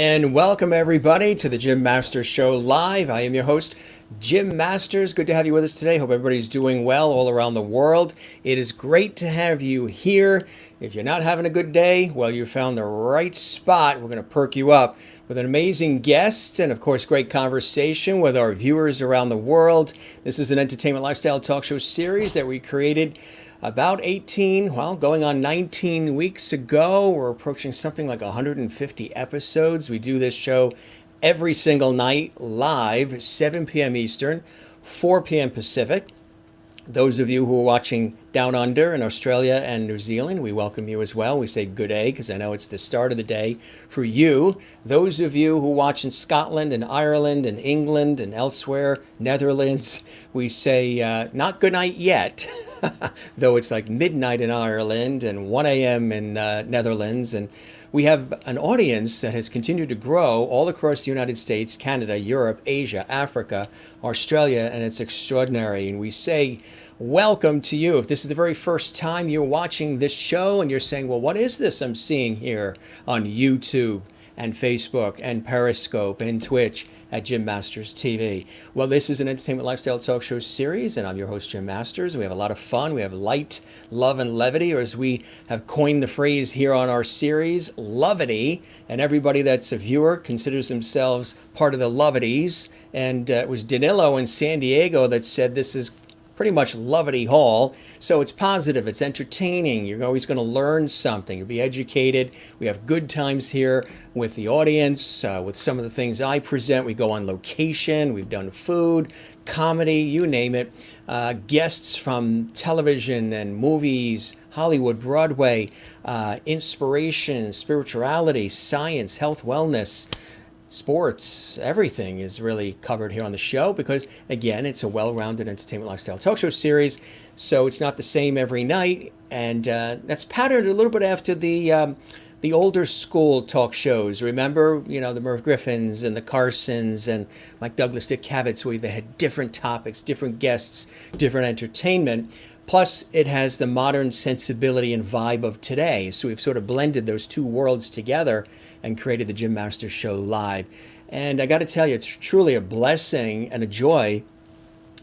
And welcome everybody to the Jim Masters Show Live. I am your host, Jim Masters. Good to have you with us today. Hope everybody's doing well all around the world. It is great to have you here. If you're not having a good day, well, you found the right spot. We're going to perk you up with an amazing guest and, of course, great conversation with our viewers around the world. This is an entertainment lifestyle talk show series that we created about 18, well, going on 19 weeks ago. We're approaching something like 150 episodes. We do this show every single night live, 7 p.m. Eastern, 4 p.m. Pacific. Those of you who are watching down under in Australia and New Zealand, we welcome you as well. We say good day because I know it's the start of the day for you. Those of you who watch in Scotland and Ireland and England and elsewhere, Netherlands, we say not good night yet, though it's like midnight in Ireland and 1 a.m. in Netherlands. And we have an audience that has continued to grow all across the United States, Canada, Europe, Asia, Africa, Australia, and it's extraordinary. And we say welcome to you. If this is the very first time you're watching this show and you're saying, well, what is this I'm seeing here on YouTube and Facebook and Periscope and Twitch at Jim Masters TV? Well, this is an entertainment lifestyle talk show series, and I'm your host, Jim Masters. We have a lot of fun. We have light, love, and levity, or as we have coined the phrase here on our series, lovity. And everybody that's a viewer considers themselves part of the lovities. And it was Danilo in San Diego that said this is pretty much lovity hall. So it's positive, it's entertaining. You're always going to learn something. You'll be educated. We have good times here with the audience, with some of the things I present. We go on location. We've done food, comedy, you name it. Guests from television and movies, Hollywood, Broadway, inspiration, spirituality, science, health, wellness, sports, everything is really covered here on the show because, again, it's a well-rounded entertainment lifestyle talk show series. So it's not the same every night. And that's patterned a little bit after the older school talk shows. Remember, the Merv Griffins and the Carsons and Mike Douglas, Dick Cavett, where they had different topics, different guests, different entertainment. Plus, it has the modern sensibility and vibe of today. So we've sort of blended those two worlds together and created the Jim Masters Show Live. And I got to tell you, it's truly a blessing and a joy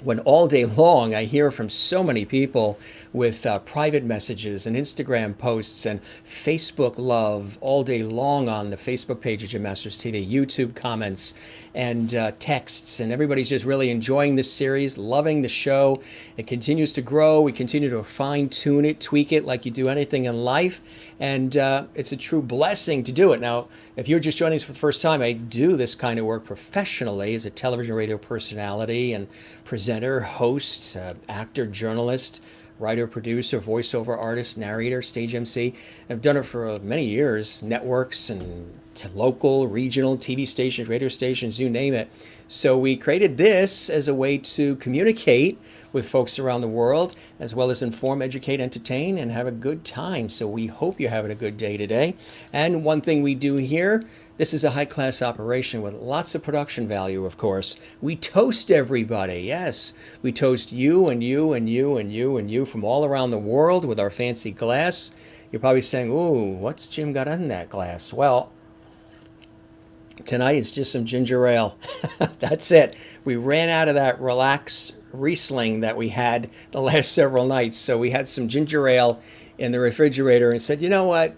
when all day long I hear from so many people with private messages and Instagram posts and Facebook love all day long on the Facebook page of Jim Masters TV, YouTube comments and texts, and everybody's just really enjoying this series, loving the show. It continues to grow. We continue to fine-tune it, tweak it like you do anything in life, and it's a true blessing to do it. Now, if you're just joining us for the first time, I do this kind of work professionally as a television radio personality and presenter, host, actor, journalist, writer, producer, voiceover artist, narrator, stage MC. I've done it for many years, networks and local, regional, TV stations, radio stations, you name it. So we created this as a way to communicate with folks around the world, as well as inform, educate, entertain, and have a good time. So we hope you're having a good day today. And one thing we do here, this is a high-class operation with lots of production value, of course. We toast everybody, yes. We toast you and you and you and you and you from all around the world with our fancy glass. You're probably saying, ooh, what's Jim got in that glass? Well, tonight it's just some ginger ale. That's it. We ran out of that relax Riesling that we had the last several nights. So we had some ginger ale in the refrigerator and said, you know what?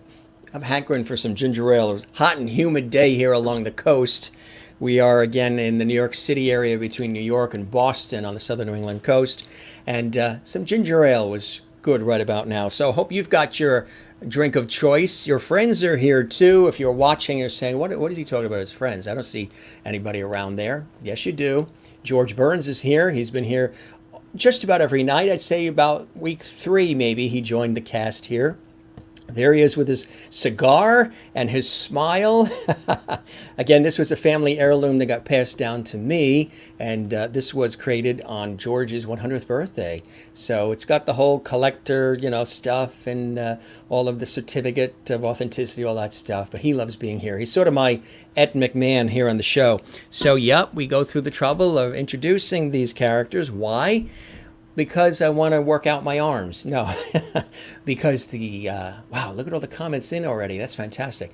I'm hankering for some ginger ale. It was a hot and humid day here along the coast. We are again in the New York City area between New York and Boston on the southern New England coast. And some ginger ale was good right about now. So hope you've got your drink of choice. Your friends are here too. If you're watching, you're saying, what is he talking about his friends? I don't see anybody around there. Yes, you do. George Burns is here. He's been here just about every night. I'd say about week 3 maybe he joined the cast here. There he is with his cigar and his smile. Again, this was a family heirloom that got passed down to me, and this was created on George's 100th birthday. So it's got the whole collector, stuff and all of the certificate of authenticity, all that stuff. But he loves being here. He's sort of my Ed McMahon here on the show. So, yep, we go through the trouble of introducing these characters. Why? Because I want to work out my arms. No, because wow, look at all the comments in already. That's fantastic.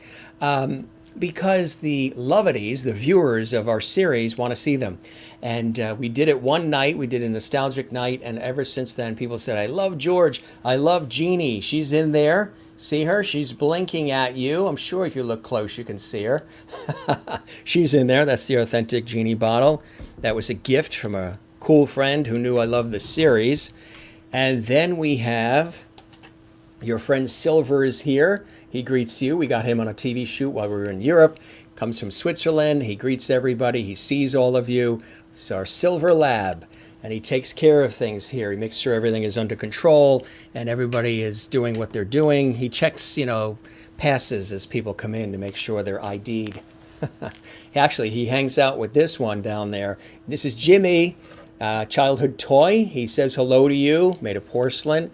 because the lovedies, the viewers of our series, want to see them. And we did it one night. We did a nostalgic night. And ever since then, people said, I love George. I love Jeannie. She's in there. See her? She's blinking at you. I'm sure if you look close, you can see her. She's in there. That's the authentic Jeannie bottle. That was a gift from a cool friend who knew I loved the series. And then we have your friend Silver is here. He greets you. We got him on a TV shoot while we were in Europe. Comes from Switzerland. He greets everybody. He sees all of you. It's our Silver Lab. And he takes care of things here. He makes sure everything is under control and everybody is doing what they're doing. He checks, passes as people come in to make sure they're ID'd. Actually, he hangs out with this one down there. This is Jimmy, childhood toy. He says hello to you, made of porcelain.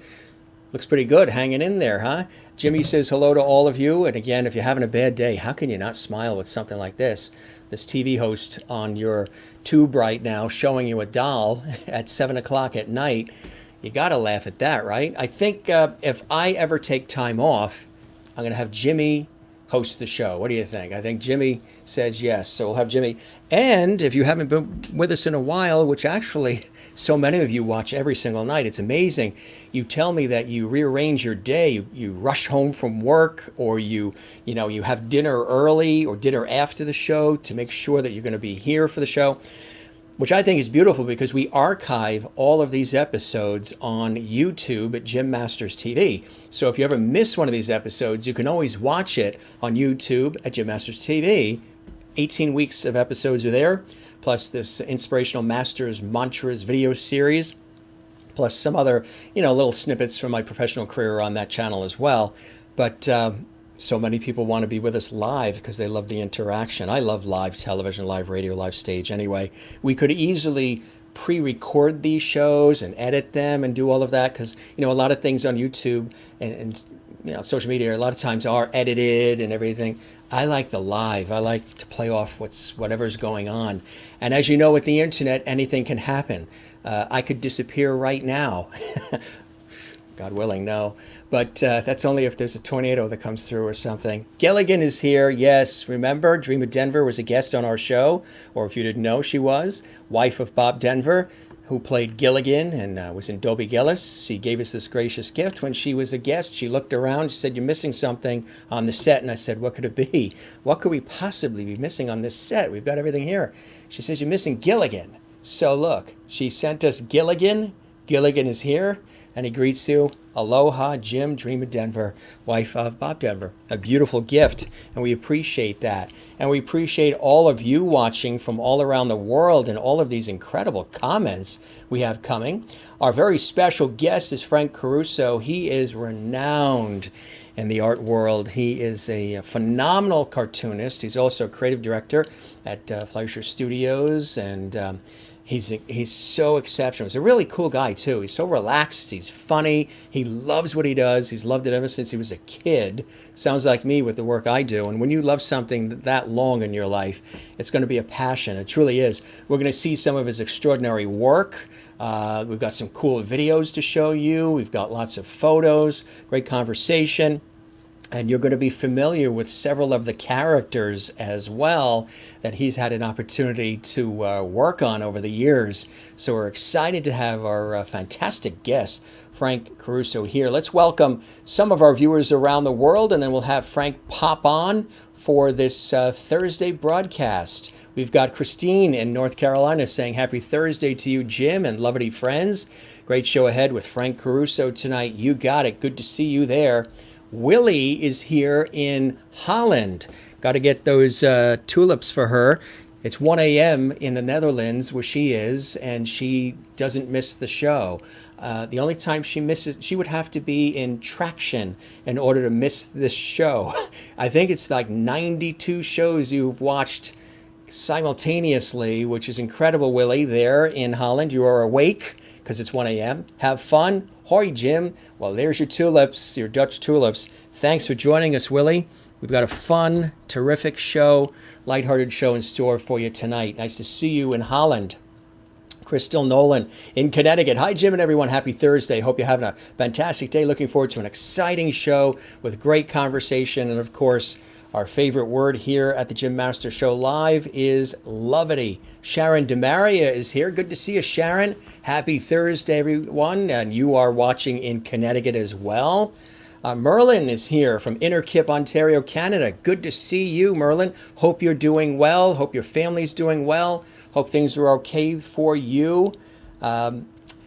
Looks pretty good hanging in there, huh? Jimmy says hello to all of you. And again, if you're having a bad day, how can you not smile with something like this? This TV host on your tube right now showing you a doll at 7 o'clock at night. You got to laugh at that, right? I think if I ever take time off, I'm going to have Jimmy host the show. What do you think? I think Jimmy says yes. So we'll have Jimmy. And if you haven't been with us in a while, which actually so many of you watch every single night, it's amazing. You tell me that you rearrange your day, you rush home from work, or you have dinner early or dinner after the show to make sure that you're going to be here for the show, which I think is beautiful because we archive all of these episodes on YouTube at Jim Masters TV. So if you ever miss one of these episodes, you can always watch it on YouTube at Jim Masters TV. 18 weeks of episodes are there, plus this Inspirational Masters Mantras video series, plus some other, little snippets from my professional career on that channel as well. But so many people want to be with us live because they love the interaction. I love live television, live radio, live stage anyway. We could easily pre-record these shows and edit them and do all of that because, a lot of things on YouTube and social media a lot of times are edited and everything. I like the live. I like to play off whatever's going on. And as you know, with the internet, anything can happen. I could disappear right now. God willing, no. But that's only if there's a tornado that comes through or something. Gilligan is here. Yes, remember, Dreama Denver was a guest on our show. Or if you didn't know, she was. Wife of Bob Denver, who played Gilligan and was in Dobie Gillis. She gave us this gracious gift. When she was a guest, she looked around. She said, you're missing something on the set. And I said, what could it be? What could we possibly be missing on this set? We've got everything here. She says, you're missing Gilligan. So look, she sent us Gilligan. Gilligan is here. And he greets you. Aloha, Jim, Dreama Denver, wife of Bob Denver. A beautiful gift, and we appreciate that. And we appreciate all of you watching from all around the world and all of these incredible comments we have coming. Our very special guest is Frank Caruso. He is renowned in the art world. He is a phenomenal cartoonist. He's also a creative director at Fleischer Studios, and He's so exceptional. He's a really cool guy, too. He's so relaxed. He's funny. He loves what he does. He's loved it ever since he was a kid. Sounds like me with the work I do. And when you love something that long in your life, it's going to be a passion. It truly is. We're going to see some of his extraordinary work. We've got some cool videos to show you. We've got lots of photos, great conversation. And you're going to be familiar with several of the characters as well that he's had an opportunity to work on over the years. So we're excited to have our fantastic guest, Frank Caruso, here. Let's welcome some of our viewers around the world, and then we'll have Frank pop on for this Thursday broadcast. We've got Christine in North Carolina saying, happy Thursday to you, Jim, and lovely friends. Great show ahead with Frank Caruso tonight. You got it. Good to see you there. Willie is here in Holland. Got to get those tulips for her. It's 1 a.m. in the Netherlands where she is, and she doesn't miss the show. The only time she misses, she would have to be in traction in order to miss this show. I think it's like 92 shows you've watched simultaneously, which is incredible, Willie, there in Holland. You are awake because it's 1 a.m. Have fun. Hoi, Jim. Well, there's your tulips, your Dutch tulips. Thanks for joining us, Willie. We've got a fun, terrific show, lighthearted show in store for you tonight. Nice to see you in Holland. Crystal Nolan in Connecticut. Hi, Jim and everyone. Happy Thursday. Hope you're having a fantastic day. Looking forward to an exciting show with great conversation and, of course, Our favorite word here at the Jim Master Show Live is lovity. Sharon DeMaria is here. Good to see you, Sharon. Happy Thursday, everyone. And you are watching in Connecticut as well. Merlin is here from Innerkip, Ontario, Canada. Good to see you, Merlin. Hope you're doing well. Hope your family's doing well. Hope things are okay for you.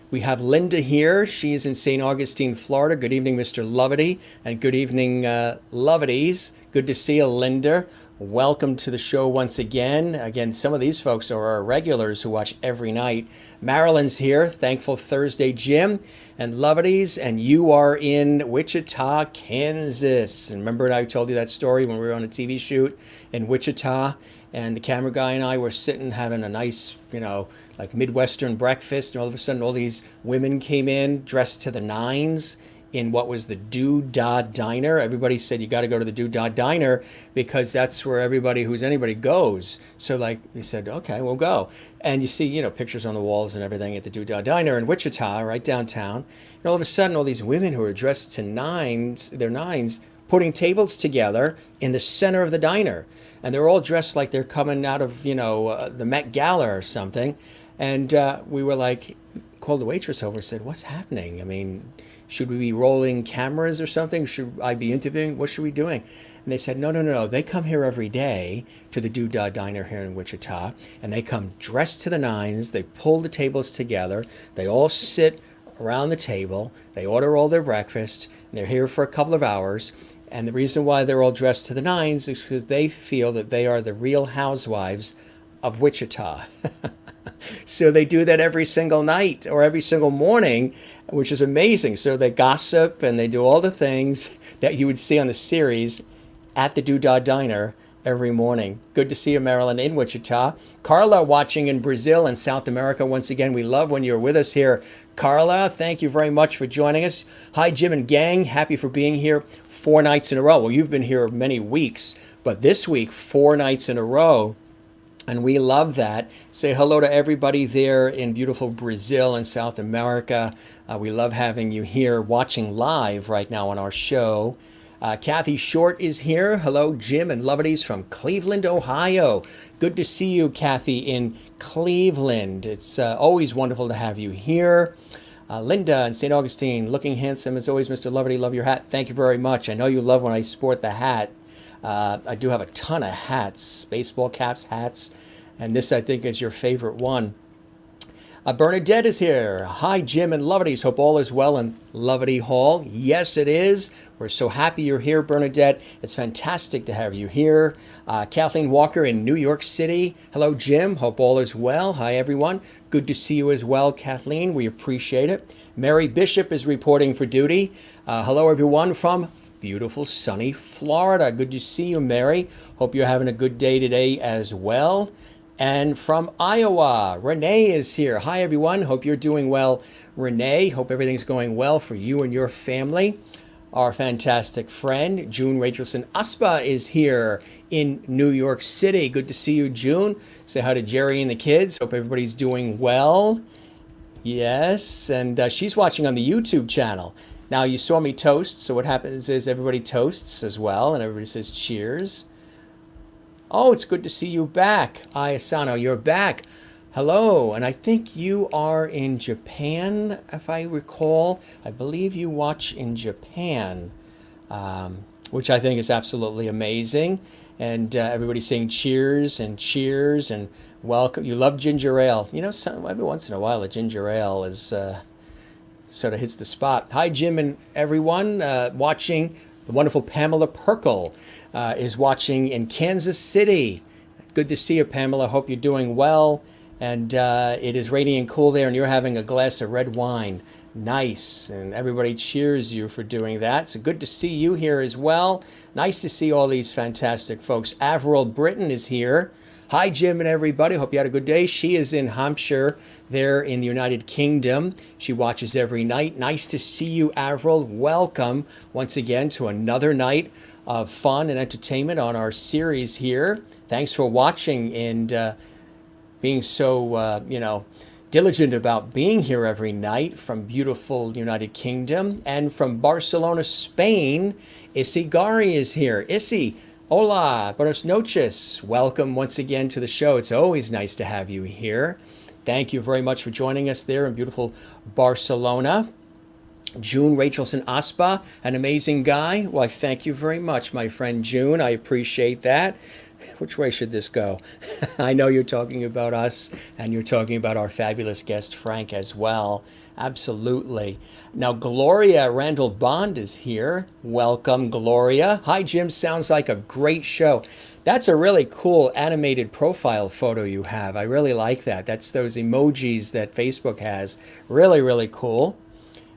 We have Linda here. She is in St. Augustine, Florida. Good evening, Mr. Lovity. And good evening, Lovities. Good to see you, Linda. Welcome to the show once again. Again, some of these folks are our regulars who watch every night. Marilyn's here. Thankful Thursday, Jim and Lovities. And you are in Wichita, Kansas. And remember I told you that story when we were on a TV shoot in Wichita? And the camera guy and I were sitting having a nice, like Midwestern breakfast. And all of a sudden, all these women came in dressed to the nines in what was the Doo-Dah Diner. Everybody said, you got to go to the Doo-Dah Diner because that's where everybody who's anybody goes. So like we said, okay, we'll go. And you see, pictures on the walls and everything at the Doo-Dah Diner in Wichita, right downtown. And all of a sudden, all these women who are dressed to their nines, putting tables together in the center of the diner. And they're all dressed like they're coming out of, the Met Gala or something. And we were like, called the waitress over and said, what's happening? I mean, should we be rolling cameras or something? Should I be interviewing? What should we be doing? And they said, no. They come here every day to the Doo-Dah Diner here in Wichita. And they come dressed to the nines. They pull the tables together. They all sit around the table. They order all their breakfast. And they're here for a couple of hours. And the reason why they're all dressed to the nines is because they feel that they are the real housewives of Wichita. So they do that every single night or every single morning, which is amazing. So they gossip and they do all the things that you would see on the series at the Doo-Dah Diner every morning. Good to see you, Marilyn, in Wichita. Carla watching in Brazil and South America. Once again, we love when you're with us here. Carla, thank you very much for joining us. Hi, Jim and gang. Happy for being here 4 nights in a row. Well, you've been here many weeks, but this week, 4 nights in a row. And we love that. Say hello to everybody there in beautiful Brazil and South America. We love having you here watching live right now on our show. Kathy Short is here. Hello, Jim and Lovities from Cleveland, Ohio. Good to see you, Kathy, in Cleveland. It's always wonderful to have you here. Linda in St. Augustine, looking handsome as always, Mr. Lovity. Love your hat. Thank you very much. I know you love when I sport the hat. I do have a ton of hats, baseball caps, hats, and this I think is your favorite one. Bernadette is here. Hi, Jim and Lovities. Hope all is well in Lovity Hall. Yes, it is. We're so happy you're here, Bernadette. It's fantastic to have you here. Kathleen Walker in New York City. Hello, Jim. Hope all is well. Hi, everyone. Good to see you as well, Kathleen. We appreciate it. Mary Bishop is reporting for duty. Hello, everyone from beautiful, sunny Florida. Good to see you, Mary. Hope you're having a good day today as well. And from Iowa, Renee is here. Hi, everyone. Hope you're doing well, Renee. Hope everything's going well for you and your family. Our fantastic friend, June Rachelson Aspa, is here in New York City. Good to see you, June. Say hi to Jerry and the kids. Hope everybody's doing well. Yes, and she's watching on the YouTube channel. Now, you saw me toast, so what happens is everybody toasts as well, and everybody says cheers. Oh, it's good to see you back. Asano, you're back. Hello, and I think you are in Japan, if I recall. I believe you watch in Japan, which I think is absolutely amazing. And everybody's saying cheers and welcome. You love ginger ale. Every once in a while, a ginger ale is... sort of hits the spot. Hi, Jim and everyone watching. The wonderful Pamela Perkle is watching in Kansas City. Good to see you, Pamela. Hope you're doing well. And it is rainy and cool there, and you're having a glass of red wine. Nice. And everybody cheers you for doing that. So good to see you here as well. Nice to see all these fantastic folks. Avril Britton is here. Hi, Jim and everybody. Hope you had a good day. She is in Hampshire there in the United Kingdom. She watches every night. Nice to see you, Avril. Welcome once again to another night of fun and entertainment on our series here. Thanks for watching and being so, diligent about being here every night from beautiful United Kingdom. And from Barcelona, Spain, Issy Gari is here. Issy, Hola, buenos noches. Welcome once again to the show. It's always nice to have you here. Thank you very much for joining us there in beautiful Barcelona. June Rachelson Aspa, an amazing guy. Why, thank you very much, my friend June. I appreciate that. Which way should this go? I know you're talking about us and you're talking about our fabulous guest, Frank, as well. Absolutely. Now, Gloria Randall Bond is here. Welcome, Gloria. Hi, Jim. Sounds like a great show. That's a really cool animated profile photo you have. I really like that. That's those emojis that Facebook has. Really, really cool.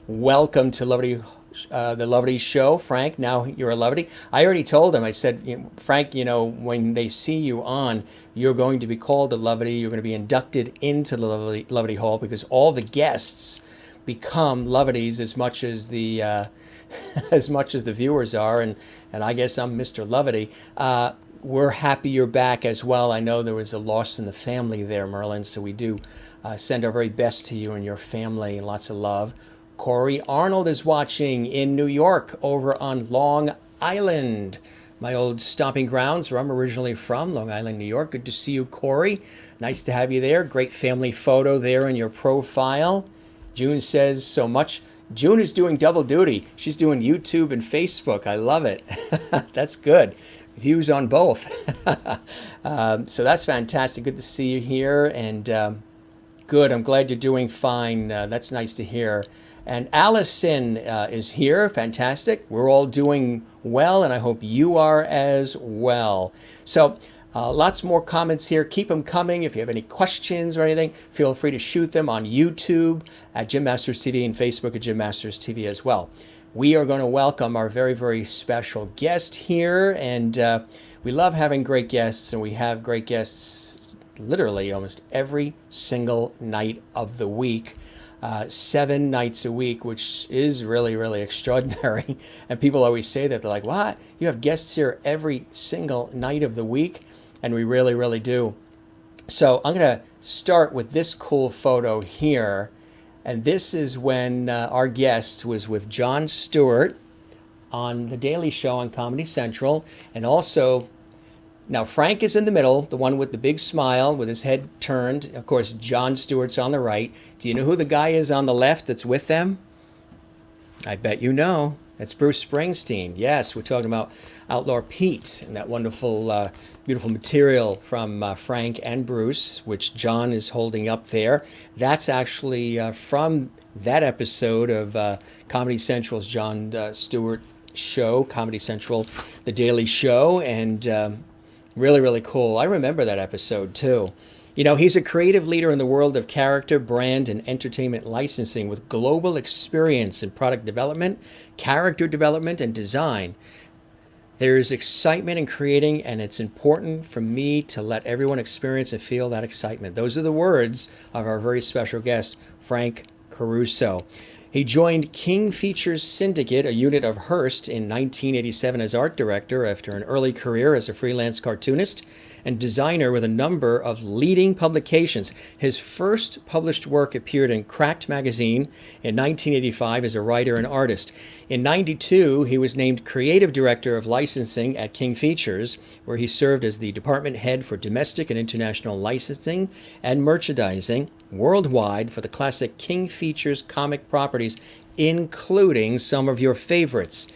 Welcome to the Loverty Show, Frank. Now you're a Loverty. I already told him. I said, Frank, when they see you on, you're going to be called a Loverty. You're going to be inducted into the Loverty Hall because all the guests become Loverties as much as the as much as the viewers are, and I guess I'm Mr. Loverty. We're happy you're back as well. I know there was a loss in the family there, Merlin, so we do send our very best to you and your family. Lots of love. Corey Arnold is watching in New York over on Long Island, my old stomping grounds where I'm originally from, Long Island, New York. Good to see you, Corey. Nice to have you there. Great family photo there in your profile. June says so much. June is doing double duty. She's doing YouTube and Facebook. I love it. That's good. Views on both. So that's fantastic. Good to see you here. And good. I'm glad you're doing fine. That's nice to hear. And Allison is here. Fantastic. We're all doing well, and I hope you are as well. So lots more comments here. Keep them coming. If you have any questions or anything, feel free to shoot them on YouTube at Jim Masters TV and Facebook at Jim Masters TV as well. We are going to welcome our very, very special guest here, and we love having great guests, and we have great guests literally almost every single night of the week. 7 nights a week, which is really, really extraordinary. And people always say that. They're like, what? You have guests here every single night of the week? And we really, really do. So I'm going to start with this cool photo here. And this is when our guest was with Jon Stewart on The Daily Show on Comedy Central. And also, now Frank is in the middle, the one with the big smile with his head turned. Of course, Jon Stewart's on the right. Do you know who the guy is on the left that's with them? I bet you know. That's Bruce Springsteen. Yes, we're talking about Outlaw Pete and that wonderful, beautiful material from Frank and Bruce, which Jon is holding up there. That's actually from that episode of Comedy Central's Jon Stewart show, Comedy Central, The Daily Show, and really, really cool. I remember that episode too. He's a creative leader in the world of character, brand, and entertainment licensing with global experience in product development, character development, and design. There's excitement in creating, and it's important for me to let everyone experience and feel that excitement. Those are the words of our very special guest, Frank Caruso. He joined King Features Syndicate, a unit of Hearst, in 1987 as art director after an early career as a freelance cartoonist and designer with a number of leading publications. His first published work appeared in Cracked magazine in 1985 as a writer and artist. In 92, he was named creative director of licensing at King Features, where he served as the department head for domestic and international licensing and merchandising worldwide for the classic King Features comic properties, including some of your favorites,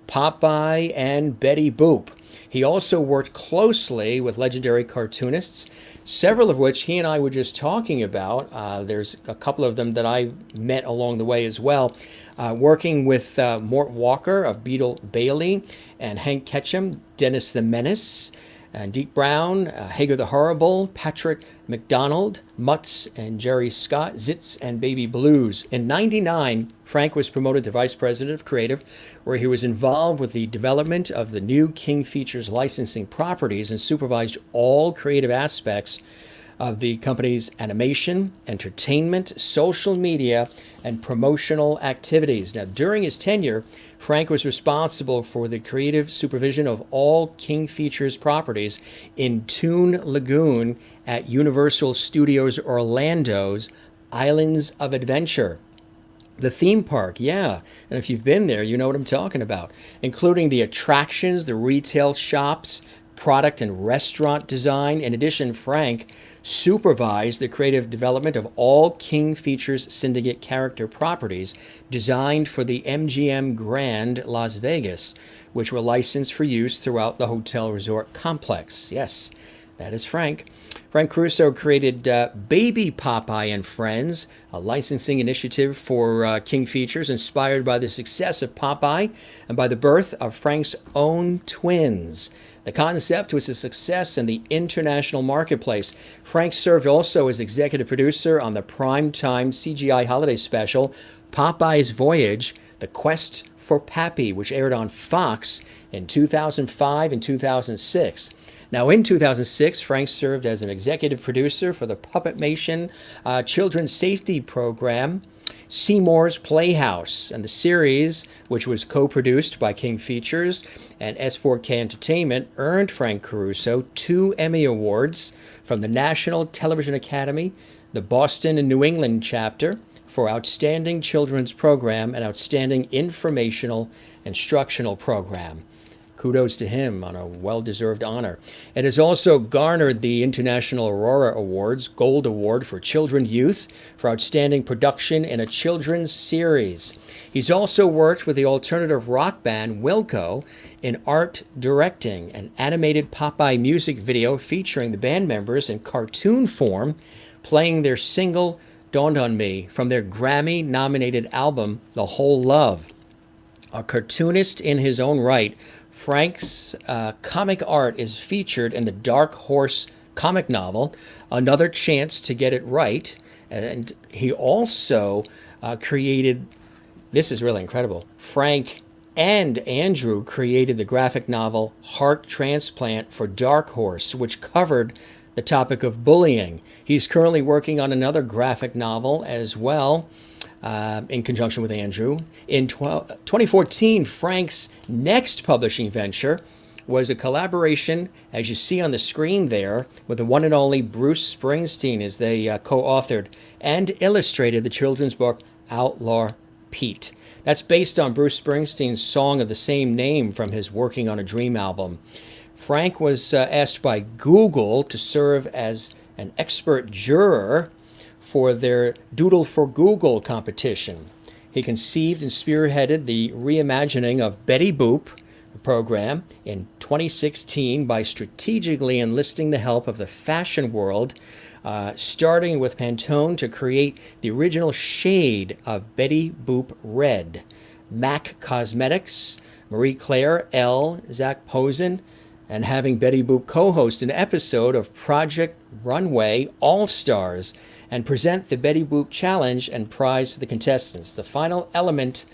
Popeye and Betty Boop. He also worked closely with legendary cartoonists, several of which he and I were just talking about. There's a couple of them that I met along the way as well. Working with Mort Walker of Beetle Bailey and Hank Ketchum, Dennis the Menace, and Deke Brown, Hager the Horrible, Patrick McDonald, Mutz and Jerry Scott, Zitz and Baby Blues. In 99, Frank was promoted to Vice President of Creative, where he was involved with the development of the new King Features licensing properties and supervised all creative aspects of the company's animation, entertainment, social media, and promotional activities. Now, during his tenure, Frank was responsible for the creative supervision of all King Features properties in Toon Lagoon at Universal Studios Orlando's Islands of Adventure. The theme park, yeah. And if you've been there, you know what I'm talking about, including the attractions, the retail shops, product and restaurant design. In addition, Frank supervised the creative development of all King Features Syndicate character properties designed for the MGM Grand Las Vegas, which were licensed for use throughout the hotel resort complex. Yes, that is Frank. Frank Caruso created Baby Popeye and Friends, a licensing initiative for King Features inspired by the success of Popeye and by the birth of Frank's own twins. The concept was a success in the international marketplace. Frank served also as executive producer on the primetime CGI holiday special, Popeye's Voyage, The Quest for Pappy, which aired on Fox in 2005 and 2006. Now, in 2006, Frank served as an executive producer for the Puppetmation children's safety program, Seymour's Playhouse, and the series, which was co-produced by King Features and S4K Entertainment, earned Frank Caruso 2 Emmy Awards from the National Television Academy, the Boston and New England chapter, for Outstanding Children's Program and Outstanding Informational Instructional Program. Kudos to him on a well-deserved honor. It has also garnered the International Aurora Awards Gold Award for Children Youth for Outstanding Production in a Children's Series. He's also worked with the alternative rock band Wilco in art directing an animated Popeye music video featuring the band members in cartoon form playing their single Dawned on Me from their Grammy-nominated album The Whole Love. A cartoonist in his own right, Frank's comic art is featured in the Dark Horse comic novel, Another Chance to Get It Right. And he also created, this is really incredible, Frank and Andrew created the graphic novel Heart Transplant for Dark Horse, which covered the topic of bullying. He's currently working on another graphic novel as well, in conjunction with Andrew. In 2014, Frank's next publishing venture was a collaboration, as you see on the screen there, with the one and only Bruce Springsteen, as they co-authored and illustrated the children's book Outlaw Pete. That's based on Bruce Springsteen's song of the same name from his Working on a Dream album. Frank was asked by Google to serve as an expert juror for their Doodle for Google competition. He conceived and spearheaded the reimagining of Betty Boop program in 2016 by strategically enlisting the help of the fashion world, starting with Pantone to create the original shade of Betty Boop Red. MAC Cosmetics, Marie Claire, L, Zach Posen, and having Betty Boop co-host an episode of Project Runway All-Stars and present the Betty Boop Challenge and prize to the contestants. The final element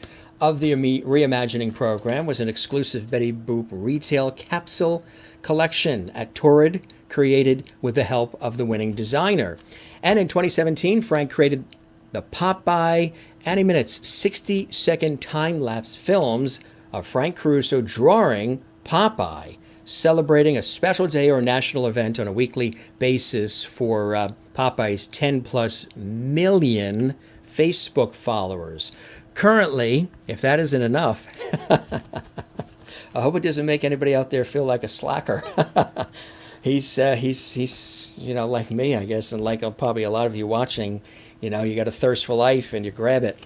of the reimagining program was an exclusive Betty Boop retail capsule collection at Torrid, created with the help of the winning designer. And in 2017, Frank created the Popeye Animates 60-second time-lapse films of Frank Caruso drawing Popeye, celebrating a special day or national event on a weekly basis for Popeye's 10-plus million Facebook followers. Currently, if that isn't enough, I hope it doesn't make anybody out there feel like a slacker. He's like me, I guess, and like probably a lot of you watching, you got a thirst for life and you grab it.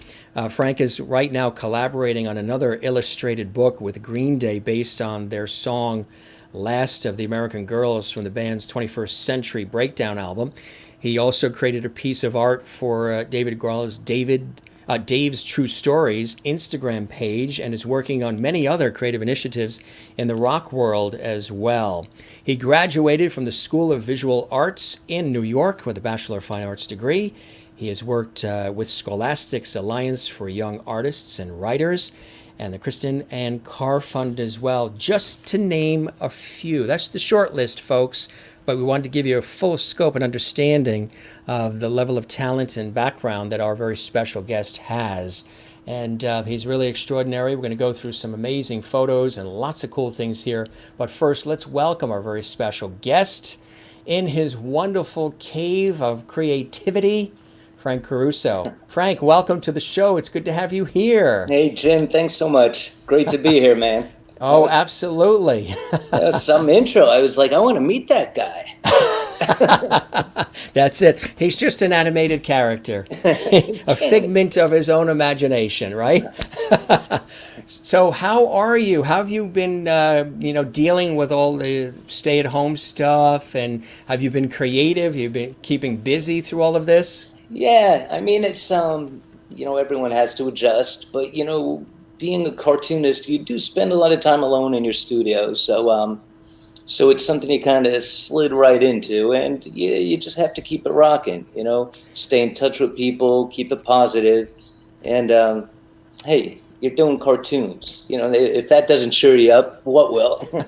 Frank is right now collaborating on another illustrated book with Green Day based on their song Last of the American Girls from the band's 21st Century Breakdown album. He also created a piece of art for David Grohl's Dave's True Stories Instagram page and is working on many other creative initiatives in the rock world as well. He graduated from the School of Visual Arts in New York with a Bachelor of Fine Arts degree. He has worked with Scholastic's Alliance for Young Artists and Writers and the Kristen Ann Carr Fund as well, just to name a few. That's the short list, folks, but we wanted to give you a full scope and understanding of the level of talent and background that our very special guest has. And he's really extraordinary. We're going to go through some amazing photos and lots of cool things here. But first, let's welcome our very special guest in his wonderful cave of creativity, Frank Caruso. Frank, welcome to the show. It's good to have you here. Hey Jim, thanks so much. Great to be here, man. That Oh, was absolutely. that was some intro. I was like, I want to meet that guy. That's it. He's just an animated character, a Damn it. figment of his own imagination, right? So, how are you? How have you been, dealing with all the stay-at-home stuff? And have you been creative? You've been keeping busy through all of this? Yeah, I mean it's everyone has to adjust, but being a cartoonist, you do spend a lot of time alone in your studio. So it's something you kind of slid right into, and you just have to keep it rocking, stay in touch with people, keep it positive, and hey, you're doing cartoons. If that doesn't cheer you up, what will?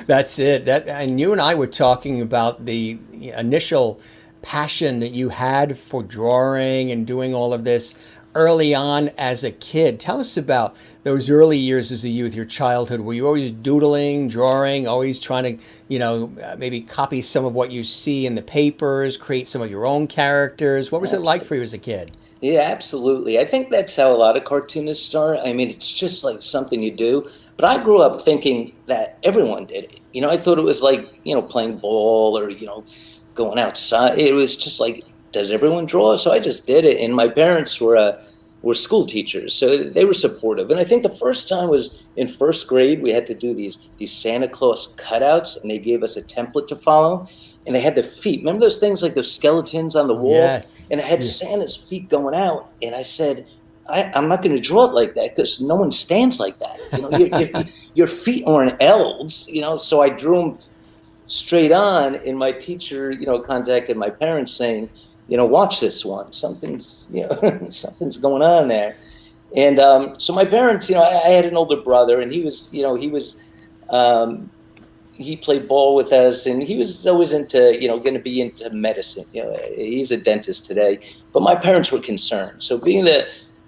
That's it. And you and I were talking about the initial passion that you had for drawing and doing all of this early on as a kid. Tell us about those early years as a youth, your childhood. Were you always doodling, drawing, always trying to, maybe copy some of what you see in the papers, create some of your own characters? What was it like for you as a kid? Yeah, absolutely. I think that's how a lot of cartoonists start. I mean, it's just like something you do. But I grew up thinking that everyone did it. I thought it was like, playing ball or, going outside. It was just like, does everyone draw? So I just did it. And my parents were school teachers, so they were supportive. And I think the first time was in first grade. We had to do these Santa Claus cutouts, and they gave us a template to follow. And they had the feet. Remember those things like those skeletons on the wall? Yes. And I had Yeah. Santa's feet going out. And I said, I'm not going to draw it like that because no one stands like that. Your feet aren't elves. So I drew them straight on. And my teacher, contacted my parents saying, watch this one. Something's, something's going on there. And so my parents, I had an older brother, and um, he played ball with us, and he was always into, going to be into medicine. He's a dentist today, but my parents were concerned. So being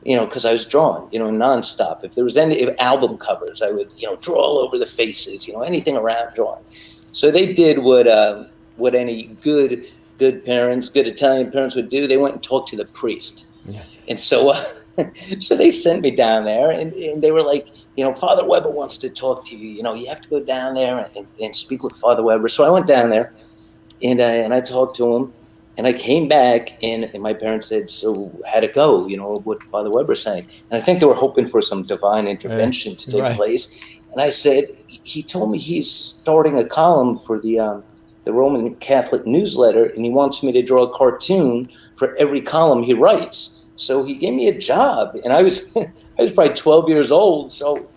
because I was drawing, nonstop. If there was any album covers, I would, draw all over the faces, anything around drawing. So they did what any good parents, good Italian parents would do. They went and talked to the priest. Yeah. And so, so they sent me down there, and they were like, Father Weber wants to talk to you. You have to go down there and speak with Father Weber. So I went down there, and I talked to him, and I came back, and my parents said, so how'd it go? What Father Weber saying? And I think they were hoping for some divine intervention to take Right. place. And I said, he told me he's starting a column for the Roman Catholic newsletter, and he wants me to draw a cartoon for every column he writes. So he gave me a job, and I was I was probably 12 years old. So,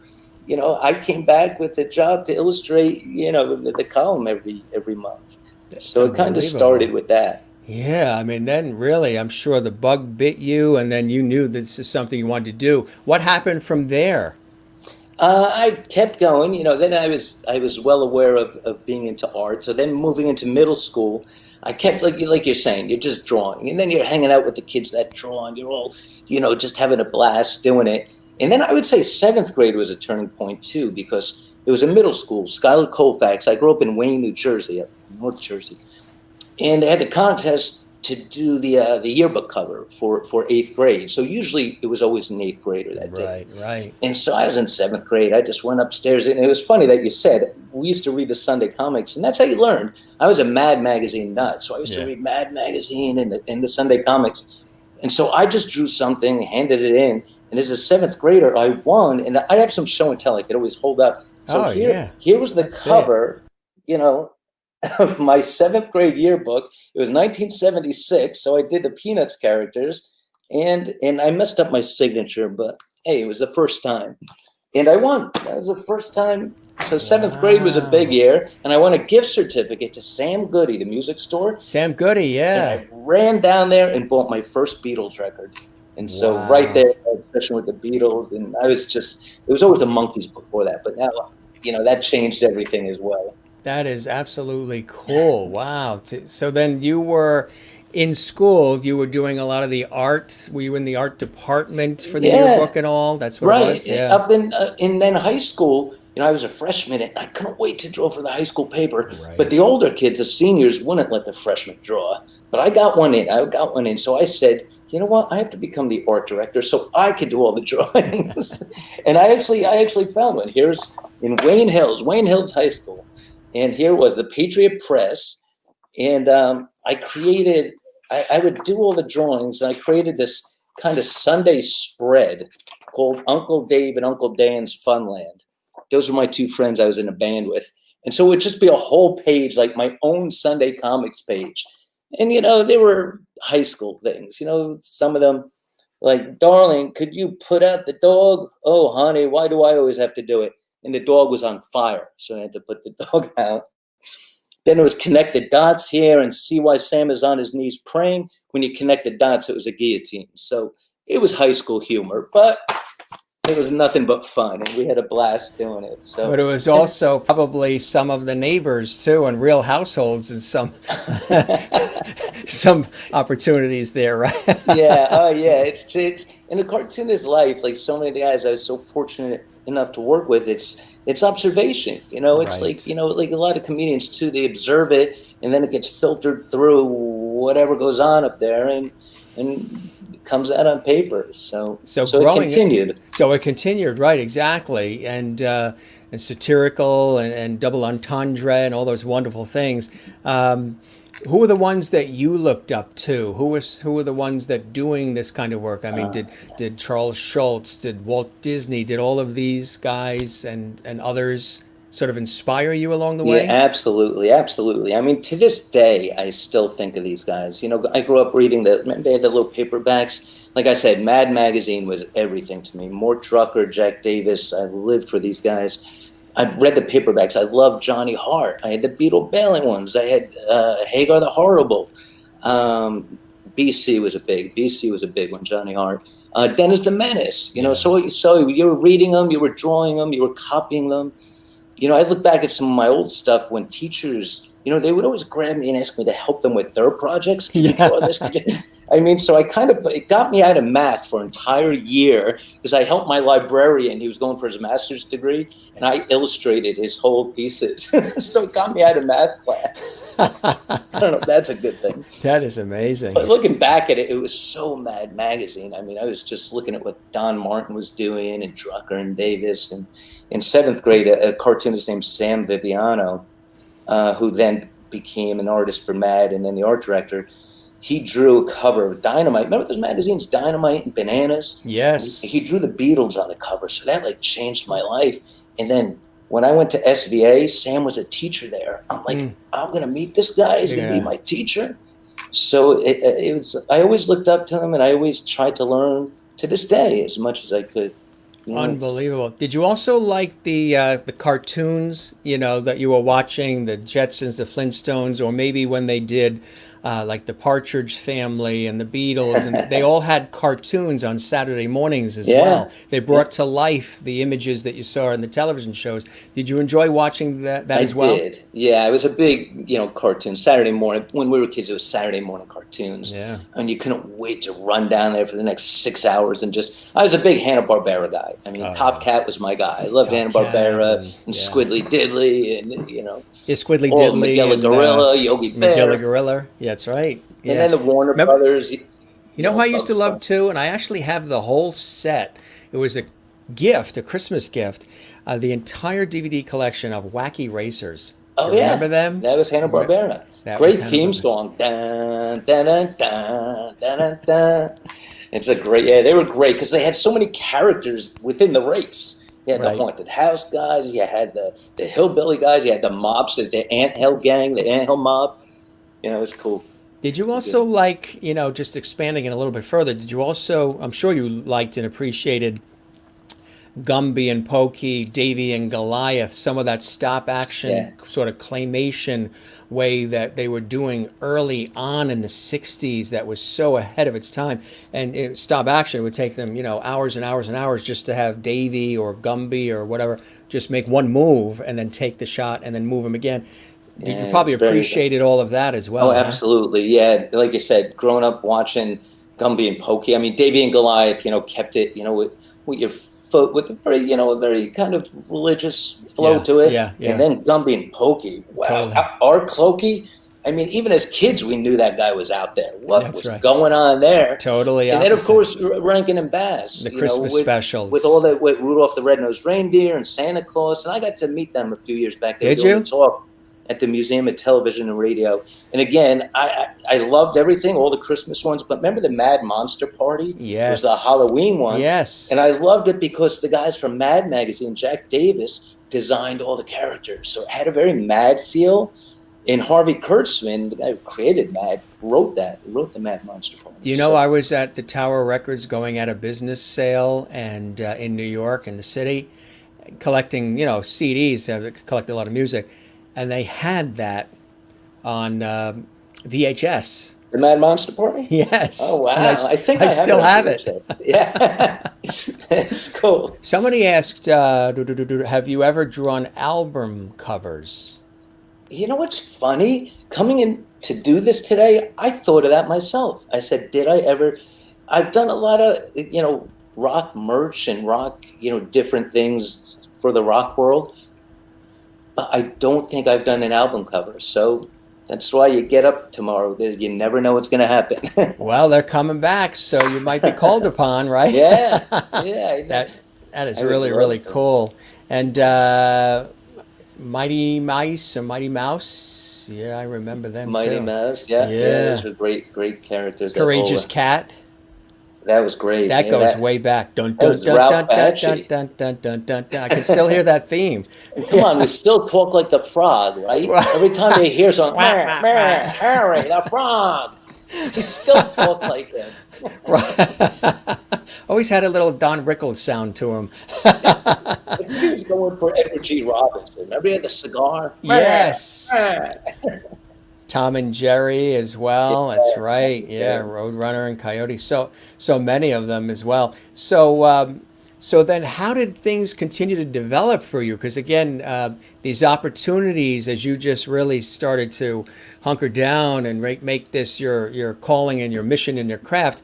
I came back with a job to illustrate, the column every month. That's So it kind of started unbelievable. with that. Yeah, I mean, then really, I'm sure the bug bit you, and then you knew this is something you wanted to do. What happened from there? I kept going, then I was well aware of being into art. So then moving into middle school, I kept like you're saying, you're just drawing. And then you're hanging out with the kids that draw, and you're all, just having a blast doing it. And then I would say seventh grade was a turning point too, because it was a middle school, Schuyler Colfax. I grew up in Wayne, New Jersey, North Jersey. And they had the contest to do the yearbook cover for eighth grade. So usually it was always an eighth grader that did it. Right, right. And so I was in seventh grade. I just went upstairs, and it was funny that you said we used to read the Sunday comics, and that's how you learned. I was a Mad Magazine nut, so I used to Yeah. read Mad Magazine and the Sunday comics. And so I just drew something, handed it in, and as a seventh grader, I won. And I have some show and tell I could always hold up. So Oh, here, yeah. here was the That's it. cover, you know, of my seventh grade yearbook. It was 1976, so I did the Peanuts characters, and I messed up my signature, but hey, it was the first time, and I won. That was the first time. So seventh grade was a big Wow. year, and I won a gift certificate to Sam Goody, the music store, Sam Goody, and yeah. I ran down there and bought my first Beatles record. And so right Wow. there, I had a session with the Beatles, and I was just, it was always the Monkees before that, but now, that changed everything as well. That is absolutely cool. Wow. So then you were in school, you were doing a lot of the art. Were you in the art department for the Yeah, yearbook and all? That's what it right. was? Yeah. Up in then high school, I was a freshman and I couldn't wait to draw for the high school paper. Right. But the older kids, the seniors, wouldn't let the freshmen draw. But I got one in. So I said, you know what? I have to become the art director so I could do all the drawings. And I actually found one. Here's in Wayne Hills High School. And here was the Patriot Press. And I would do all the drawings. And I created this kind of Sunday spread called Uncle Dave and Uncle Dan's Funland. Those were my two friends I was in a band with. And so it would just be a whole page, like my own Sunday comics page. And, they were high school things, some of them like, darling, could you put out the dog? Oh, honey, why do I always have to do it? And the dog was on fire. So I had to put the dog out. Then it was connect the dots here and see why Sam is on his knees praying. When you connect the dots, it was a guillotine. So it was high school humor, but it was nothing but fun, and we had a blast doing it. So, but it was also probably some of the neighbors too, and real households, and some some opportunities there, right? Yeah, oh yeah, it's in a cartoonist life. Like so many guys I was so fortunate enough to work with, it's observation. It's Right. like a lot of comedians too. They observe it, and then it gets filtered through whatever goes on up there, and it comes out on paper. So it continued. So it continued, right? Exactly, and satirical and double entendre and all those wonderful things. Who were the ones that you looked up to? Who were the ones that doing this kind of work? I mean, did Charles Schultz, did Walt Disney, did all of these guys and others sort of inspire you along the way? Yeah, absolutely, absolutely. I mean, to this day, I still think of these guys. I grew up reading they had the little paperbacks. Like I said, Mad Magazine was everything to me. Mort Drucker, Jack Davis. I lived for these guys. I read the paperbacks. I loved Johnny Hart. I had the Beetle Bailey ones. I had Hagar the Horrible. BC was a big one. Johnny Hart. Dennis the Menace. So you were reading them, you were drawing them, you were copying them. I look back at some of my old stuff when teachers, they would always grab me and ask me to help them with their projects. Can you draw this? So it got me out of math for an entire year because I helped my librarian. He was going for his master's degree, and I illustrated his whole thesis. So it got me out of math class. I don't know if that's a good thing. That is amazing. But looking back at it, it was so Mad Magazine. I mean, I was just looking at what Don Martin was doing and Drucker and Davis. And in seventh grade, a cartoonist named Sam Viviano, who then became an artist for Mad and then the art director, he drew a cover of Dynamite. Remember those magazines, Dynamite and Bananas? Yes. He drew the Beatles on the cover. So that changed my life. And then when I went to SVA, Sam was a teacher there. I'm like, I'm going to meet this guy. He's going to be my teacher. So it was. I always looked up to him, and I always tried to learn to this day as much as I could. Unbelievable. Did you also like the cartoons, that you were watching, the Jetsons, the Flintstones, or maybe when they did like the Partridge Family and the Beatles, and they all had cartoons on Saturday mornings as well. They brought to life the images that you saw in the television shows. Did you enjoy watching that as well? I did. Yeah, it was a big, cartoon. Saturday morning, when we were kids, it was Saturday morning cartoons. Yeah. And you couldn't wait to run down there for the next 6 hours and I was a big Hanna-Barbera guy. I mean, Top Cat was my guy. I loved Hanna-Barbera and Squiddly Diddly and, Yeah, Squiddly Diddly. Miguel the Gorilla, Yogi Bear. Miguel the Gorilla. Yeah, that's right. Yeah. And then the Warner Brothers. You know who I used to love too? And I actually have the whole set. It was a gift, a Christmas gift, the entire DVD collection of Wacky Racers. Oh, You yeah. remember them? That was Hanna-Barbera. That Great was theme Hanna-Barbera. song. Dun, dun, dun, dun, dun, dun, dun. It's a great, they were great because they had so many characters within the race. You had the haunted house guys, you had the hillbilly guys, you had the mobsters, the Anthill gang, the Anthill mob. It was cool. Did you also like, just expanding it a little bit further, did you also, I'm sure you liked and appreciated Gumby and Pokey, Davy and Goliath, some of that stop action sort of claymation way that they were doing early on in the 60s that was so ahead of its time. And stop action would take them, hours and hours and hours just to have Davy or Gumby or whatever just make one move and then take the shot and then move him again. You probably appreciated all of that as well. Oh, absolutely. Yeah. Like you said, growing up watching Gumby and Pokey, I mean, Davy and Goliath, kept it, with your with a very, a very kind of religious flow Yeah, to it. yeah, yeah. And then Gumby and Pokey. Wow. Totally. Art Clokey. I mean, even as kids, we knew that guy was out there. What That's was right. going on there? Totally And then, of opposite. course, Rankin and Bass, The Christmas with all specials. that, with Rudolph the Red-Nosed Reindeer and Santa Claus. And I got to meet them a few years back. They were Did doing a you? talk at the Museum of Television and Radio. And again, I loved everything, all the Christmas ones. But remember the Mad Monster Party? Was the Yes. Halloween one. Yes. And I loved it because the guys from Mad Magazine, Jack Davis, designed all the characters. So it had a very Mad feel. And Harvey Kurtzman, the guy who created Mad, wrote the Mad Monster Party. Do you know I was at the Tower Records going at a business sale and in New York in the city, collecting CDs. I collect a lot of music, and they had that on VHS. The Mad Monster Party? Yes. Oh, wow. And I think I I still have it. Yeah. It's cool. Somebody asked, have you ever drawn album covers? You know what's funny? Coming in to do this today, I thought of that myself. I said, did I ever? I've done a lot of, rock merch and rock, different things for the rock world. But I don't think I've done an album cover. So that's why you get up tomorrow. You never know what's going to happen. Well, they're coming back, so you might be called upon, right? Yeah. Yeah. That is I would really, love really to. cool. And Mighty Mice and Mighty Mouse, yeah, I remember them Mighty too. Mouse. Yeah. Yeah. Those were great characters. Courageous Cat, That was great. that Yeah, goes way back. Dun that dun was dun Ralph dun dun dun Bakshi. dun dun dun dun dun. I can still hear that theme. Come on, we still talk like the frog, right? Every time they hear something, Harry, the frog. We still talk like him. Always had a little Don Rickles sound to him. I think he was going for Edward G. Robinson. Remember he had the cigar? Yes. Tom and Jerry as well. That's Yeah. right. Yeah, Yeah. Roadrunner and Coyote. So many of them as well. So then, how did things continue to develop for you? Because again, these opportunities, as you just really started to hunker down and make this your calling and your mission and your craft.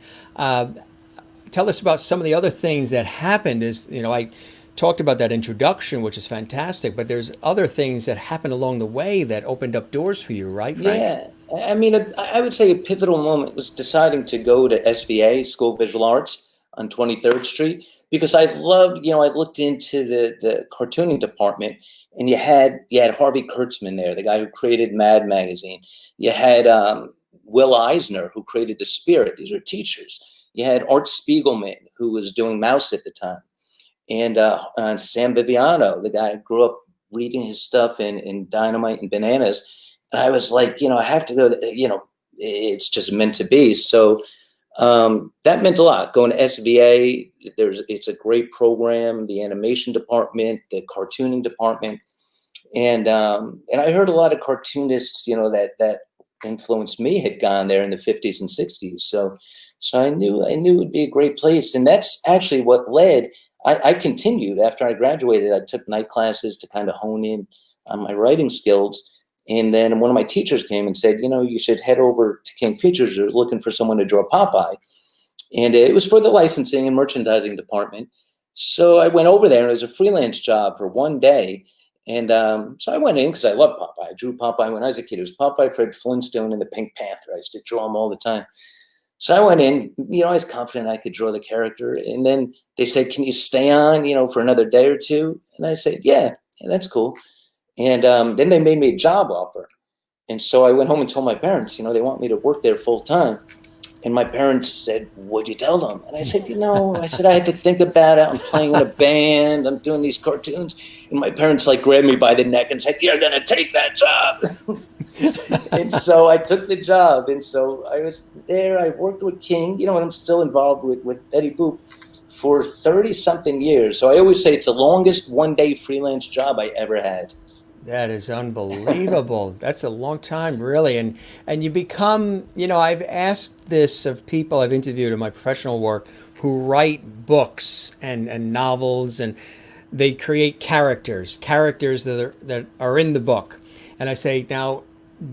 Tell us about some of the other things that happened. I talked about that introduction, which is fantastic, but there's other things that happened along the way that opened up doors for you, right, Frank? Yeah. I mean, I would say a pivotal moment was deciding to go to SVA, School of Visual Arts, on 23rd Street, because I loved, I looked into the cartooning department, and you had Harvey Kurtzman there, the guy who created Mad Magazine. You had Will Eisner, who created The Spirit. These are teachers. You had Art Spiegelman, who was doing Mouse at the time. And Sam Viviano, the guy who grew up reading his stuff in Dynamite and Bananas. And I was like, I have to go, it's just meant to be. So that meant a lot. Going to SVA, it's a great program, the animation department, the cartooning department. And I heard a lot of cartoonists, that influenced me had gone there in the 50s and 60s. So I knew it would be a great place. And that's actually what led. I continued after I graduated. I took night classes to kind of hone in on my writing skills. And then one of my teachers came and said, you should head over to King Features. They're looking for someone to draw Popeye. And it was for the licensing and merchandising department. So I went over there, and it was a freelance job for one day. And so I went in because I love Popeye. I drew Popeye when I was a kid. It was Popeye, Fred Flintstone, and the Pink Panther. I used to draw them all the time. So I went in, I was confident I could draw the character. And then they said, can you stay on, for another day or two? And I said, yeah, that's cool. And then they made me a job offer. And so I went home and told my parents, they want me to work there full time. And my parents said, what'd you tell them? And I said, I had to think about it. I'm playing in a band. I'm doing these cartoons. And my parents grabbed me by the neck and said, you're going to take that job. And so I took the job. And so I was there. I worked with King, and I'm still involved with Betty Boop for 30 something years. So I always say it's the longest one-day freelance job I ever had. That is unbelievable. That's a long time, really. And you become, I've asked this of people I've interviewed in my professional work who write books and novels, and they create characters that are in the book. And I say, now,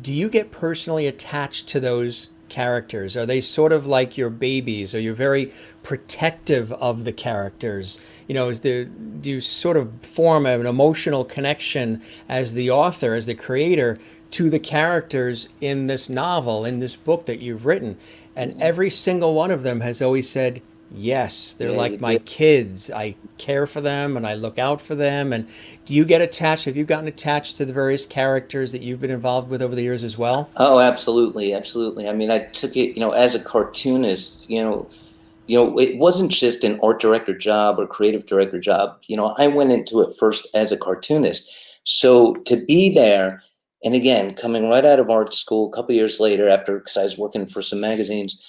do you get personally attached to those characters? Are they sort of like your babies? Are you very protective of the characters? Do you sort of form an emotional connection as the author, as the creator, to the characters in this novel, in this book that you've written? And every single one of them has always said, yes, they're Yeah, you like my did. kids. I care for them and I look out for them. And do you get attached? Have you gotten attached to the various characters that you've been involved with over the years as well? Oh, absolutely, absolutely. I mean, I took it, as a cartoonist, it wasn't just an art director job or creative director job. I went into it first as a cartoonist. So to be there, and again, coming right out of art school a couple years later, after because I was working for some magazines,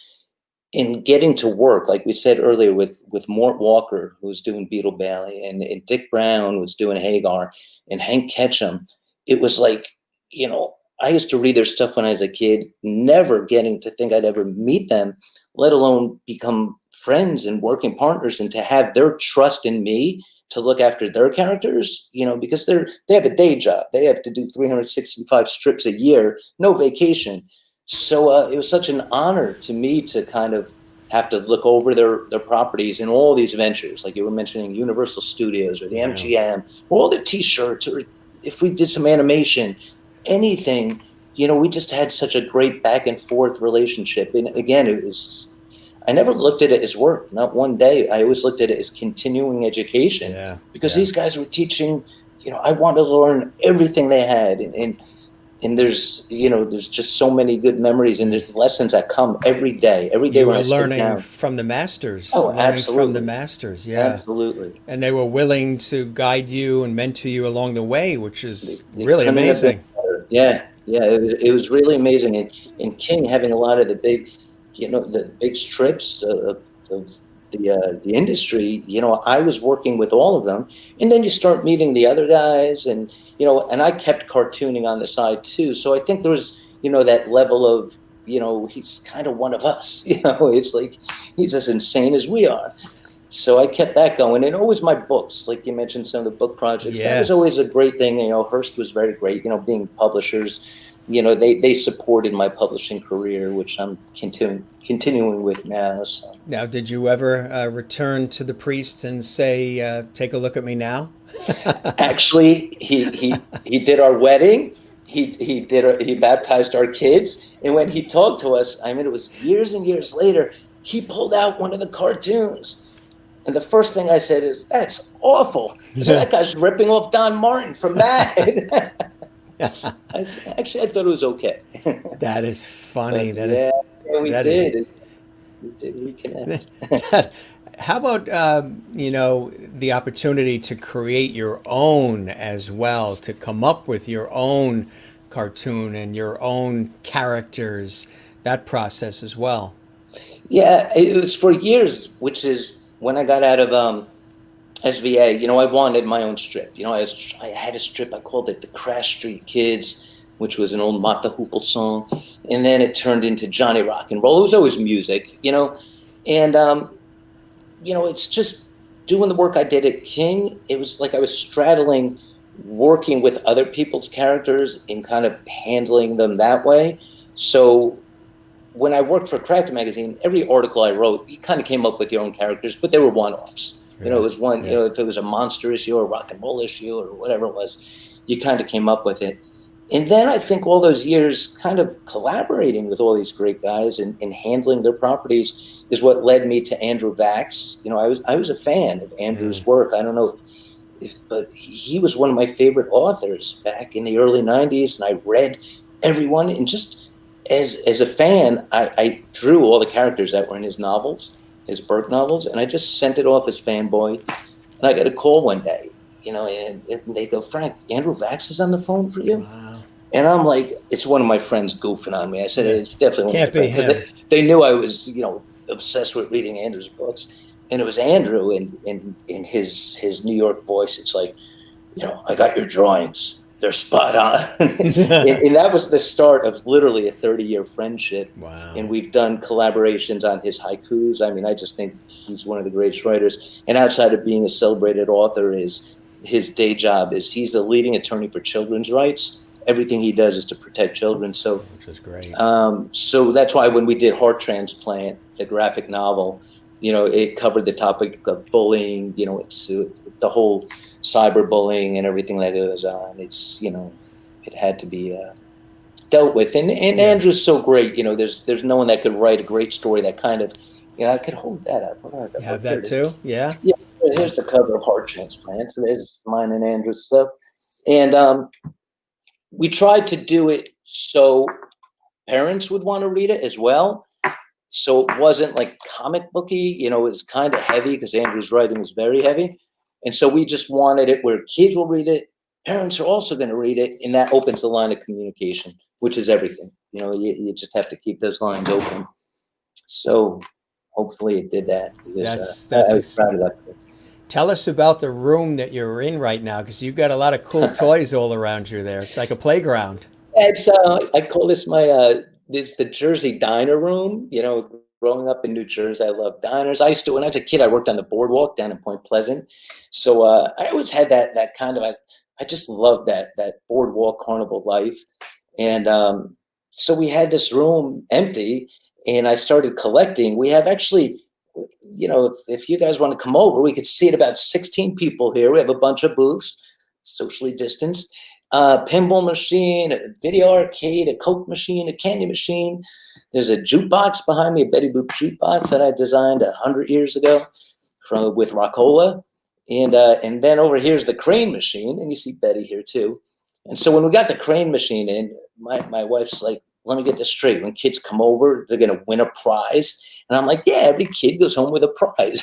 and getting to work, like we said earlier, with Mort Walker, who was doing Beetle Bailey, and Dick Brown was doing Hagar, and Hank Ketchum, it was like, I used to read their stuff when I was a kid, never getting to think I'd ever meet them, let alone become friends and working partners, and to have their trust in me to look after their characters, because they have a day job. They have to do 365 strips a year, no vacation. So it was such an honor to me to kind of have to look over their properties and all these ventures, like you were mentioning, Universal Studios or the Yeah. MGM, or all the T-shirts, or if we did some animation, anything. We just had such a great back and forth relationship. And again, I never looked at it as work, not one day. I always looked at it as continuing education, Yeah. because Yeah. these guys were teaching. I wanted to learn everything they had, and there's just so many good memories, and there's lessons that come every day. Every day You when were I sit learning down. from the masters, Oh, learning from the absolutely, masters. Yeah. absolutely. And they were willing to guide you and mentor you along the way, which is It really couldn't have been amazing. better. Yeah, yeah. It was really amazing, and King having a lot of the big strips of the industry. I was working with all of them, and then you start meeting the other guys, and I kept cartooning on the side too. So I think there was that level of he's kind of one of us. It's like he's as insane as we are. So I kept that going, and always my books, like you mentioned, some of the book projects. That was always Yes. a great thing. Hearst was very great. Being publishers, they supported my publishing career, which I'm continuing with now. So Now, did you ever return to the priest and say, take a look at me now? actually, he did our wedding. He baptized our kids, and when he talked to us, I mean, it was years and years later. He pulled out one of the cartoons. And the first thing I said is, "That's awful." I said, "That guy's ripping off Don Martin from Mad." Actually, I thought it was okay. That is funny. But That is, yeah, we that is did. We did reconnect. How about the opportunity to create your own as well, to come up with your own cartoon and your own characters, that process as well? Yeah, it was for years, which is when I got out of SVA. I wanted my own strip. I had a strip. I called it the Crash Street Kids, which was an old Mott the Hoople song, and then it turned into Johnny Rock and Roll. It was always music, and it's just doing the work I did at King. It was like I was straddling working with other people's characters and kind of handling them that way. So when I worked for Cracked magazine, every article I wrote, you kind of came up with your own characters, but they were one-offs. It Right. was one, Yeah. if it was a monster issue or a rock and roll issue or whatever it was, you kind of came up with it. And then I think all those years kind of collaborating with all these great guys and handling their properties is what led me to Andrew Vax. I was a fan of Andrew's Mm. work. I don't know but he was one of my favorite authors back in the early 90s, and I read everyone, and just as a fan, I drew all the characters that were in his novels, his Burke novels, and I just sent it off as fanboy. And I got a call one day, and they go, "Frank, Andrew Vax is on the phone for you?" Wow. And I'm like, it's one of my friends goofing on me. I said, Yeah. it's definitely one Can't of my be friends, him. because they knew I was, obsessed with reading Andrew's books. And it was Andrew in his New York voice. It's like, "I got your drawings. They're spot on." And that was the start of literally a 30-year friendship. Wow. And we've done collaborations on his haikus. I mean, I just think he's one of the greatest writers. And outside of being a celebrated author, his day job is he's the leading attorney for children's rights everything he does is to protect children. So, Which is great. so that's why when we did Heart Transplant, the graphic novel, it covered the topic of bullying. It's the whole cyberbullying and everything that goes on. It's it had to be dealt with. And Andrew's so great. There's no one that could write a great story that kind of, I could hold that up. You have that too? Yeah. Yeah. Here's the cover of Heart Transplant. So there's mine and Andrew's stuff. And we tried to do it so parents would want to read it as well. So it wasn't like comic booky, it was kind of heavy because Andrew's writing is very heavy. And so we just wanted it where kids will read it. Parents are also going to read it. And that opens the line of communication, which is everything. You just have to keep those lines open. So hopefully it did that. Because, I was proud of that. Tell us about the room that you're in right now, because you've got a lot of cool toys all around you there. It's like a playground. It's I call this this the Jersey diner room. Growing up in New Jersey, I love diners. I used to, when I was a kid, I worked on the boardwalk down in Point Pleasant. So I always had that kind of, I just loved that boardwalk carnival life. And so we had this room empty, and I started collecting. We have actually, if you guys want to come over, we could seat about 16 people here. We have a bunch of booths, socially distanced, pinball machine, a video arcade, a Coke machine, a candy machine. There's a jukebox behind me, a Betty Boop jukebox that I designed 100 years ago with Rockola. And then over here's the crane machine, and you see Betty here too. And so when we got the crane machine in, my wife's like, let me get this straight. When kids come over, they're going to win a prize. And I'm like, yeah, every kid goes home with a prize.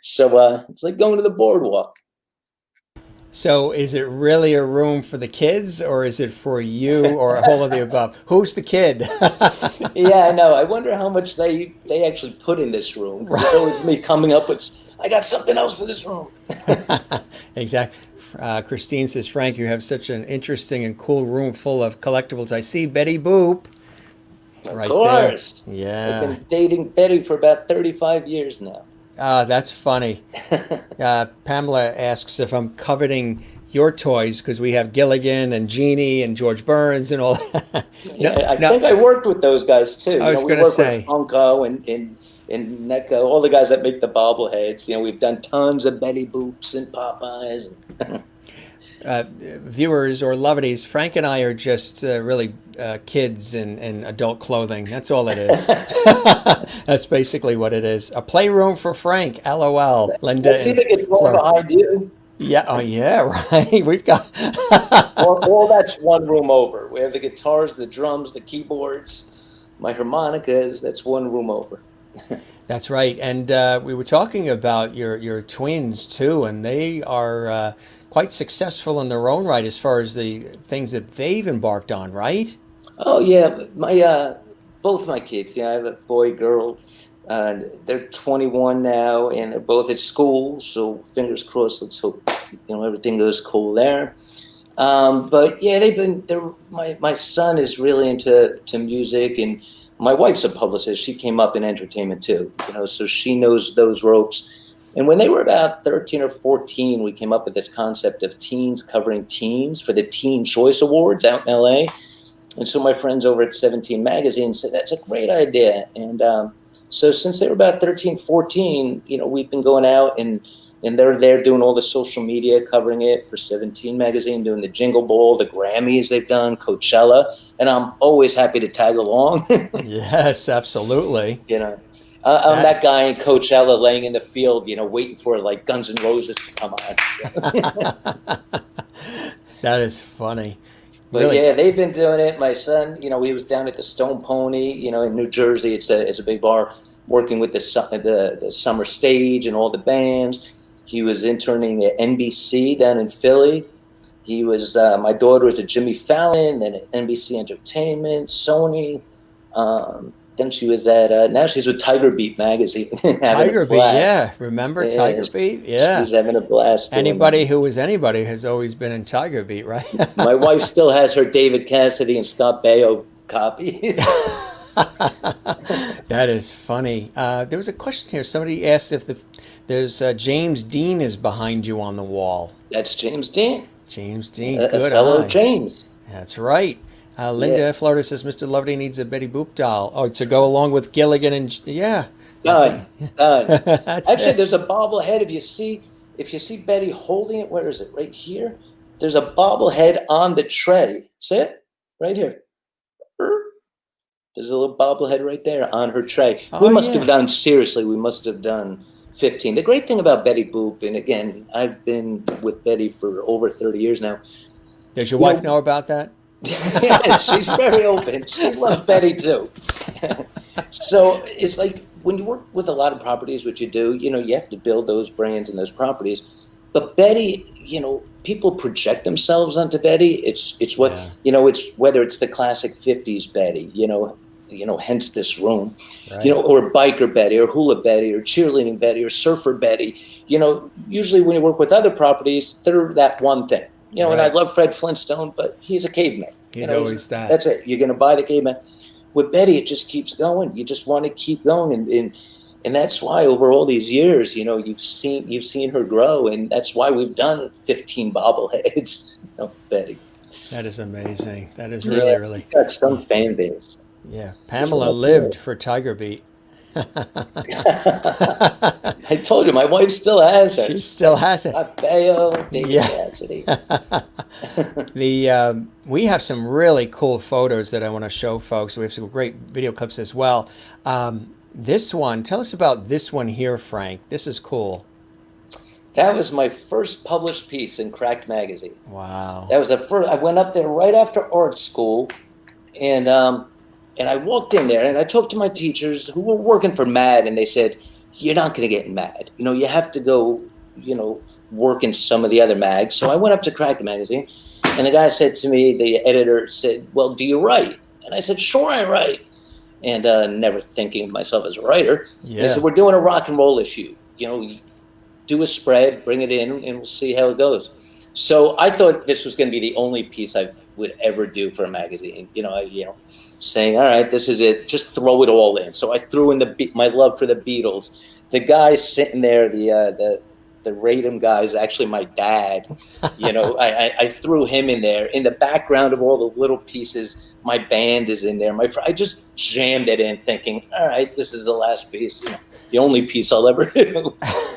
So it's like going to the boardwalk. So is it really a room for the kids, or is it for you, or a whole of the above? Who's the kid? Yeah, I know. I wonder how much they actually put in this room. Because it's always me coming up with, I got something else for this room. Exactly. Christine says, Frank, you have such an interesting and cool room full of collectibles. I see Betty Boop. Of course. There. Yeah. I've been dating Betty for about 35 years now. That's funny. Pamela asks if I'm coveting your toys, because we have Gilligan and Jeannie and George Burns and all that. I think I worked with those guys too. I was going to say. With Funko and NECA, all the guys that make the bobbleheads. We've done tons of Betty Boops and Popeyes. Viewers or lovedies, Frank and I are just really kids in adult clothing. That's all it is. That's basically what it is. A playroom for Frank. LOL. Linda. See the guitar behind you? Yeah. Oh, yeah. Right. We've got. all that's one room over. We have the guitars, the drums, the keyboards, my harmonicas. That's one room over. That's right. And we were talking about your twins too, and they are quite successful in their own right as far as the things that they've embarked on, right? Oh yeah, my both my kids. I have a boy, girl. They're 21 now, and they're both at school. So fingers crossed. Let's hope everything goes cool there. But yeah, my son is really into music, and my wife's a publicist. She came up in entertainment too, so she knows those ropes. And when they were about 13 or 14, we came up with this concept of teens covering teens for the Teen Choice Awards out in LA. And so my friends over at 17 Magazine said, that's a great idea. And so since they were about 13, 14, we've been going out and they're there doing all the social media, covering it for 17 Magazine, doing the Jingle Ball, the Grammys they've done, Coachella. And I'm always happy to tag along. Yes, absolutely. I'm that guy in Coachella laying in the field, waiting for like Guns N' Roses to come on. That is funny. But really? Yeah, they've been doing it. My son, he was down at the Stone Pony, in New Jersey. It's a big bar, working with the summer stage and all the bands. He was interning at NBC down in Philly. He was my daughter was at Jimmy Fallon, then at NBC Entertainment, Sony. Then she was at now she's with Tiger Beat magazine. Tiger Beat, yeah. Remember Tiger Beat? Yeah. She's having a blast. Anybody who was anybody has always been in Tiger Beat, right? My wife still has her David Cassidy and Scott Baio copy. That is funny. There was a question here. Somebody asked if there's James Dean is behind you on the wall. That's James Dean. James Dean, good eye. Hello, James. That's right. Yeah, Linda Florida says Mr. Loveday needs a Betty Boop doll. Oh, to go along with Gilligan and yeah, I done, think done. that's Actually, it. there's a bobblehead. If you see Betty holding it, where is it? Right here. There's a bobblehead on the tray. See it? Right here. There's a little bobblehead right there on her tray. We Oh must have yeah. done, seriously, we must have done 15. The great thing about Betty Boop, and again, I've been with Betty for over 30 years now. Does your You wife know, know about that? yes, she's very open. She loves Betty too. So it's like when you work with a lot of properties, what you do, you have to build those brands and those properties. But Betty, people project themselves onto Betty. It's what Yeah. it's whether it's the classic '50s Betty, hence this room, Right. or biker Betty, or hula Betty, or cheerleading Betty, or surfer Betty. Usually when you work with other properties, they're that one thing. And I Right. love Fred Flintstone, but he's a caveman. He's always that. That's it. You're going to buy the caveman. With Betty, it just keeps going. You just want to keep going, and that's why over all these years, you've seen her grow, and that's why we've done 15 bobbleheads. Betty. That is amazing. That is really, Yeah, really. she's got some fan base. Yeah. Just Pamela want lived for Tiger Beat. I told you, my wife still has her. She still has it. Bayo, David Yeah. Cassidy. We have some really cool photos that I want to show folks. We have some great video clips as well. This one, tell us about this one here, Frank. This is cool. That was my first published piece in Cracked Magazine. Wow. That was the first. I went up there right after art school, and I walked in there and I talked to my teachers who were working for MAD, and they said, "You're not going to get in MAD. You have to go, work in some of the other mags." So I went up to Cracked Magazine, and the guy said to me, the editor said, "Well, do you write?" And I said, "Sure, I write." And never thinking of myself as a writer, Yeah. they said, "We're doing a rock and roll issue. Do a spread, bring it in, and we'll see how it goes." So I thought this was going to be the only piece I would ever do for a magazine. Saying, "All right, this is it. Just throw it all in." So I threw in my love for the Beatles. The guy sitting there, the Radom guy is actually my dad. I threw him in there. In the background of all the little pieces, my band is in there. I just jammed it in, thinking, "All right, this is the last piece. The only piece I'll ever do."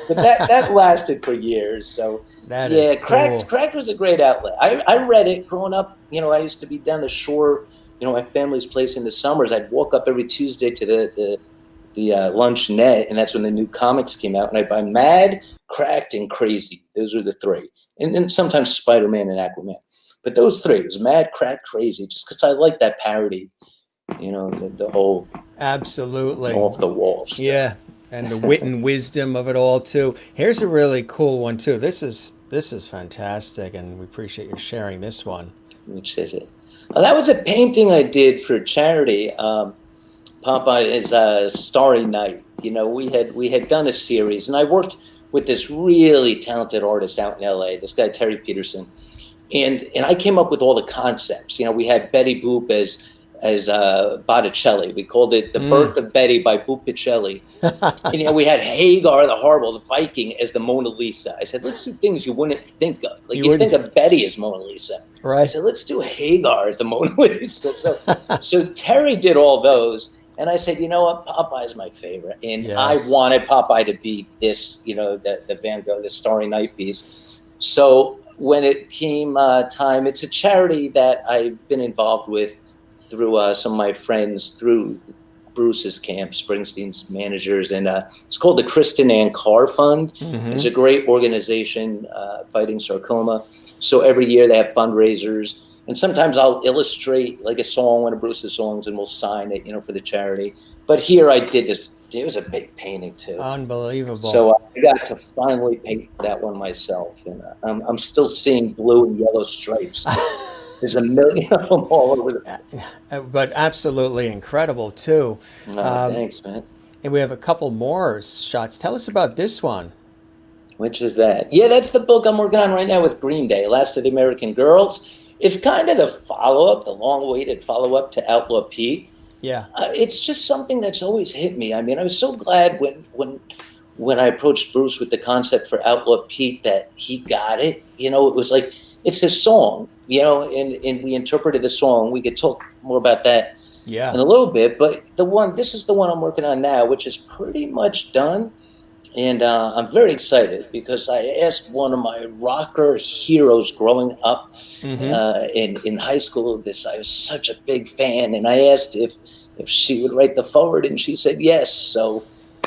But that lasted for years. So That yeah, is cool. Cracked was a great outlet. I read it growing up. I used to be down the shore. My family's place in the summers. I'd walk up every Tuesday to the lunch net, and that's when the new comics came out. And I'd buy Mad, Cracked, and Crazy. Those were the three, and then sometimes Spider-Man and Aquaman. But those three, it was Mad, Cracked, Crazy, just because I like that parody. The whole Absolutely. off the wall stuff. Yeah. And the wit and wisdom of it all too. Here's a really cool one too. This is fantastic, and we appreciate you sharing this one. Which is it? Well, that was a painting I did for charity. Popeye is Starry Night. We had done a series, and I worked with this really talented artist out in LA, this guy Terry Peterson, and I came up with all the concepts. We had Betty Boop as Botticelli. We called it The Birth of Betty by Botticelli. And we had Hagar the Horrible, the Viking, as the Mona Lisa. I said, let's do things you wouldn't think of. Like you'd think of Betty as Mona Lisa. Right. I said, let's do Hagar as the Mona Lisa. So Terry did all those. And I said, you know what, Popeye's my favorite. And Yes. I wanted Popeye to be this, the Van Gogh, the Starry Night piece. So when it came time, it's a charity that I've been involved with through some of my friends, through Bruce's camp, Springsteen's managers, and it's called the Kristen Ann Carr Fund. Mhm. It's a great organization fighting sarcoma. So every year they have fundraisers, and sometimes I'll illustrate like a song, one of Bruce's songs, and we'll sign it, for the charity. But here I did this. It was a big painting too. Unbelievable. So I got to finally paint that one myself, and I'm still seeing blue and yellow stripes. There's a million of them all over the place. But absolutely incredible too. Thanks, man. And we have a couple more shots. Tell us about this one. Which is that? Yeah, that's the book I'm working on right now with Green Day, Last of the American Girls. It's kind of the follow-up, the long-awaited follow-up to Outlaw Pete. Yeah. It's just something that's always hit me. I mean, I was so glad when I approached Bruce with the concept for Outlaw Pete that he got it. It was like it's his song, and we interpreted the song. We could talk more about that Yeah. in a little bit, but this is the one I'm working on now, which is pretty much done. And I'm very excited because I asked one of my rocker heroes growing up Mm-hmm. in high school. I was such a big fan, and I asked if she would write the forward, and she said yes. So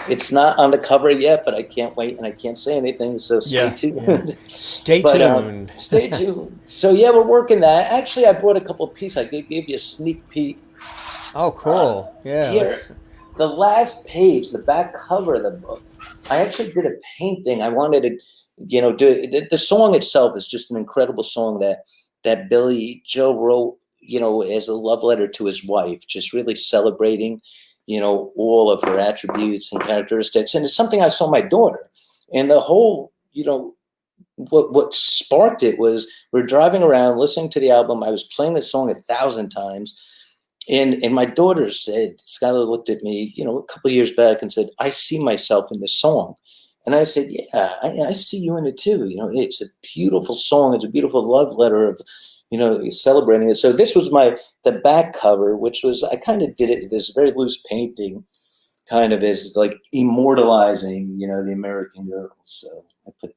it's not on the cover yet, but I can't wait, and I can't say anything. So stay Yeah. Yeah. tuned. Stay But tuned. stay tuned. So yeah, we're working that. Actually, I brought a couple of pieces. I gave you a sneak peek. Oh, cool. Yeah. Here, Let's. the last page, the back cover of the book. I actually did a painting. I wanted to, do the song itself is just an incredible song that Billy Joe wrote, as a love letter to his wife, just really celebrating, all of her attributes and characteristics. And it's something I saw my daughter, and the whole, what sparked it was we're driving around listening to the album. I was playing the song 1,000 times. And my daughter said, Skylar looked at me, a couple of years back and said, I see myself in this song. And I said, yeah, I see you in it too. It's a beautiful song. It's a beautiful love letter of, celebrating it. So this was the back cover, which was, I kind of did it with this very loose painting, kind of as like immortalizing, the American girl. So I put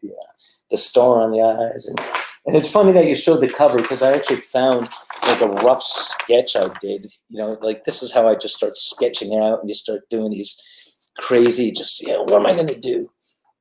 the star on the eyes. And it's funny that you showed the cover because I actually found like a rough sketch I did. Like this is how I just start sketching out, and you start doing these crazy, just, what am I going to do?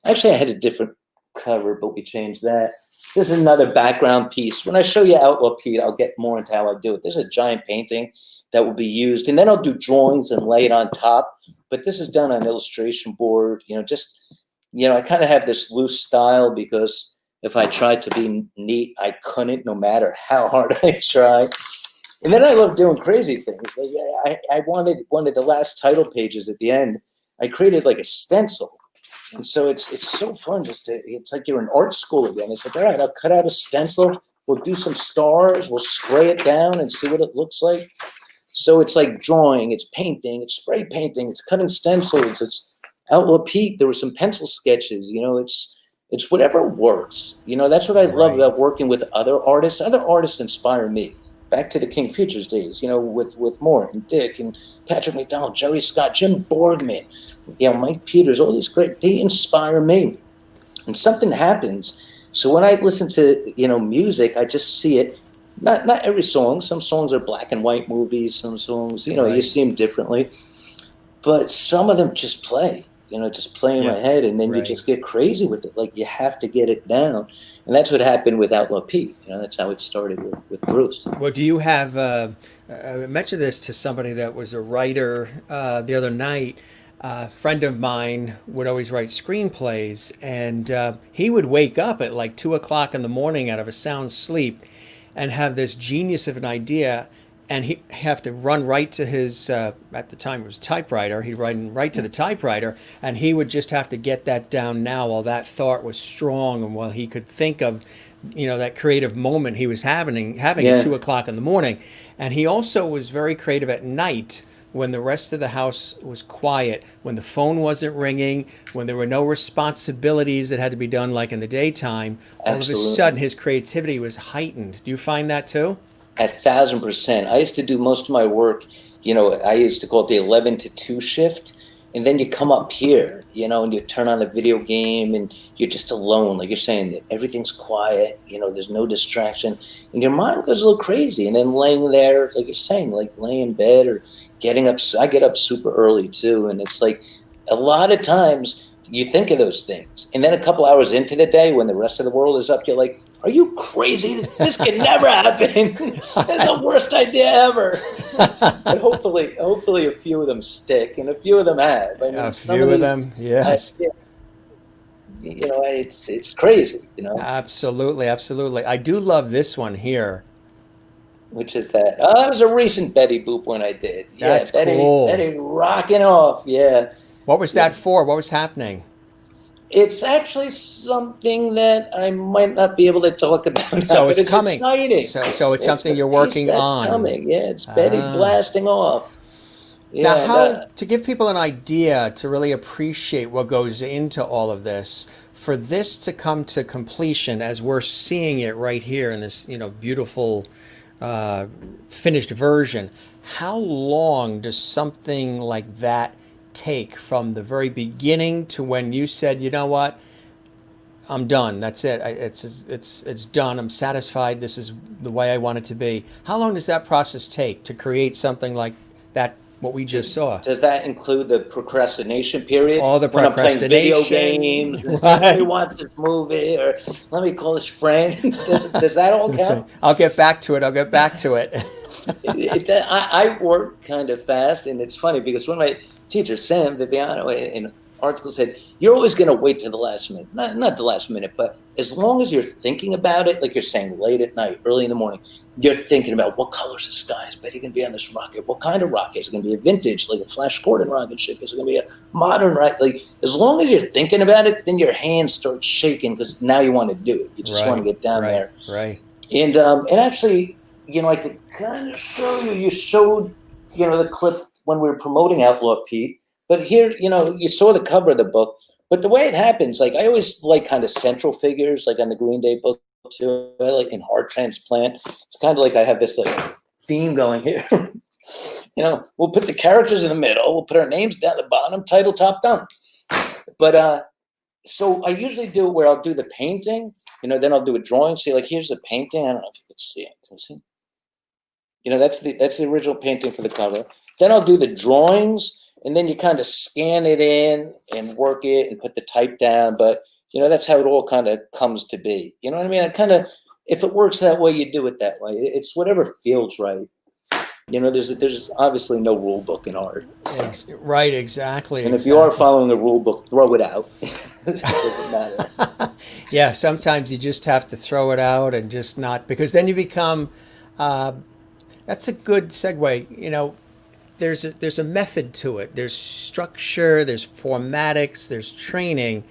Actually, I had a different cover, but we changed that. This is another background piece. When I show you Outlaw Pete, I'll get more into how I do it. There's a giant painting that will be used, and then I'll do drawings and lay it on top. But this is done on illustration board, I kind of have this loose style because if I tried to be neat, I couldn't, no matter how hard I tried. And then I love doing crazy things. Like I wanted one of the last title pages at the end. I created like a stencil. And so it's so fun it's like you're in art school again. It's like, all right, I'll cut out a stencil. We'll do some stars. We'll spray it down and see what it looks like. So it's like drawing, it's painting, it's spray painting, it's cutting stencils, it's Outlaw Pete. There were some pencil sketches, it's whatever works. That's what I love about working with other artists. Other artists inspire me. Back to the King Futures days, with Mort and Dick and Patrick McDonald, Jerry Scott, Jim Borgman, Mike Peters, all these they inspire me. And something happens. So when I listen to, music, I just see it. Not every song. Some songs are black and white movies. Some songs, you see them differently. But some of them just play. Just play in my head, and then you just get crazy with it. Like you have to get it down, and that's what happened with Outlaw Pete. That's how it started with Bruce. Well, do you have? I mentioned this to somebody that was a writer the other night. A friend of mine would always write screenplays, and he would wake up at like 2 o'clock in the morning out of a sound sleep, and have this genius of an idea. And he'd have to run right to his, at the time it was typewriter, he'd run right to the typewriter, and he would just have to get that down now while that thought was strong and while he could think of, that creative moment he was having at 2 o'clock in the morning. And he also was very creative at night when the rest of the house was quiet, when the phone wasn't ringing, when there were no responsibilities that had to be done like in the daytime. Absolutely. All of a sudden his creativity was heightened. Do you find that too? 1,000%. I used to do most of my work, I used to call it the 11 to 2 shift. And then you come up here, and you turn on the video game and you're just alone. Like you're saying, everything's quiet, there's no distraction. And your mind goes a little crazy. And then laying there, like you're saying, like laying in bed or getting up. I get up super early too. And it's like a lot of times you think of those things. And then a couple hours into the day when the rest of the world is up, you're like, are you crazy? This can never happen. That's the worst idea ever. But hopefully a few of them stick, and a few of them have. I mean, a few of them, yes. It's crazy. Absolutely. I do love this one here. Which is that? Oh, that was a recent Betty Boop one I did. Yeah, That's cool. Betty rocking off. Yeah. What was that for? What was happening? It's actually something that I might not be able to talk about now, so it's coming. Exciting. So it's something you're working on. Coming. Yeah, it's Betty blasting off. Now, Yeah, and how to give people an idea to really appreciate what goes into all of this, for this to come to completion as we're seeing it right here in this, beautiful uh, finished version, how long does something like that take from the very beginning to when you said, you know what, I'm done. That's it. It's done. I'm satisfied. This is the way I want it to be. How long does that process take to create something like that? What we just saw. does that include the procrastination period All the when I'm playing video procrastination, games and saying, "Let me right? watch this movie," or "Let me call this friend"? Does that all That's right. count? I'll get back to it. I'll get back to it. I work kind of fast, and it's funny because one of my teachers, Sam Viviano, in art school, said, "You're always going to wait to the last minute. Not the last minute, but as long as you're thinking about it, like you're saying, late at night, early in the morning, you're thinking about what color's the sky is better going to be on this rocket. What kind of rocket is it going to be? A vintage, like a Flash Gordon rocket ship? Is it going to be a modern rocket? Like as long as you're thinking about it, then your hands start shaking because now you want to do it. You just want to Right, get down right, there." right. And actually, I could kind of show you. You showed, the clip when we were promoting Outlaw Pete. But here, you saw the cover of the book. But the way it happens, like I always like kind of central figures, like on the Green Day book too, like in Heart Transplant. It's kind of like I have this like theme going here. We'll put the characters in the middle. We'll put our names down the bottom. Title top done. But so I usually do it where I'll do the painting. Then I'll do a drawing. See, like here's the painting. I don't know if you can see it. Can you see? That's the original painting for the cover. Then I'll do the drawings, and then you kind of scan it in and work it and put the type down. But that's how it all kind of comes to be. You know what I mean? I kind of, if it works that way, you do it that way. It's whatever feels right. There's obviously no rule book in art. So. Right, exactly, And if you are exactly. following the rule book, throw it out. It doesn't matter. Yeah, sometimes you just have to throw it out and just not, because then you become. Uh, that's a good segue. There's a method to it. There's structure. There's formatics. There's training.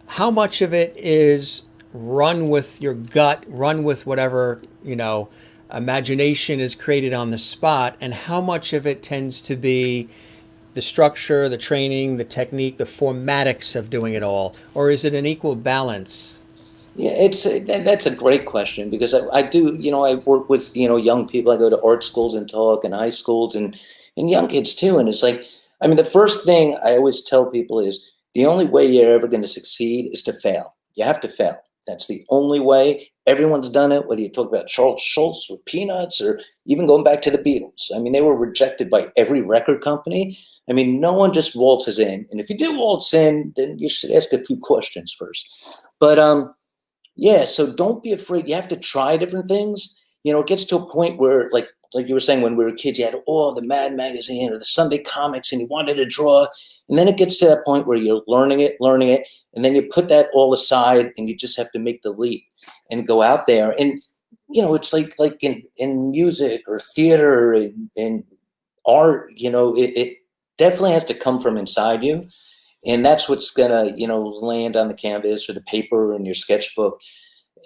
How much of it is run with your gut, run with whatever, imagination is created on the spot, and how much of it tends to be the structure, the training, the technique, the formatics of doing it all? Or is it an equal balance? Yeah, that's a great question because I do, I work with, young people. I go to art schools and talk and high schools and young kids too. And it's like, I mean, the first thing I always tell people is the only way you're ever going to succeed is to fail. You have to fail. That's the only way. Everyone's done it, whether you talk about Charles Schultz or Peanuts or even going back to the Beatles. I mean, they were rejected by every record company. I mean, no one just waltzes in. And if you do waltz in, then you should ask a few questions first. But yeah, so don't be afraid. You have to try different things. It gets to a point where, like you were saying, when we were kids, you had the Mad magazine or the Sunday comics, and you wanted to draw. And then it gets to that point where you're learning it, and then you put that all aside, and you just have to make the leap and go out there. And it's like in music or theater and art. It definitely has to come from inside you. And that's what's gonna, land on the canvas or the paper in your sketchbook.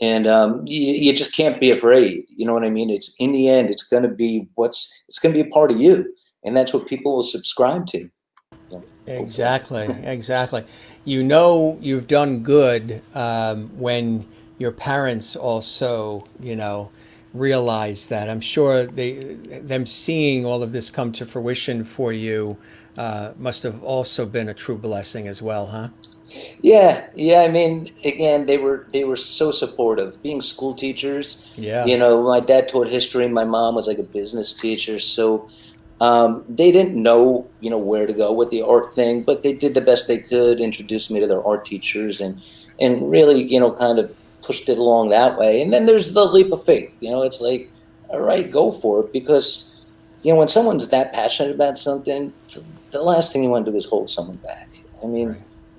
And you just can't be afraid. You know what I mean? It's in the end, it's gonna be it's gonna be a part of you, and that's what people will subscribe to. So, hopefully. Exactly, exactly. You've done good when your parents also, realize that. I'm sure them seeing all of this come to fruition for you must have also been a true blessing as well, huh? Yeah, yeah. I mean, again, they were so supportive. Being school teachers, Yeah. my dad taught history. My mom was like a business teacher, so they didn't know, where to go with the art thing, but they did the best they could. Introduced me to their art teachers, and really, kind of pushed it along that way. And then there's the leap of faith. It's like, all right, go for it, because when someone's that passionate about something, the last thing you want to do is hold someone back. I mean, Right.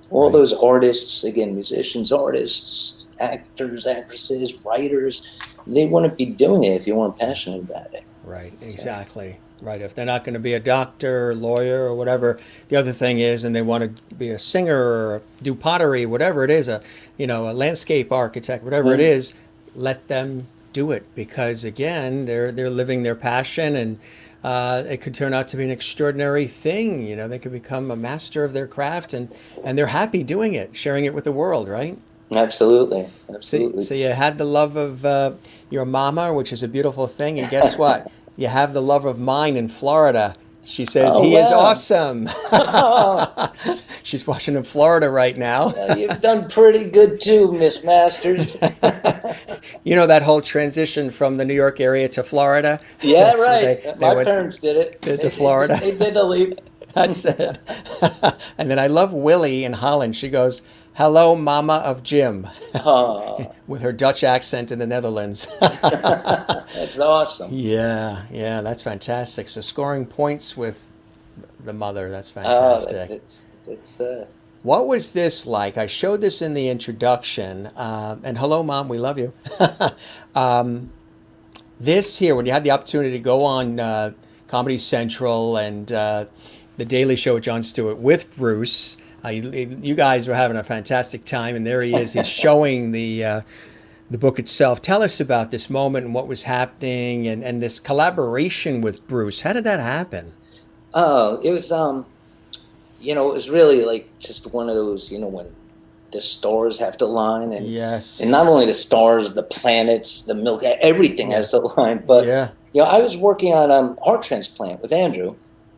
all Right. those artists, again, musicians, artists, actors, actresses, writers, they wouldn't be doing it if you weren't passionate about it. Right, So, exactly. Right. If they're not going to be a doctor, lawyer, or whatever, the other thing is, and they want to be a singer or do pottery, whatever it is, a landscape architect, whatever it mm, is, let them do it because again, they're living their passion, and it could turn out to be an extraordinary thing. You know, they could become a master of their craft, and they're happy doing it, sharing it with the world, right? Absolutely, So, absolutely. so you had the love of your mama, which is a beautiful thing, and guess what? You have the love of mine in Florida. She says Oh he is wow! awesome. Oh, She's watching in Florida right now. well, you've done pretty good too, Miss Masters. You know that whole transition from the New York area to Florida? Yeah, That's what right. they My went parents did it. to Florida. They did the leap. That's it. And then I love Willie in Holland. She goes, "Hello, Mama of Jim," Oh, with her Dutch accent in the Netherlands. that's awesome. Yeah, yeah, that's fantastic. So scoring points with the mother, that's Oh, fantastic. it's What was this like? I showed this in the introduction. And hello, Mom, we love you. This here, when you had the opportunity to go on Comedy Central and The Daily Show with Jon Stewart with Bruce, you guys were having a fantastic time, and there he is. He's showing the book itself. Tell us about this moment and what was happening, and this collaboration with Bruce. How did that happen? oh, it was it was really like just one of those, when the stars have to align, and not only Yes. the stars, the planets, the milk, everything Yeah. has to align. But Yeah. I was working on heart transplant with Andrew,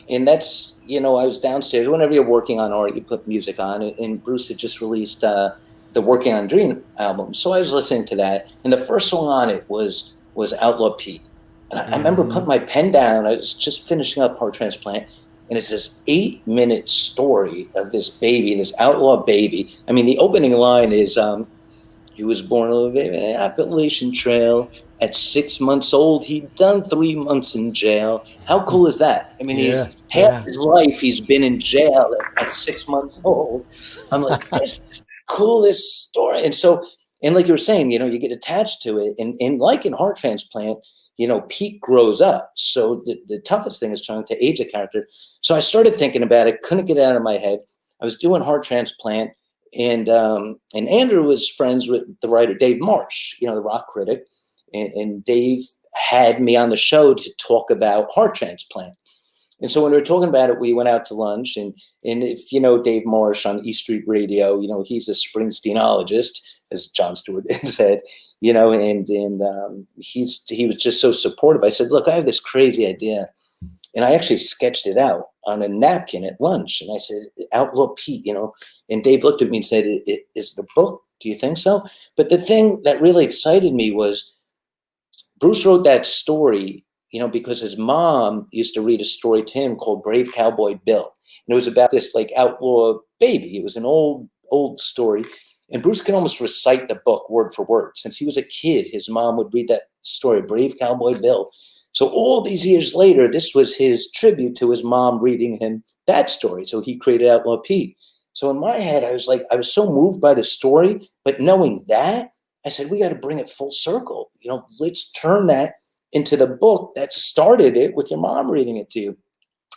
and that's I was downstairs. Whenever you're working on art, you put music on, and Bruce had just released the Working on Dream album, so I was listening to that, and the first song on it was Outlaw Pete, and I remember Hmm. putting my pen down. I was just finishing up heart transplant, and it's this 8-minute story of this baby, this outlaw baby. I mean, the opening line is, he was born on the Appalachian Trail. At 6 months old, he'd done 3 months in jail. How cool is that? I mean, Yeah. he's half Yeah. his life he's been in jail at 6 months old. I'm like, this is the coolest story. And so, and like you were saying, you get attached to it. And like in heart transplant, Pete grows up. So the toughest thing is trying to age a character. So I started thinking about it, couldn't get it out of my head. I was doing heart transplant, and Andrew was friends with the writer Dave Marsh, the rock critic, and Dave had me on the show to talk about heart transplant. And so when we were talking about it, we went out to lunch, and if you know Dave Marsh on East Street Radio, he's a Springsteenologist, as Jon Stewart said, and he was just so supportive. I said, look, I have this crazy idea, and I actually sketched it out on a napkin at lunch, and I said, Outlaw Pete, and Dave looked at me and said, is the book? Do you think so? But the thing that really excited me was Bruce wrote that story, because his mom used to read a story to him called Brave Cowboy Bill. And it was about this like outlaw baby. It was an old story. And Bruce can almost recite the book word for word. Since he was a kid, his mom would read that story, Brave Cowboy Bill. So all these years later, this was his tribute to his mom reading him that story. So he created Outlaw Pete. So in my head, I was so moved by the story, but knowing that, I said, we got to bring it full circle. Let's turn that into the book that started it with your mom reading it to you.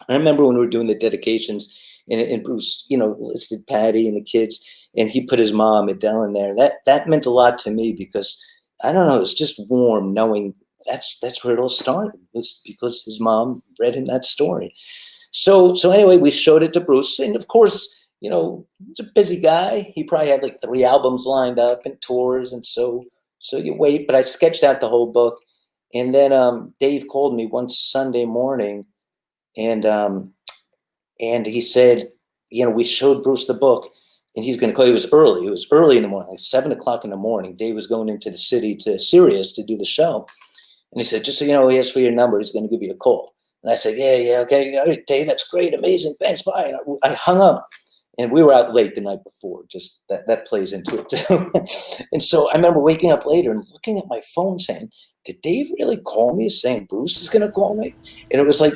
I remember when we were doing the dedications, and Bruce, listed Patty and the kids, and he put his mom, Adele, in there. That meant a lot to me because I don't know, it's just warm knowing that's where it all started. It was because his mom read him that story. So anyway, we showed it to Bruce, and of course, he's a busy guy. He probably had like 3 albums lined up and tours, and so you wait. But I sketched out the whole book, and then Dave called me one Sunday morning, and he said, we showed Bruce the book, and he's going to call. It was early. It was early in the morning, like 7 o'clock in the morning. Dave was going into the city to Sirius to do the show, and he said, just so you know, he asked for your number. He's going to give you a call. And I said, yeah, okay, all right, Dave, that's great, amazing, thanks, bye. And I hung up. And we were out late the night before. Just that plays into it too. And so I remember waking up later and looking at my phone saying, did Dave really call me saying Bruce is going to call me? And it was like,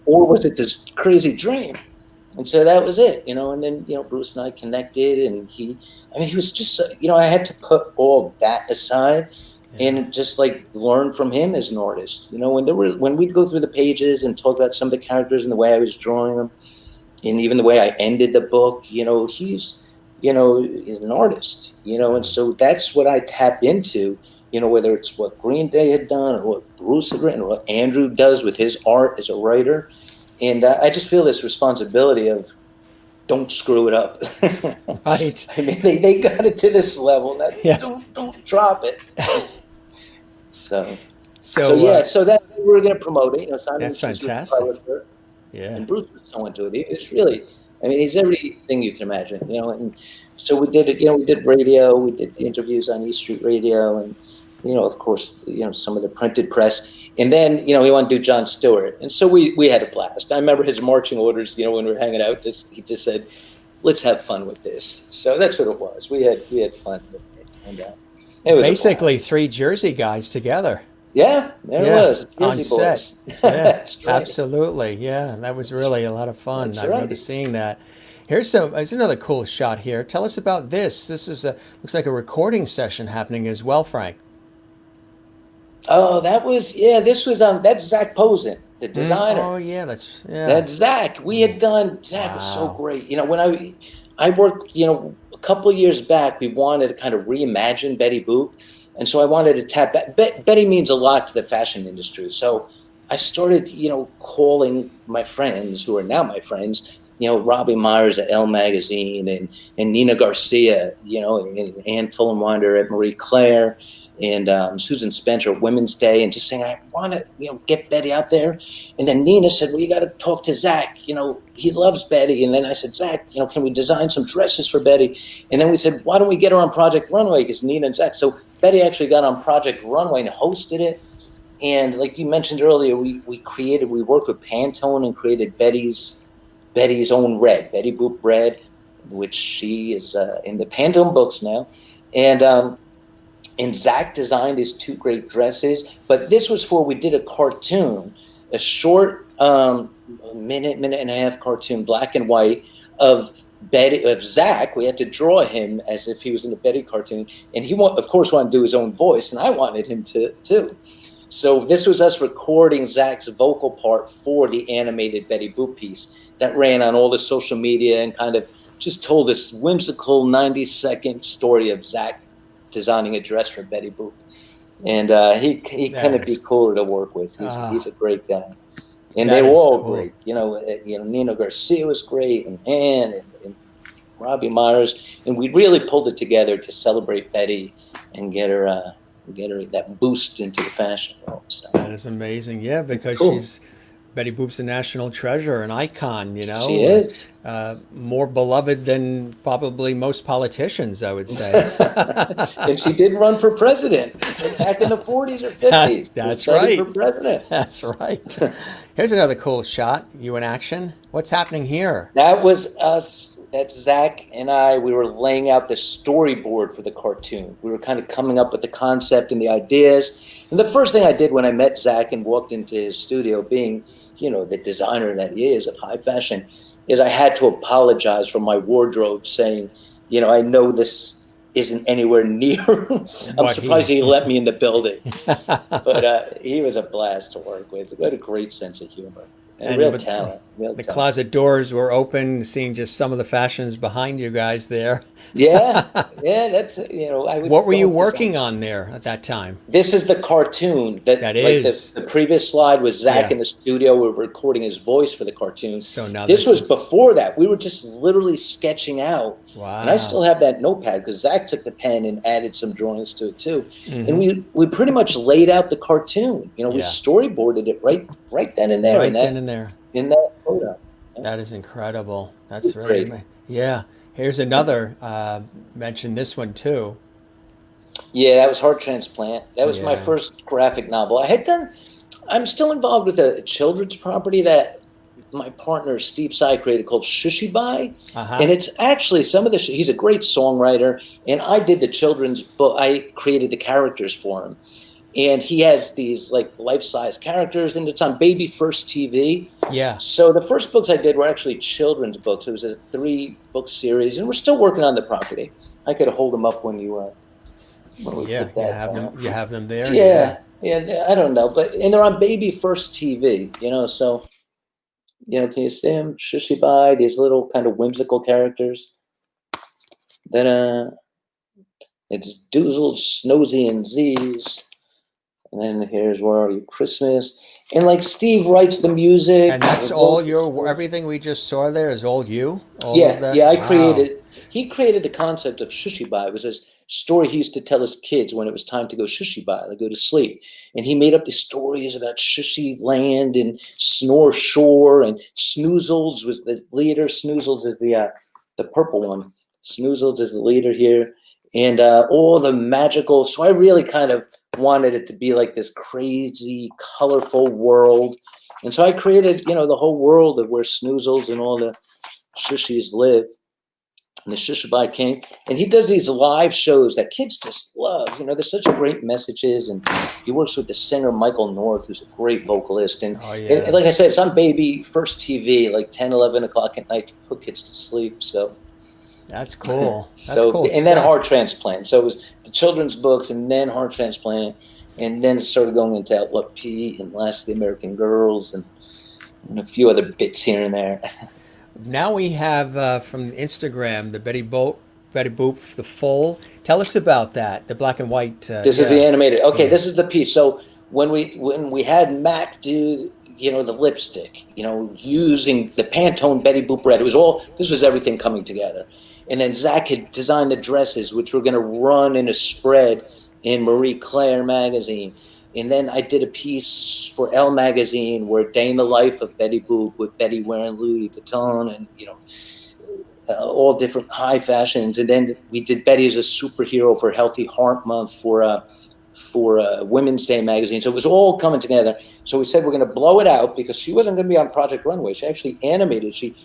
or was it this crazy dream? And so that was it, and then, Bruce and I connected, and he was just, I had to put all that aside Yeah. and just like learn from him as an artist. When we'd go through the pages and talk about some of the characters and the way I was drawing them, and even the way I ended the book, he's an artist, and so that's what I tap into whether it's what Green Day had done or what Bruce had written or what Andrew does with his art as a writer. And I just feel this responsibility of don't screw it up. Right. I mean, they got it to this level. That Yeah. don't drop it. So So yeah, so that we were going to promote it. Simon that's Schuster was the fantastic. publisher, Yeah. and Bruce was so into it. It's really, I mean, he's everything you can imagine. And so we did it. We did radio. We did the interviews on East Street Radio, and of course, some of the printed press. And then, he wanted to do Jon Stewart. And so we had a blast. I remember his marching orders, when we were hanging out, he just said, let's have fun with this. So that's what it was. We had fun with it. And it was basically 3 Jersey guys together. Yeah, there it was. On Jersey set. boys. Yeah, That's right. Absolutely. Yeah, that was really a lot of fun. That's I remember right. seeing that. Here's another cool shot here. Tell us about this. This is looks like a recording session happening as well, Frank. Oh, this was that's Zach Posen, the designer. Oh yeah, That's Zach. We had done. Zach was so Wow. great. When I worked, a couple of years back, we wanted to kind of reimagine Betty Boop, and so I wanted to tap back. Betty means a lot to the fashion industry, so I started, calling my friends who are now my friends. Robbie Myers at Elle Magazine and Nina Garcia, and Ann Fulham-Winder at Marie Claire, and Susan Spencer at Women's Day, and just saying, I want to, get Betty out there. And then Nina said, well, you got to talk to Zach. He loves Betty. And then I said, Zach, can we design some dresses for Betty? And then we said, why don't we get her on Project Runway? Because Nina and Zach. So Betty actually got on Project Runway and hosted it. And like you mentioned earlier, we worked with Pantone and created Betty's own red, Betty Boop red, which she is in the Pantone books now. And Zach designed his 2 great dresses, but this was we did a cartoon, a short minute and a half cartoon, black and white, of Zach. We had to draw him as if he was in a Betty cartoon, and he of course wanted to do his own voice, and I wanted him to too. So this was us recording Zach's vocal part for the animated Betty Boop piece that ran on all the social media and kind of just told this whimsical 90-second story of Zach designing a dress for Betty Boop. And he couldn't be cooler to work with. He's a great guy. And they were all cool. Great. Nina Garcia was great, and Ann and Robbie Myers. And we really pulled it together to celebrate Betty and get her that boost into the fashion world. So that is amazing. Yeah, because cool. Betty Boop's a national treasure, an icon, She is. More beloved than probably most politicians, I would say. And she did run for president back in the 40s or 50s. That's right. For president. That's right. Here's another cool shot. You in action. What's happening here? That was us. That's Zach and I. We were laying out the storyboard for the cartoon. We were kind of coming up with the concept and the ideas. And the first thing I did when I met Zach and walked into his studio, being the designer that he is of high fashion, is I had to apologize for my wardrobe, saying, I know this isn't anywhere near. I'm surprised he let me in the building. But he was a blast to work with. He had a great sense of humor. And real talent. The closet doors were open, seeing just some of the fashions behind you guys there. Yeah, that's, What were you working on there at that time? This is the cartoon. That is. The previous slide was Zach in the studio. We were recording his voice for the cartoon. So now this was before that. We were just literally sketching out. Wow. And I still have that notepad because Zach took the pen and added some drawings to it too. Mm-hmm. And we pretty much laid out the cartoon. We storyboarded it right then and there. Right then and there. In that photo. That is incredible. That's really amazing. Yeah. Here's another, mention this one too. Yeah, that was Heart Transplant. That was my first graphic novel. I'm still involved with a children's property that my partner Steve Tsai created called Shushy Bye. And it's actually he's a great songwriter, and I did the children's book. I created the characters for him. And he has these like life-size characters, and it's on Baby First TV. Yeah. So the first books I did were actually children's books. It was a 3-book series, and we're still working on the property. I could hold them up when you. Put that, you have them there. Yeah. I don't know, and they're on Baby First TV. So, can you see them? Shushy Bye, these little kind of whimsical characters. Then It's Doozles, Snozy, and Z's. And then here's Where Are You Christmas? And like Steve writes the music. And that's all your everything we just saw there is all you? All of Yeah, that? yeah, Wow. he created the concept of shushibai. It was this story he used to tell his kids when it was time to go shushibai, like go to sleep. And he made up these stories about Shushi Land and Snore Shore, and Snoozles was the leader. Snoozles is the purple one. Snoozles is the leader here. And all the magical, so I really kind of wanted it to be like this crazy, colorful world. And so I created, the whole world of where Snoozles and all the Shushis live, and the Shushabai King. And he does these live shows that kids just love. There's such great messages. And he works with the singer Michael North, who's a great vocalist. And, Oh, yeah. and like I said, it's on Baby First TV, like 10, 11 o'clock at night to put kids to sleep. So That's cool. That's so cool and then stuff. Heart Transplant. So it was the children's books, and then Heart Transplant, and then it started going into Outlook P and Last of the American Girls, and a few other bits here and there. Now we have from Instagram the Betty Boop, the full. Tell us about that, the black and white. This is the Yeah. animated. Okay, Yeah. this is the piece. So when we had Mac do the lipstick, using the Pantone Betty Boop red, this was everything coming together. And then Zach had designed the dresses, which were going to run in a spread in Marie Claire magazine. And then I did a piece for Elle magazine where day in the life of Betty Boop, with Betty wearing Louis Vuitton and all different high fashions. And then we did Betty as a superhero for Healthy Heart Month for Women's Day magazine. So it was all coming together. So we said we're going to blow it out because she wasn't going to be on Project Runway. She actually animated. She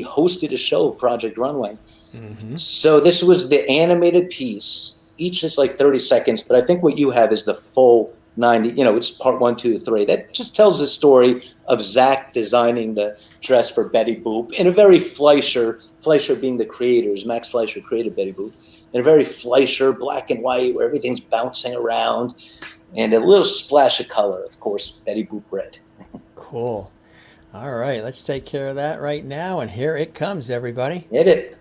hosted a show of Project Runway. Mm-hmm. So this was the animated piece. Each is like 30 seconds, but I think what you have is the full 90. It's part 1, 2, 3. That just tells the story of Zach designing the dress for Betty Boop in a very Fleischer being the creators. Max Fleischer created Betty Boop in a very Fleischer black and white where everything's bouncing around, and a little splash of color, of course, Betty Boop red. Cool. All right, let's take care of that right now. And here it comes, everybody. Hit it.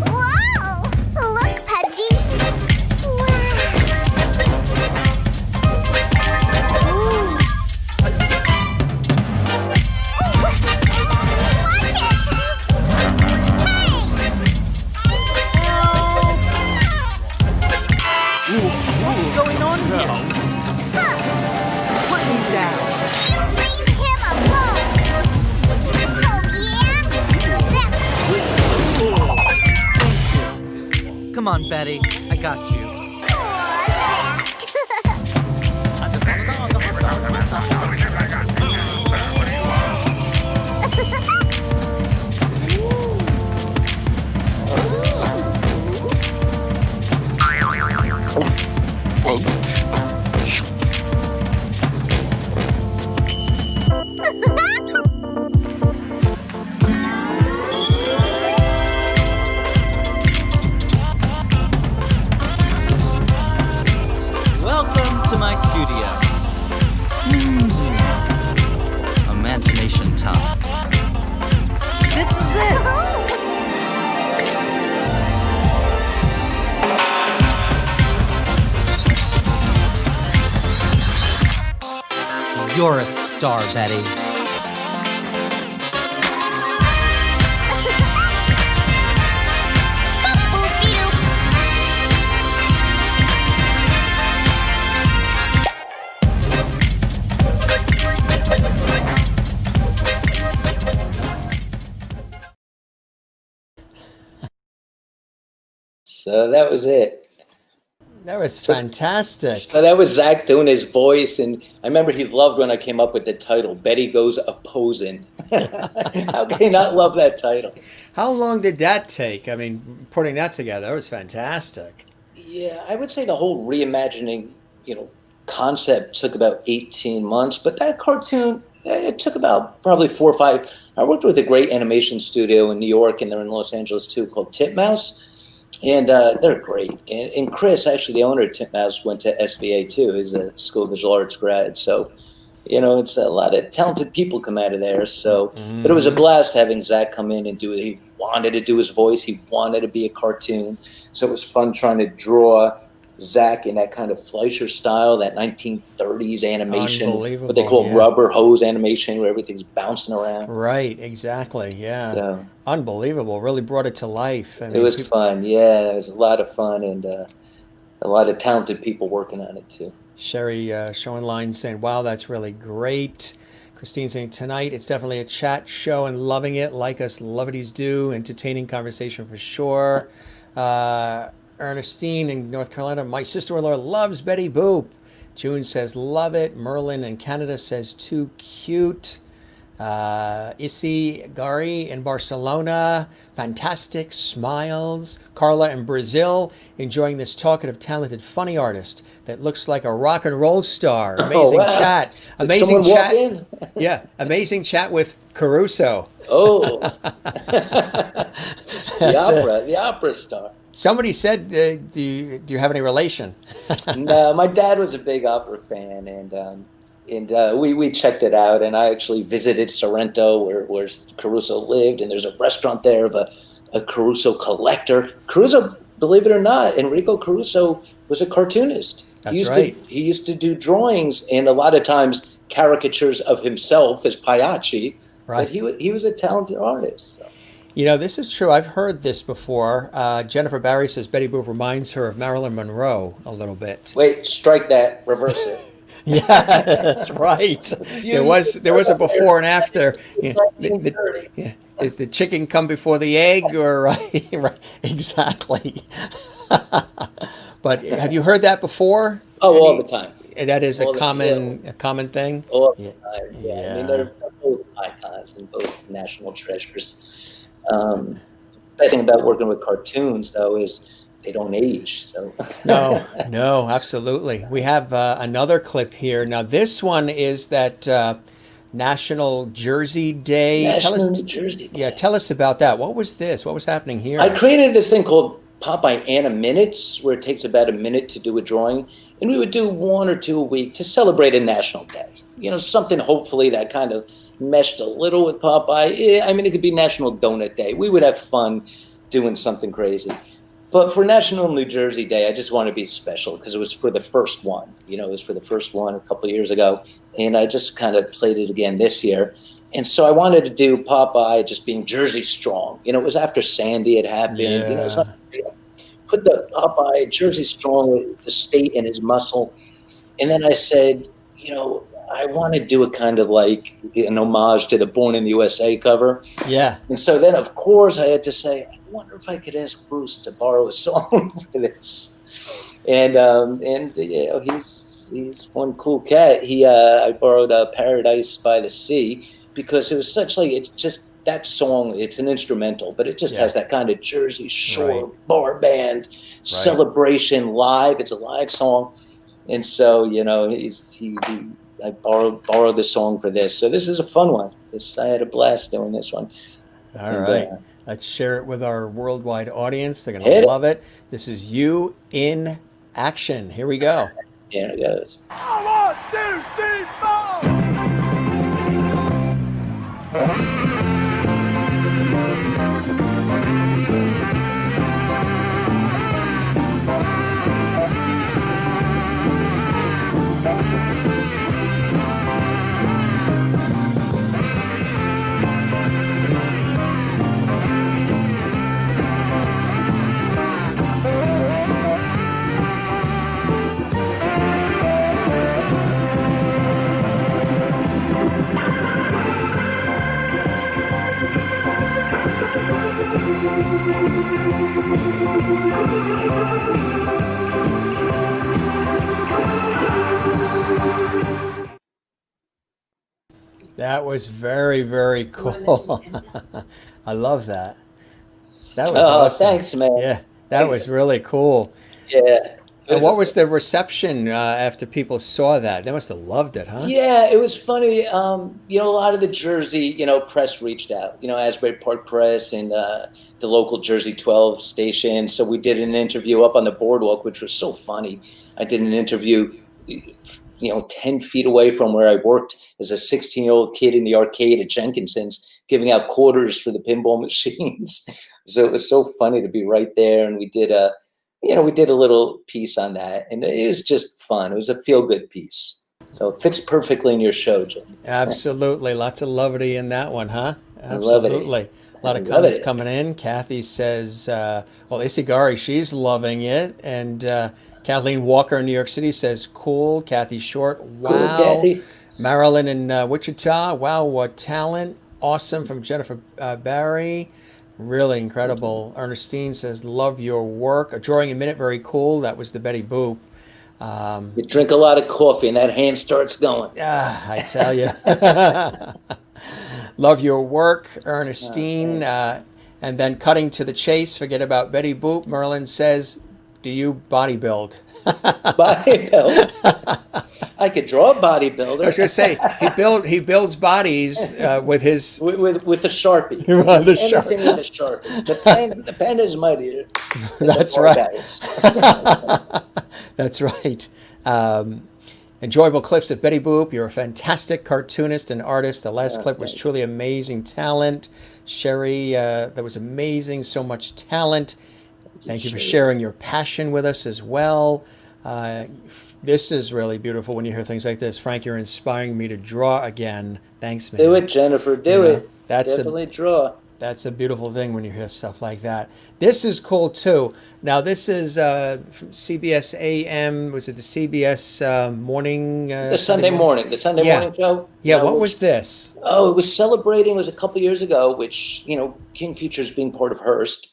Whoa! Look, Pudgy! Wow! Ooh. Watch it! What's going on here? Huh. Put me down. Leave him alone! Oh, yeah? Come on, Betty. I got you. Welcome to my studio. Imagination time. This is it. You're a star, Betty. So that was it. That was fantastic. So that was Zach doing his voice, and I remember he loved when I came up with the title, Betty Goes A-Posin'. How can he not love that title? How long did that take? I mean, putting that together, that was fantastic. Yeah, I would say the whole reimagining, concept took about 18 months, but that cartoon, it took about probably 4 or 5. I worked with a great animation studio in New York, and they're in Los Angeles too, called Titmouse. And they're great. And Chris, actually, the owner of Titmouse, went to SVA too. He's a School of Visual Arts grad. So It's a lot of talented people come out of there. So, but it was a Mm-hmm. blast having Zach come in and do it. He wanted to do his voice. He wanted to be a cartoon. So it was fun trying to draw Zach in that kind of Fleischer style, that 1930s animation, what they Unbelievable, call yeah. rubber hose animation, where everything's bouncing around. Right, exactly. Yeah. So Unbelievable. Really brought it to life. I it mean, was fun. Yeah, it was a lot of fun, and a lot of talented people working on it too. Sherry showing lines saying, wow, that's really great. Christine saying, tonight it's definitely a chat show and loving it, like us Lovities do. Entertaining conversation for sure. Ernestine in North Carolina, my sister-in-law loves Betty Boop. June says, love it. Merlin in Canada says, too cute. Issy Gari in Barcelona, fantastic, smiles. Carla in Brazil, enjoying this talkative, talented, funny artist that looks like a rock and roll star. Amazing wow. chat. Did Amazing someone walk chat. in? Yeah, amazing chat with Caruso. Oh, That's the opera star. Somebody said, do you have any relation? No, my dad was a big opera fan, and we checked it out. And I actually visited Sorrento, where Caruso lived, and there's a restaurant there of a Caruso collector. Caruso, believe it or not, Enrico Caruso was a cartoonist. That's right. He used to do drawings, and a lot of times caricatures of himself as Pagliacci. Right. But he was a talented artist. So. This is true. I've heard this before. Jennifer Barry says Betty Boop reminds her of Marilyn Monroe a little bit. Wait, strike that, reverse it. Yeah, that's right. There was a before and after. Yeah, yeah. Does the chicken come before the egg, or right? Right, exactly. But have you heard that before? Oh, all the time. That is a All the- common thing. All Yeah. the time. Yeah. I Yeah. mean, they're both icons and both national treasures. Best thing about working with cartoons, though, is they don't age. So No, absolutely. We have another clip here. Now, this one is that National Jersey Day. National New Jersey Day. Yeah, tell us about that. What was this? What was happening here? I created this thing called Popeye Animinutes, where it takes about a minute to do a drawing, and we would do 1 or 2 a week to celebrate a national day. Something hopefully that kind of meshed a little with Popeye. I mean, it could be National Donut Day. We would have fun doing something crazy. But for National New Jersey Day, I just want to be special because it was for the first one. It was for the first one a couple of years ago, and I just kind of played it again this year. And so I wanted to do Popeye just being Jersey strong. It was after Sandy had happened. Yeah. So put the Popeye Jersey strong with the state and his muscle. And then I said, I want to do it kind of like an homage to the Born in the USA cover. Yeah. And so then, of course, I had to say, I wonder if I could ask Bruce to borrow a song for this. And he's one cool cat. I borrowed Paradise by the Sea because it was it's just that song. It's an instrumental, but it just has that kind of Jersey Shore bar band celebration live. It's a live song. And so, I borrowed the song for this. So this is a fun one. I had a blast doing this one. All right. Let's share it with our worldwide audience. They're going to love it. This is You in Action. Here we go. Here it goes. 1, 2, 3, 4. That was very, very cool. I love that. That was Oh, awesome. thanks, man. Yeah, that Thanks. was really cool. Yeah. And what was the reception after people saw that? They must have loved it, huh? Yeah, it was funny. A lot of the Jersey, press reached out, Asbury Park Press and the local Jersey 12 station. So we did an interview up on the boardwalk, which was so funny. I did an interview 10 feet away from where I worked as a 16-year-old kid in the arcade at Jenkinson's, giving out quarters for the pinball machines. So it was so funny to be right there. And we did a little piece on that, and it was just fun. It was a feel-good piece. So it fits perfectly in your show, Jim. Absolutely. Lots of levity in that one, huh? Levity. Absolutely. A lot of Love comments it. coming in. Kathy says, Isigari, she's loving it. And Kathleen Walker in New York City says, cool. Kathy Short, wow. Cool, Kathy. Marilyn in Wichita, wow, what talent. Awesome from Jennifer Barry. Really incredible. Ernestine says, love your work. A drawing a minute, very cool. That was the Betty Boop. You drink a lot of coffee and that hand starts going. I tell you. Love your work, Ernestine. And then cutting to the chase, forget about Betty Boop. Merlin says, do you bodybuild? Bodybuild. I could draw a bodybuilder. I was going to say, he builds bodies with his... with the Sharpie. The Anything with a Sharpie. The pen is mightier. That's right. That's right. Enjoyable clips of Betty Boop. You're a fantastic cartoonist and artist. The last clip was truly amazing talent. Sherry, that was amazing. So much talent. Thank you for sharing your passion with us as well. This is really beautiful when you hear things like this. Frank, you're inspiring me to draw again. Thanks, man. Do it, Jennifer. Do it. That's Definitely draw. That's a beautiful thing when you hear stuff like that. This is cool too. Now this is from CBS AM. Was it the CBS morning? The Sunday morning. The Sunday morning show. Yeah. What was this? Oh, it was celebrating. It was a couple years ago, which King Features, being part of Hearst,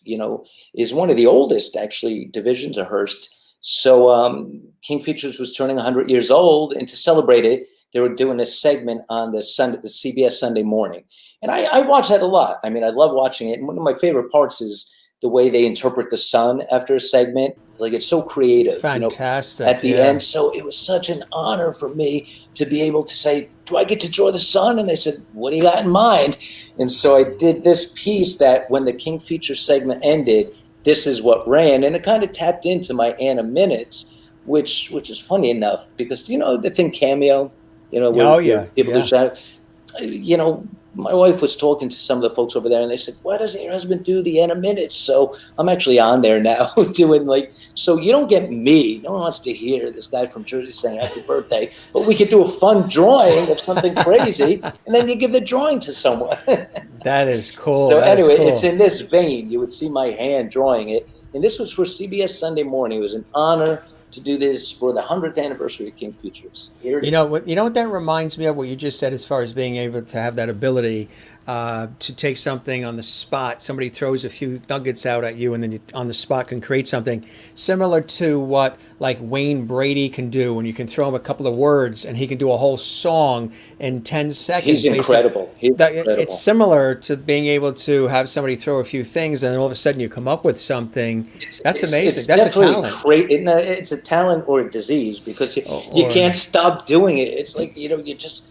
is one of the oldest actually divisions of Hearst. So King Features was turning 100 years old, and to celebrate it, they were doing a segment on the CBS Sunday morning. And I watch that a lot. I mean, I love watching it. And one of my favorite parts is the way they interpret the sun after a segment. Like, it's so creative. Fantastic. At the end. So it was such an honor for me to be able to say, do I get to draw the sun? And they said, what do you got in mind? And so I did this piece that when the King Feature segment ended, this is what ran. And it kind of tapped into my Anna Minutes, which is funny enough because, the thing Cameo? Where people do shout. My wife was talking to some of the folks over there, and they said, "Why doesn't your husband do the Anna Minutes?" So I'm actually on there now doing so you don't get me. No one wants to hear this guy from Jersey saying happy birthday, but we could do a fun drawing of something crazy, and then you give the drawing to someone. That is cool. So that anyway, cool. It's in this vein. You would see my hand drawing it, and this was for CBS Sunday Morning. It was an honor to do this for the 100th anniversary of King Features. Here it is. You know what that reminds me of, what you just said, as far as being able to have that ability to take something on the spot. Somebody throws a few nuggets out at you, and then you on the spot can create something similar to what like Wayne Brady can do, when you can throw him a couple of words and he can do a whole song in 10 seconds. He's incredible. It's similar to being able to have somebody throw a few things, and then all of a sudden you come up with something. That's amazing. That's a talent. It's a talent or a disease, because you can't stop doing it. It's like, you just...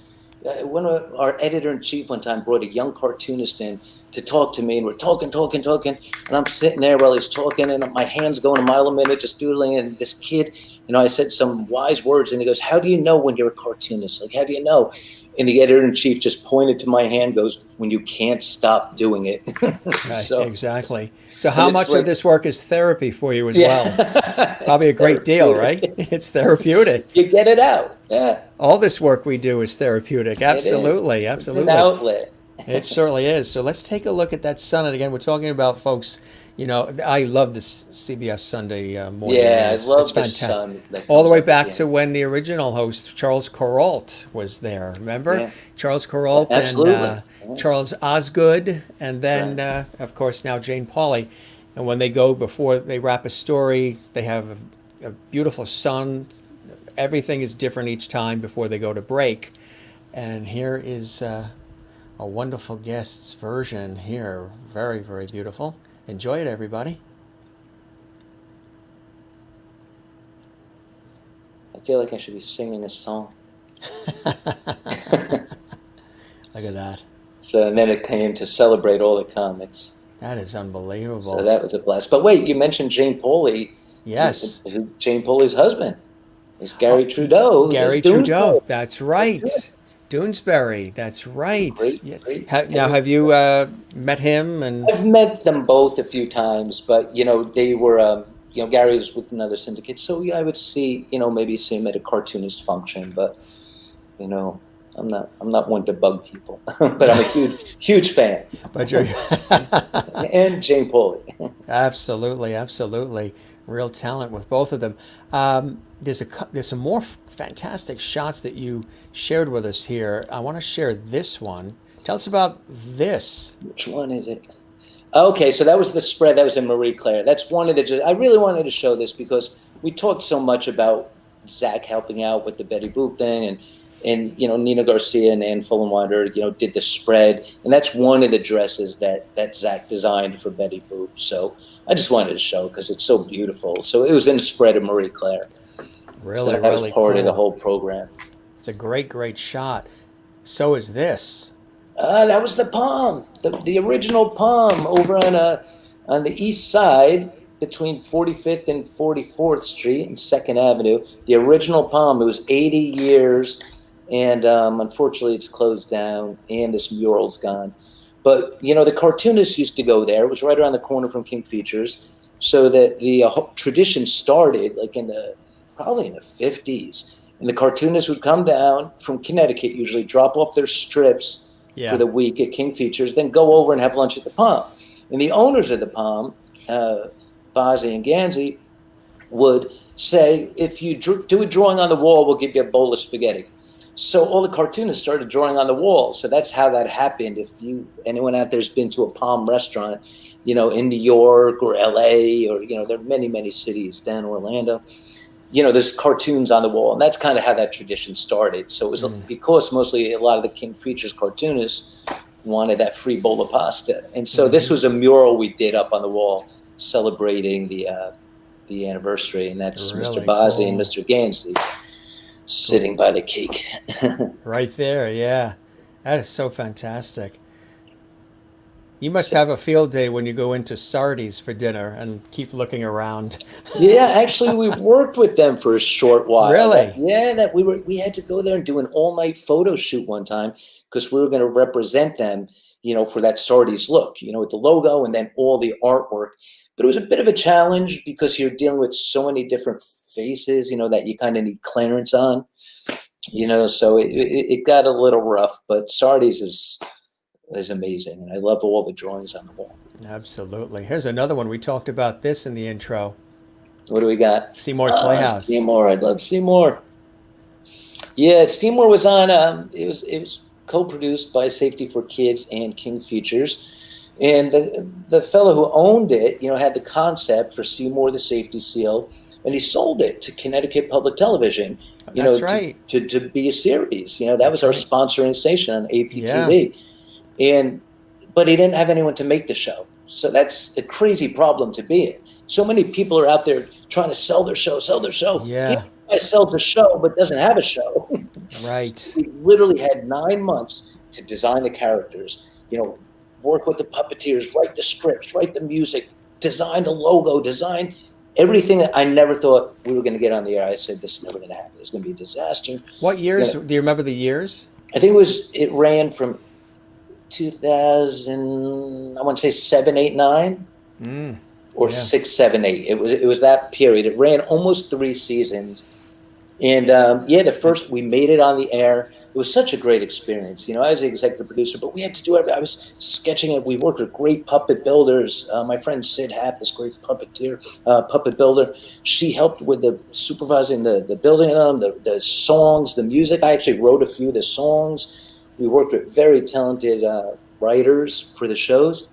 One of our editor-in-chief one time brought a young cartoonist in to talk to me, and we're talking, and I'm sitting there while he's talking, and my hand's going a mile a minute just doodling, and this kid, I said some wise words, and he goes, how do you know when you're a cartoonist? Like, how do you know? And the editor-in-chief just pointed to my hand, goes, when you can't stop doing it. Right, exactly. So how much of this work is therapy for you as well? Probably a great deal, right? It's therapeutic. You get it out. Yeah. All this work we do is therapeutic. Absolutely. Absolutely. It's an outlet. It certainly is. So let's take a look at that sun. And again, we're talking about, folks, I love this CBS Sunday morning. Yeah, news. I love It's the fantastic. sun. All the way back to when the original host, Charles Kuralt, was there. Remember? Yeah. Charles Kuralt and Charles Osgood. And then, of course, now Jane Pauley. And when they go, before they wrap a story, they have a beautiful sun. Everything is different each time before they go to break. And here is a wonderful guest's version here. Very, very beautiful. Enjoy it, everybody. I feel like I should be singing this song. Look at that. So, and then it came to celebrate all the comics. That is unbelievable. So that was a blast. But wait, you mentioned Jane Pauley. Yes. Jane Pauley's husband. There's Gary Trudeau. Gary There's Trudeau. Doonesbury. That's right. Doonesbury. That's right. Great, Yeah. great. Now, have you met him? And I've met them both a few times, but they were, Gary was with another syndicate, so yeah, I would see, maybe see him at a cartoonist function, but I'm not one to bug people, but I'm a huge fan. but you're And Jane Pauley. absolutely, absolutely real talent with both of them. There's some more fantastic shots that you shared with us here. I want to share this one. Tell us about this. Which one is it? Okay, so that was the spread. That was in Marie Claire. That's one of the. I really wanted to show this because we talked so much about Zach helping out with the Betty Boop thing, and Nina Garcia and Ann Fullenwinder, did the spread, and that's one of the dresses that Zach designed for Betty Boop. So I just wanted to show because it's so beautiful. So it was in the spread of Marie Claire. Really, So that was really part of the cool. whole program. It's a great shot. So is this. That was the Palm, the original Palm over on the east side between 45th and 44th Street and 2nd Avenue. The original Palm. It was 80 years, and unfortunately it's closed down, and this mural's gone. But the cartoonists used to go there. It was right around the corner from King Features, so that the tradition started like probably in the 50s. And the cartoonists would come down from Connecticut, usually drop off their strips Yeah. for the week at King Features, then go over and have lunch at the Palm. And the owners of the Palm, Bazzi and Ganzi, would say, if you do a drawing on the wall, we'll give you a bowl of spaghetti. So all the cartoonists started drawing on the wall. So that's how that happened. If anyone out there's been to a Palm restaurant, in New York or LA, or, there are many, many cities, down Orlando, there's cartoons on the wall, and that's kind of how that tradition started. So it was because mostly a lot of the King Features cartoonists wanted that free bowl of pasta. And so this was a mural we did up on the wall celebrating the anniversary, and that's Really Mr. Bazzi cool. and Mr. Gansey sitting by the cake. Right there, yeah. That is so fantastic. You must have a field day when you go into Sardi's for dinner and keep looking around. Yeah, actually, we've worked with them for a short while. Really? That we had to go there and do an all-night photo shoot one time because we were going to represent them, for that Sardi's look, with the logo and then all the artwork. But it was a bit of a challenge because you're dealing with so many different faces, that you kind of need clearance on, so it got a little rough. But Sardi's is amazing, and I love all the drawings on the wall. Absolutely. Here's another one. We talked about this in the intro. What do we got? Seymour's Playhouse. Seymour, I love Seymour. Yeah, Seymour was on. It was co-produced by Safety for Kids and King Features, and the fellow who owned it, had the concept for Seymour the Safety Seal, and he sold it to Connecticut Public Television. That's right. To be a series. That was our sponsoring station on APTV. But he didn't have anyone to make the show. So that's a crazy problem to be in. So many people are out there trying to sell their show. Yeah. He sells a show but doesn't have a show. Right. We literally had 9 months to design the characters, work with the puppeteers, write the scripts, write the music, design the logo, design everything that I never thought we were going to get on the air. I said, this is never going to happen. It's going to be a disaster. What years? Do you remember the years? I think it ran from 2000, I want to say 7, 8, 9, or Yeah. 6, 7, 8. It was that period. It ran almost 3 seasons, and the first we made it on the air. It was such a great experience. I was the executive producer, but we had to do everything. I was sketching it. We worked with great puppet builders. My friend Sid Happ, this great puppet builder. She helped with the supervising the building of them, the songs, the music. I actually wrote a few of the songs. We worked with very talented writers for the shows,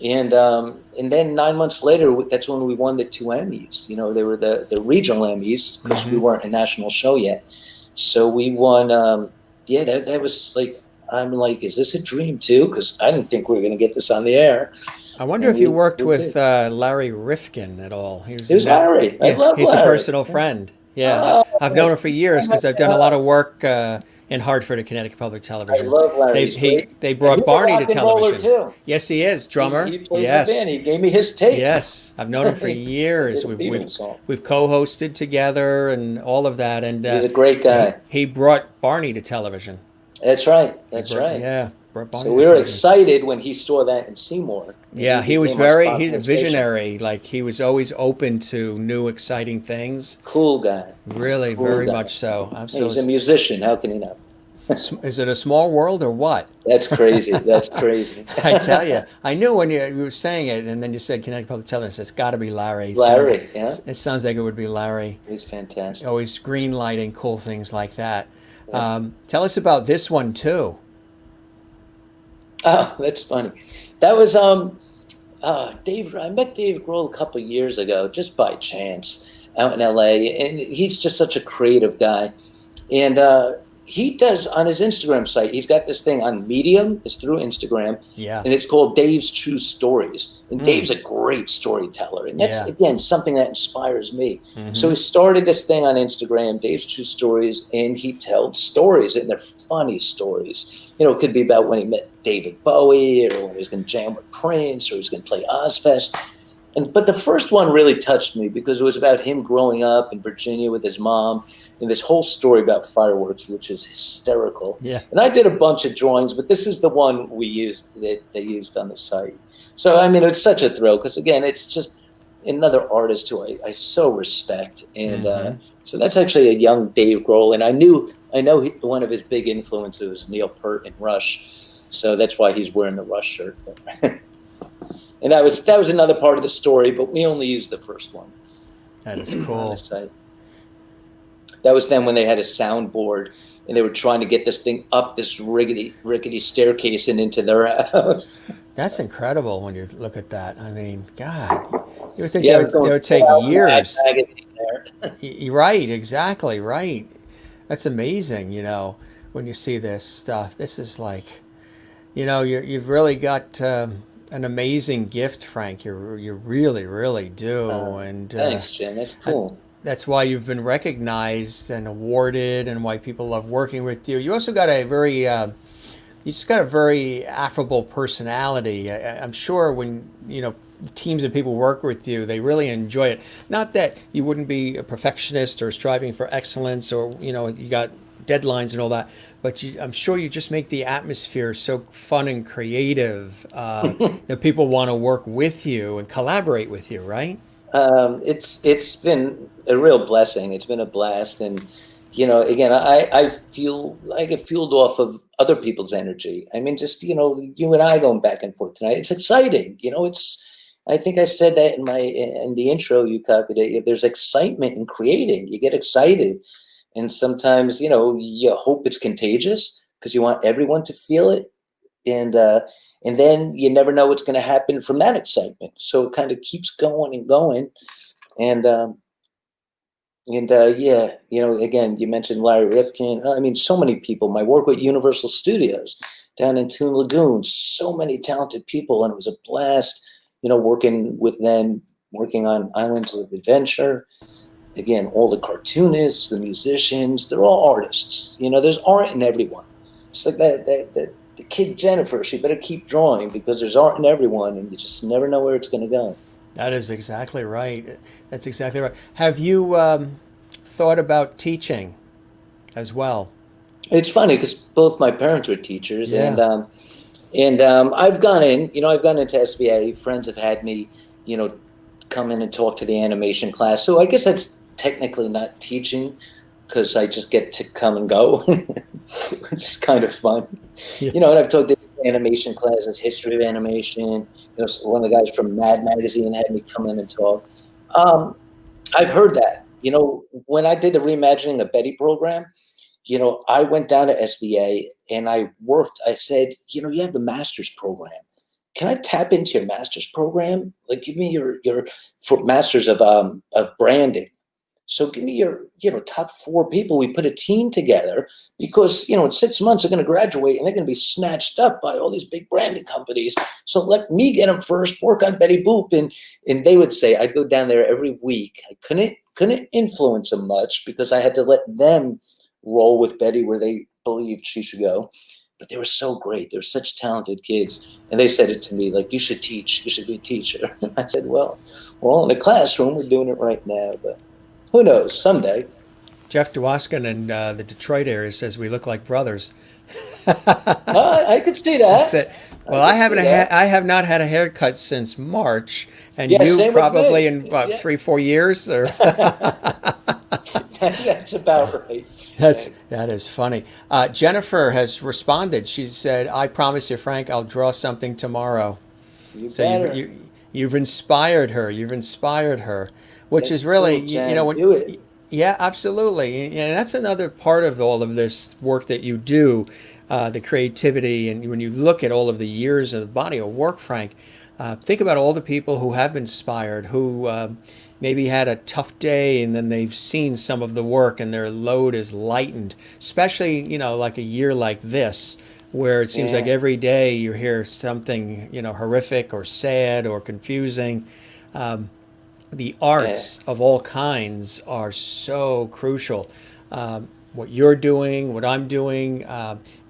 and then 9 months later, that's when we won the 2 Emmys. They were the regional Emmys because we weren't a national show yet. So we won. That was like, I'm like, is this a dream too? Because I didn't think we were going to get this on the air. I wonder if you worked with Larry Rifkin at all. It was Larry. I love He's Larry. a personal friend. Yeah, I've known him for years because I've done a lot of work in Hartford at Connecticut Public I Television. love Larry. He's great. They And brought he's a Barney to rock and roller, television. too. Yes, he is drummer. He plays Yes, in the band. He gave me his tape. yes, I've known him for He years. did a Beatles song. We've co-hosted together and all of that. And He's a great guy. he brought Barney to television. That's right. That's Brought- right. Yeah, brought Barney So to we were television. excited when he saw that in Seymour. And Yeah, he was became our very spot he's a on the station. visionary. Like he was always open to new, exciting things. Cool guy. Really, Cool very guy. much so. He's a Absolutely. musician. How can he not? Is it a small world or what? That's crazy. That's crazy. I tell you, I knew when you were saying it, and then you said Connecticut Public Television. It's got to be Larry. Larry, yeah. It sounds like it would be Larry. He's fantastic. Always green lighting cool things like that. Tell us about this one too. Oh, that's funny. That was Dave. I met Dave Grohl a couple of years ago, just by chance, out in LA, and he's just such a creative guy. And he does on his Instagram site. He's got this thing on Medium. It's through Instagram, Yeah. and it's called Dave's True Stories. And Dave's a great storyteller, and that's Yeah. again something that inspires me. Mhm. So he started this thing on Instagram, Dave's True Stories, and he tells stories, and they're funny stories. You know, it could be about when he met David Bowie, or when he was going to jam with Prince, or he was going to play Ozfest. But the first one really touched me because it was about him growing up in Virginia with his mom, and this whole story about fireworks, which is hysterical. Yeah. And I did a bunch of drawings, but this is the one we used that they used on the site. So I mean, it's such a thrill because again, it's just another artist who I so respect, and so that's actually a young Dave Grohl. And I know one of his big influences was Neil Peart and Rush, so that's why he's wearing the Rush shirt. And that was another part of the story, but we only used the first one That is on cool. the site. That was then when they had a soundboard and they were trying to get this thing up this rickety staircase and into their house. That's incredible when you look at that. I mean, God, you would think Yeah, that would take years. Right, exactly, right. That's amazing, when you see this stuff. This is like, you've really got an amazing gift, Frank. You really, really do. And Thanks, Jim. That's cool. that's why you've been recognized and awarded, and why people love working with you. You also got a very, you just got a very affable personality. I'm sure when teams of people work with you, they really enjoy it. Not that you wouldn't be a perfectionist or striving for excellence, or you got deadlines and all that, but I'm sure you just make the atmosphere so fun and creative that people want to work with you and collaborate with you, right? It's been a real blessing. It's been a blast, and again, I feel like I get fueled off of other people's energy. I mean, just you and I going back and forth tonight. It's exciting. I think I said that in the intro you copied it. There's excitement in creating. You get excited. And sometimes, you hope it's contagious because you want everyone to feel it. And then you never know what's going to happen from that excitement. So it kind of keeps going and going. And yeah, again, you mentioned Larry Rifkin. I mean, so many people. My work with Universal Studios down in Toon Lagoon, so many talented people. And it was a blast, working with them, working on Islands of Adventure. Again, all the cartoonists, the musicians, they're all artists. There's art in everyone. It's like that the kid Jennifer, she better keep drawing because there's art in everyone and you just never know where it's going to go. That is exactly right. That's exactly right. Have you thought about teaching as well? It's funny because both my parents were teachers, Yeah. and I've gone into SVA. Friends have had me, come in and talk to the animation class. So I guess that's technically not teaching because I just get to come and go, which is kind of fun. Yeah. And I've taught the animation classes, history of animation. So one of the guys from Mad Magazine had me come in and talk. I've heard that. When I did the reimagining of Betty program, I went down to SVA and I said, you have the master's program. Can I tap into your master's program? Like, give me your for masters of branding. So give me your, top 4 people. We put a team together because, in 6 months they're going to graduate and they're going to be snatched up by all these big branding companies. So let me get them first, work on Betty Boop. And they would say, I'd go down there every week. I couldn't influence them much because I had to let them role with Betty where they believed she should go. But they were so great. They were such talented kids. And they said it to me, like, you should teach. You should be a teacher. And I said, well, we're all in the classroom. We're doing it right now. But who knows? Someday. Jeff Dwoskin in the Detroit area says we look like brothers. I could see that. That's it. Well, I I can haven't see that. I have not had a haircut since March, and Yeah, you same with probably me. in what, Yeah. 3-4 years or That's about right. that is funny. Jennifer has responded. She said, "I promise you, Frank, I'll draw something tomorrow." You So better. you've inspired her. You've inspired her, which That's is really cool, you know Jen. Do it. yeah, absolutely, and that's another part of all of this work that you do, the creativity, and when you look at all of the years of the body of work, Frank, think about all the people who have been inspired, who maybe had a tough day, and then they've seen some of the work, and their load is lightened. Especially, like a year like this, where it seems like Yeah. every day you hear something, horrific or sad or confusing. The arts of all kinds are so crucial. What you're doing, what I'm doing,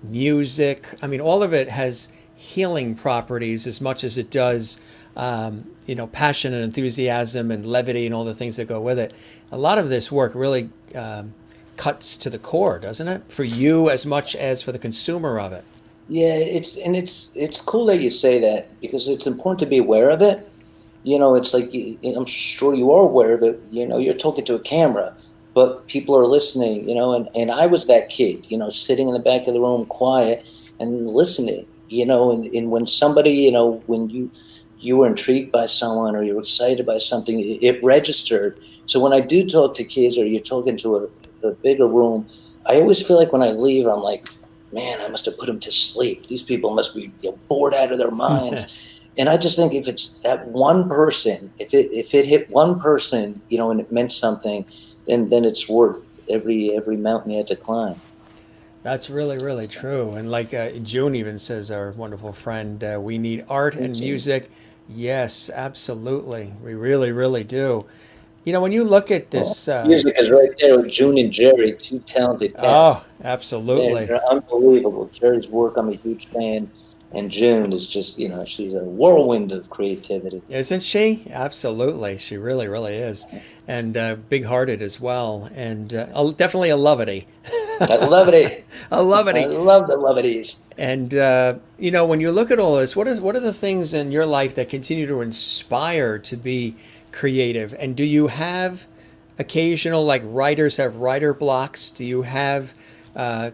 music, I mean, all of it has healing properties as much as it does, passion and enthusiasm and levity and all the things that go with it. A lot of this work really cuts to the core, doesn't it? For you as much as for the consumer of it. Yeah, it's cool that you say that because it's important to be aware of it. It's like I'm sure you are aware of it. You're talking to a camera, but people are listening. And I was that kid. Sitting in the back of the room, quiet and listening. And when somebody, when you were intrigued by someone or you were excited by something, it registered. So when I do talk to kids or you're talking to a bigger room, I always feel like when I leave, I'm like, man, I must have put them to sleep. These people must be bored out of their minds. And I just think if it's that one person, if it hit one person, and it meant something, then it's worth every mountain you had to climb. That's really, really true. And like June even says, our wonderful friend, we need art and music. Yes, absolutely. We really, really do. When you look at this, Music is right there with June and Jerry, two talented cats. oh, absolutely. They're unbelievable. Jerry's work, I'm a huge fan. And June is just, she's a whirlwind of creativity. Isn't she? Absolutely. She really, really is. And big-hearted as well. And definitely a lovety. I love it. A lovety. I love the lovities. And, when you look at all this, what are the things in your life that continue to inspire to be creative? And do you have occasional, like writers have writer blocks? Do you have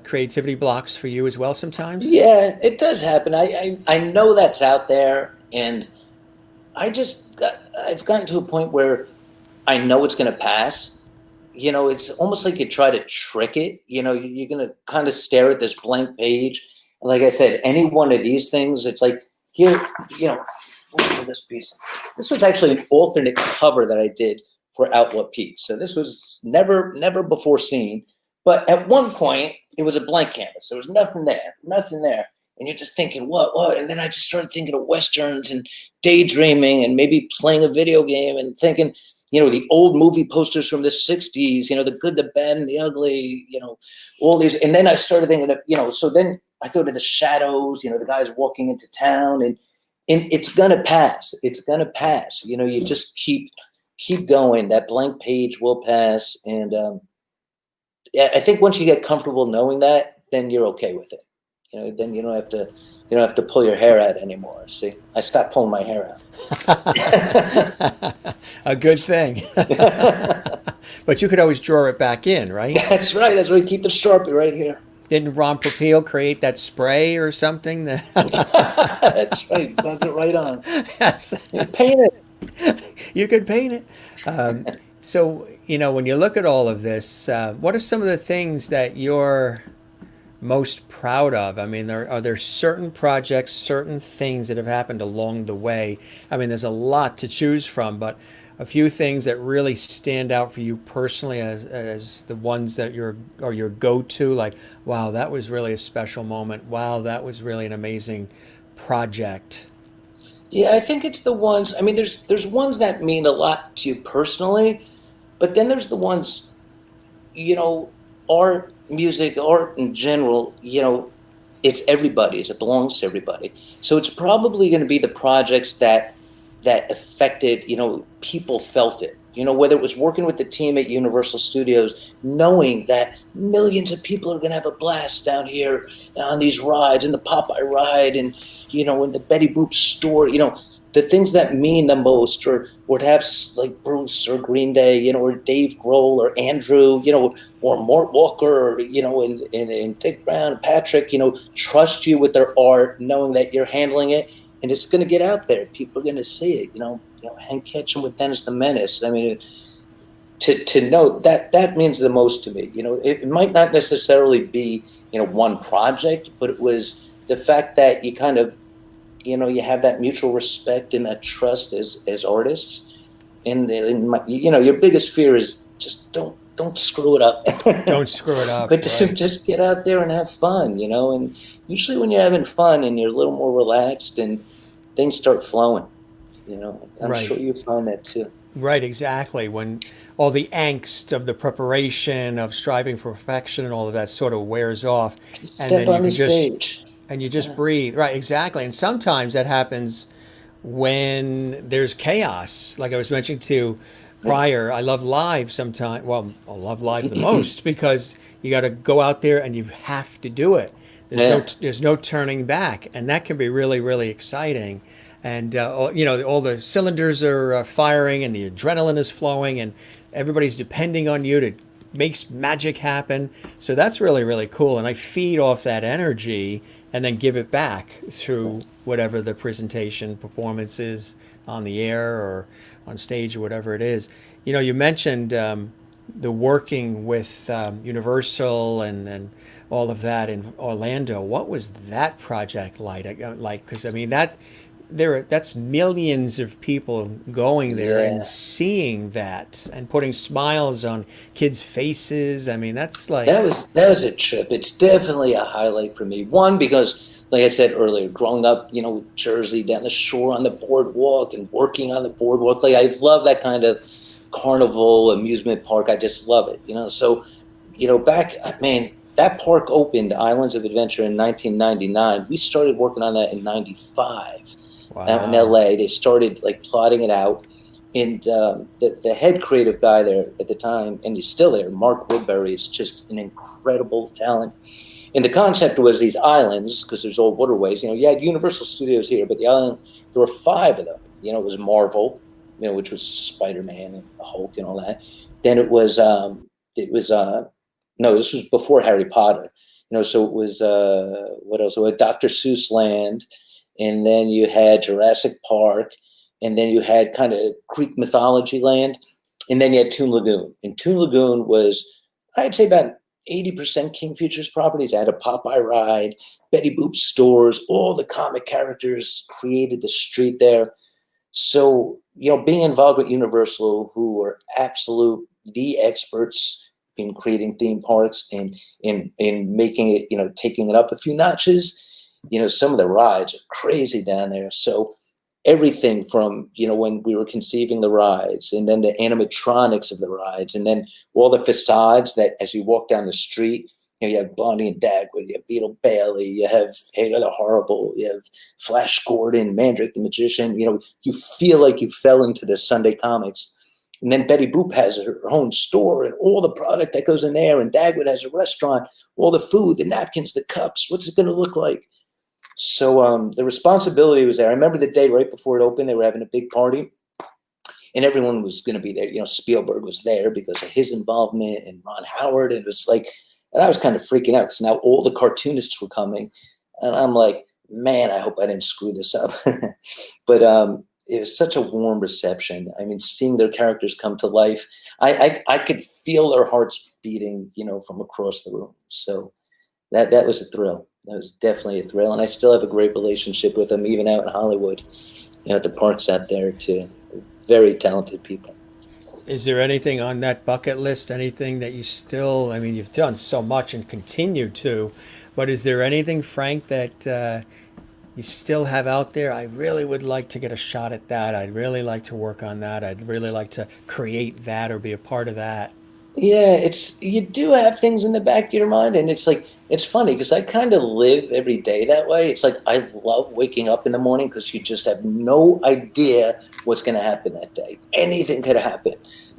creativity blocks for you as well sometimes? Yeah, it does happen. I know that's out there, and I've gotten to a point where I know it's going to pass. It's almost like you try to trick it. You're going to kind of stare at this blank page. Like I said, any one of these things, it's like, here, look at this piece. This was actually an alternate cover that I did for Outlaw Pete. So this was never before seen. But at one point, it was a blank canvas. There was nothing there. And you're just thinking, what? And then I just started thinking of Westerns and daydreaming and maybe playing a video game and thinking, the old movie posters from the 60s, the good, the bad, and the ugly, all these. And then I started thinking of, so then I thought of the shadows, the guys walking into town. And it's going to pass. It's going to pass. You just keep going. That blank page will pass. And I think once you get comfortable knowing that, then you're okay with it. Then you don't have to pull your hair out anymore. See, I stopped pulling my hair out. A good thing. But you could always draw it back in, right? That's right. That's right. Keep the Sharpie right here. Didn't Ron Popeil create that spray or something? That's right. Does it right on. You paint it. You could paint it. So, when you look at all of this, what are some of the things that you're most proud of? I mean, are there certain projects, certain things that have happened along the way? I mean, there's a lot to choose from, but a few things that really stand out for you personally as the ones that your go-to, like, wow, that was really a special moment. Wow, that was really an amazing project. Yeah, I think it's the ones. I mean, there's ones that mean a lot to you personally, but then there's the ones, art music, art in general, it's everybody's. It belongs to everybody. So it's probably going to be the projects that affected, people felt it. Whether it was working with the team at Universal Studios, knowing that millions of people are going to have a blast down here on these rides, and the Popeye ride, and in the Betty Boop store, the things that mean the most, or to have like Bruce or Green Day, or Dave Grohl or Andrew, or Mort Walker, or, and Dick Brown, Patrick, trust you with their art, knowing that you're handling it. And it's going to get out there. People are going to see it. Hank Ketchum with Dennis the Menace. I mean, to know that means the most to me. It might not necessarily be one project, but it was the fact that you kind of you have that mutual respect and that trust as artists. And your biggest fear is just don't screw it up. Don't screw it up. But right. just get out there and have fun, And usually when you're having fun and you're a little more relaxed, and things start flowing, I'm Right. sure you find that too. Right, exactly. When all the angst of the preparation, of striving for perfection, and all of that sort of wears off, and Step then you on can the just stage. and you just breathe. Right, exactly. And sometimes that happens when there's chaos. Like I was mentioning to prior, I love live sometimes. Well, I love live the most because you got to go out there and you have to do it. Yeah. There's no turning back, and that can be really, really exciting. And all the cylinders are firing, and the adrenaline is flowing, and everybody's depending on you to make magic happen. So that's really, really cool. And I feed off that energy and then give it back through whatever the presentation performance is on the air or on stage or whatever it is. You mentioned the working with Universal and all of that in Orlando. What was that project like? Because I mean that's millions of people going there Yeah. and seeing that and putting smiles on kids' faces. I mean, that's like That was a trip. It's definitely a highlight for me. One, because like I said earlier, growing up, Jersey, down the shore on the boardwalk and working on the boardwalk, like I love that kind of carnival amusement park. I just love it. So, back, man, that park opened, Islands of Adventure, in 1999. We started working on that in 95 out in wow. LA. They started like plotting it out. And the head creative guy there at the time, and he's still there, Mark Woodbury, is just an incredible talent. And the concept was these islands, because there's old waterways. You had Universal Studios here, but the island, there were 5 of them. It was Marvel, which was Spider-Man and the Hulk and all that. Then no, this was before Harry Potter. So it was what else? It was Dr. Seuss Land, and then you had Jurassic Park, and then you had kind of Greek mythology land, and then you had Toon Lagoon. And Toon Lagoon was, I'd say, about 80% King Features properties. I had a Popeye ride, Betty Boop stores, all the comic characters created the street there. So, being involved with Universal, who were the experts in creating theme parks and in making it, taking it up a few notches, some of the rides are crazy down there. So everything from, when we were conceiving the rides, and then the animatronics of the rides, and then all the facades that as you walk down the street, you have Bonnie and Dagwood, you have Beetle Bailey, you have Hagar the Horrible, you have Flash Gordon, Mandrake the Magician. You feel like you fell into the Sunday comics. And then Betty Boop has her own store and all the product that goes in there, and Dagwood has a restaurant, all the food, the napkins, the cups. What's it going to look like? So the responsibility was there. I remember the day right before it opened, they were having a big party, and everyone was going to be there. Spielberg was there because of his involvement, and Ron Howard. And it was like, and I was kind of freaking out because now all the cartoonists were coming, and I'm like, man, I hope I didn't screw this up. But it was such a warm reception. I mean, seeing their characters come to life, I could feel their hearts beating, from across the room. So that was a thrill. That was definitely a thrill. And I still have a great relationship with them, even out in Hollywood, at the parks out there too. Very talented people. Is there anything on that bucket list, anything that you still, I mean, you've done so much and continue to, but is there anything, Frank, that you still have out there? I really would like to get a shot at that. I'd really like to work on that. I'd really like to create that or be a part of that. Yeah, it's you do have things in the back of your mind, and it's like it's funny because I kind of live every day that way. It's like I love waking up in the morning because you just have no idea what's going to happen that day. Anything could happen.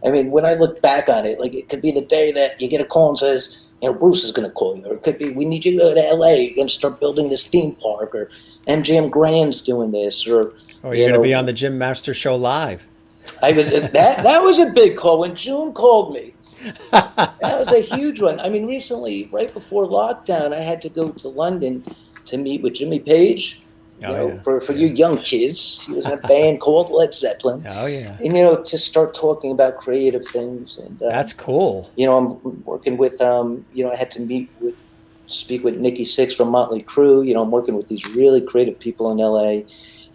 I mean, when I look back on it, like it could be the day that you get a call and says, Bruce is going to call you, or it could be we need you to go to LA. You're going to start building this theme park, or MGM Grand's doing this, or Oh, you're going to be on the Jim Master Show live. I was that was a big call when June called me. That was a huge one. I mean, recently, right before lockdown, I had to go to London to meet with Jimmy Page. Oh, yeah. For you young kids, he was in a band called Led Zeppelin, Oh, yeah. and to start talking about creative things. And That's cool. I'm working with I had to speak with Nikki Sixx from Motley Crue. I'm working with these really creative people in LA.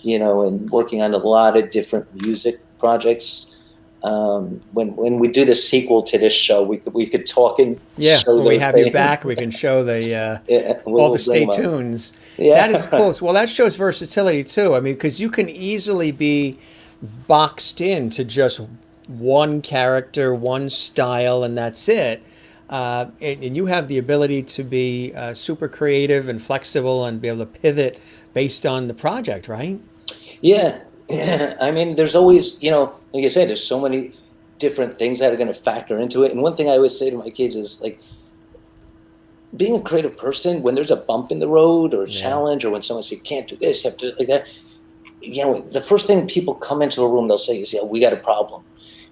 And working on a lot of different music projects. When we do the sequel to this show, we could talk and Yeah, show when we those have you things. back, we can show the Yeah, all the bring stay 'em up. tunes. Yeah. That is cool. Well, that shows versatility too. I mean, because you can easily be boxed into just one character, one style, and that's it. And you have the ability to be super creative and flexible and be able to pivot based on the project, right? Yeah. I mean, there's always, like I said, there's so many different things that are going to factor into it. And one thing I always say to my kids is like, being a creative person, when there's a bump in the road or a challenge, or when someone says you can't do this, you have to like that. The first thing people come into a room, they'll say is, "Yeah, we got a problem."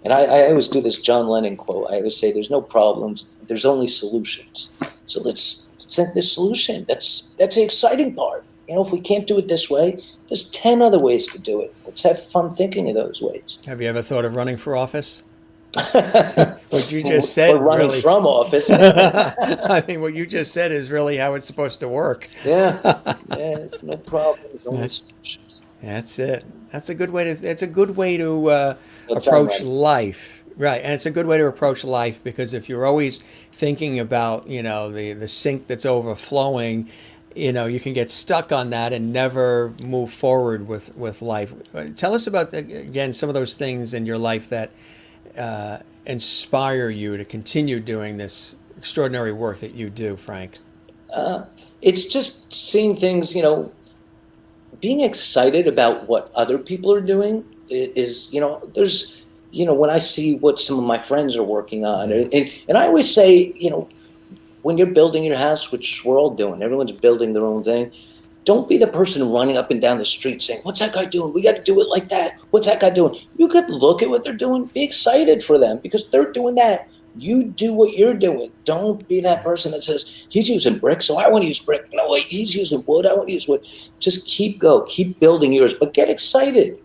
And I always do this John Lennon quote. I always say, "There's no problems. There's only solutions." So let's think this solution. That's the exciting part. If we can't do it this way, there's 10 other ways to do it. Let's have fun thinking of those ways. Have you ever thought of running for office? What you just said, We're running really. from office. I mean, what you just said is really how it's supposed to work. Yeah, it's no problem. There's only solutions. That's it. That's a good way to. It's a good way to Well, John approach Lennon. life, right? And it's a good way to approach life because if you're always thinking about, the sink that's overflowing, you can get stuck on that and never move forward with life. Tell us about again some of those things in your life that inspire you to continue doing this extraordinary work that you do, Frank. It's just seeing things, being excited about what other people are doing is, there's, when I see what some of my friends are working on, and I always say, when you're building your house, which we're all doing, everyone's building their own thing. Don't be the person running up and down the street saying, "What's that guy doing? We got to do it like that. What's that guy doing?" You could look at what they're doing, be excited for them because they're doing that. You do what you're doing. Don't be that person that says, "He's using brick, so I want to use brick." No, wait, he's using wood. I want to use wood. Just keep building yours, but get excited,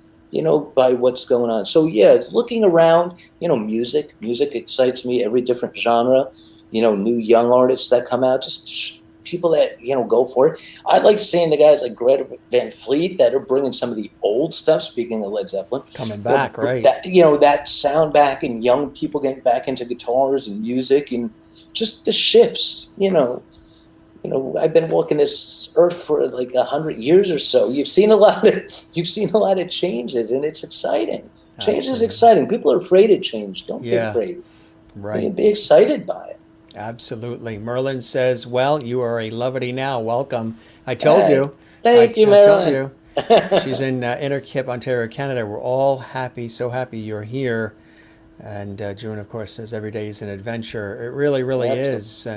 by what's going on. So yeah, it's looking around, music excites me, every different genre, new young artists that come out, just people that, go for it. I like seeing the guys like Greta Van Fleet that are bringing some of the old stuff, speaking of Led Zeppelin. Coming back, right? That sound back and young people getting back into guitars and music and just the shifts, I've been walking this earth for like 100 years or so. You've seen a lot of changes and it's exciting. Change is Absolutely. exciting. People are afraid of change. Don't be Yeah. afraid. Right. Be excited by it. Absolutely. Merlin says, "Well, you are a lovely now. Welcome." I told Hey, you. thank you, I Marilyn. told you. She's in Innerkip, Ontario, Canada. We're all happy, so happy you're here. And June, of course, says every day is an adventure. It really, really Absolutely. is.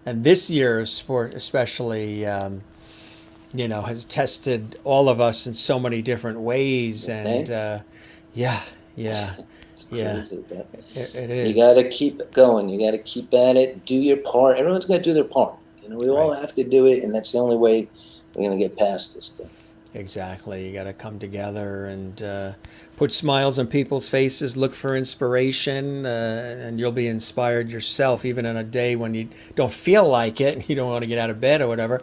And this year's sport, especially, has tested all of us in so many different ways. And yeah. It's Yeah. crazy, but It is. you got to keep it going. You got to keep at it. Do your part. Everyone's got to do their part. We all Right. have to do it, and that's the only way we're going to get past this thing. Exactly. You got to come together and put smiles on people's faces, look for inspiration, and you'll be inspired yourself, even on a day when you don't feel like it, you don't want to get out of bed or whatever.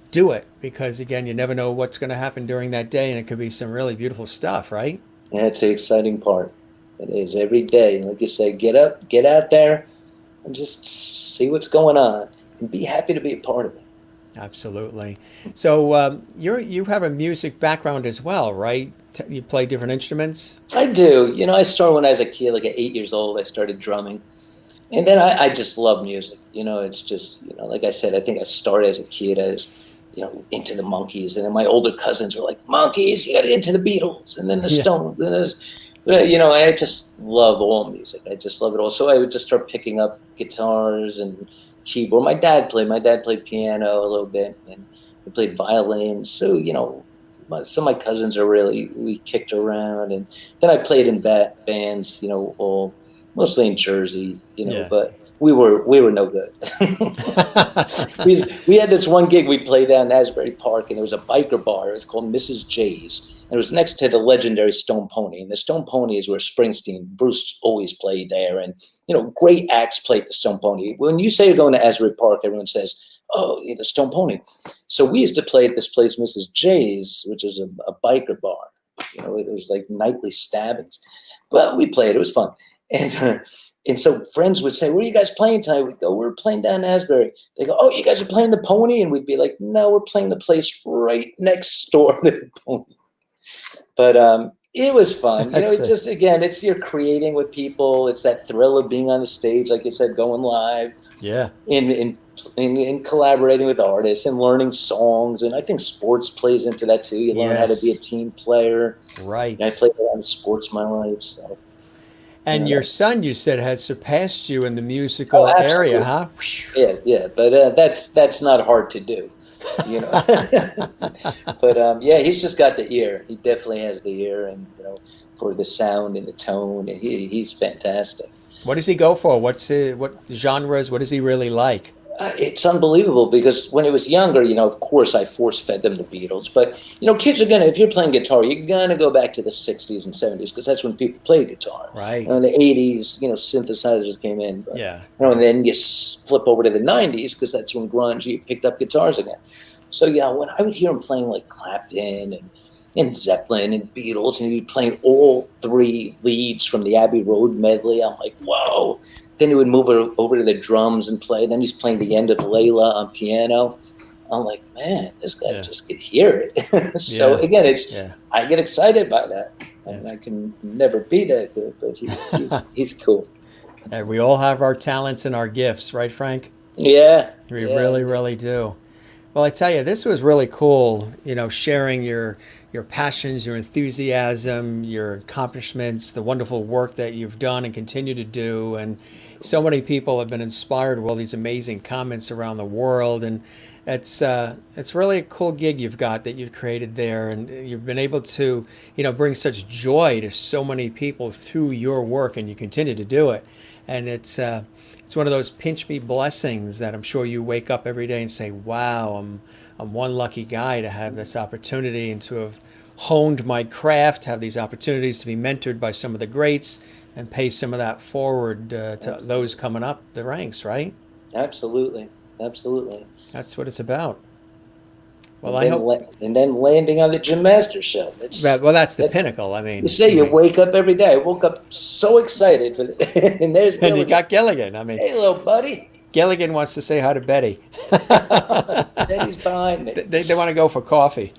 Do it because, again, you never know what's going to happen during that day, and it could be some really beautiful stuff, right? That's the exciting part. It is every day. Like you say, get up, get out there, and just see what's going on, and be happy to be a part of it. Absolutely. So you have a music background as well, right? You play different instruments? I do. I started when I was a kid, like at 8 years old. I started drumming. And then I just love music. It's just, like I said, I think I started as a kid as, into the Monkees. And then my older cousins were like, Monkees, you got to into the Beatles. And then the Yeah. Stones. And I just love all music. I just love it all. So I would just start picking up guitars and keyboard. My dad played piano a little bit. And we played violin. So, some of my cousins we kicked around. And then I played in bands, all mostly in Jersey, Yeah. but we were no good. we had this one gig we played down in Asbury Park, and there was a biker bar. It was called Mrs. J's, and it was next to the legendary Stone Pony. And the Stone Pony is where Bruce always played there, and great acts played the Stone Pony. When you say you're going to Asbury Park, everyone says, "Oh, Stone Pony." So we used to play at this place, Mrs. J's, which is a biker bar. It was like nightly stabbings, but we played. It was fun. And so friends would say, "Where are you guys playing tonight?" We'd go, "We're playing down in Asbury." They go, "Oh, you guys are playing the Pony?" And we'd be like, "No, we're playing the place right next door to the Pony." But it was fun. It's just, again, you're creating with people. It's that thrill of being on the stage, like you said, going live. Yeah. In collaborating with artists and learning songs. And I think sports plays into that too. You learn how to be a team player. Right. I played a lot of sports in my life, so. And your son, you said, had surpassed you in the musical absolutely. area, huh? Yeah, but that's not hard to do, But he's just got the ear. He definitely has the ear, and for the sound and the tone, and he's fantastic. What does he go for? What genres? What does he really like? It's unbelievable because when he was younger, of course I force-fed them the Beatles. But, kids are if you're playing guitar, you're going to go back to the 60s and 70s because that's when people played guitar. Right. In the 80s, synthesizers came in. But, Yeah. And then you flip over to the 90s because that's when grunge, you picked up guitars again. So, when I would hear him playing like Clapton and Zeppelin and Beatles, and he'd be playing all three leads from the Abbey Road medley, I'm like, whoa. Then he would move over to the drums and play. Then he's playing the end of Layla on piano. I'm like, man, this guy just could hear it. So again, I get excited by that. I mean, I can never be that good, but he's cool. We all have our talents and our gifts, right, Frank? Yeah. We really, really do. Well, I tell you, this was really cool, sharing your passions, your enthusiasm, your accomplishments, the wonderful work that you've done and continue to do. And so many people have been inspired with all these amazing comments around the world. And it's really a cool gig you've got that you've created there. And you've been able to, bring such joy to so many people through your work, and you continue to do it. And it's one of those pinch me blessings that I'm sure you wake up every day and say, wow, I'm one lucky guy to have this opportunity and to have honed my craft, have these opportunities to be mentored by some of the greats and pay some of that forward to those coming up the ranks, right? Absolutely. That's what it's about. Well, and then landing on the Jim Masters show. That's the pinnacle. I mean, you say you wake up every day. I woke up so excited, and there's Gilligan. And you got Gilligan. I mean, hey, little buddy. Gilligan wants to say hi to Betty. Betty's behind me. They want to go for coffee.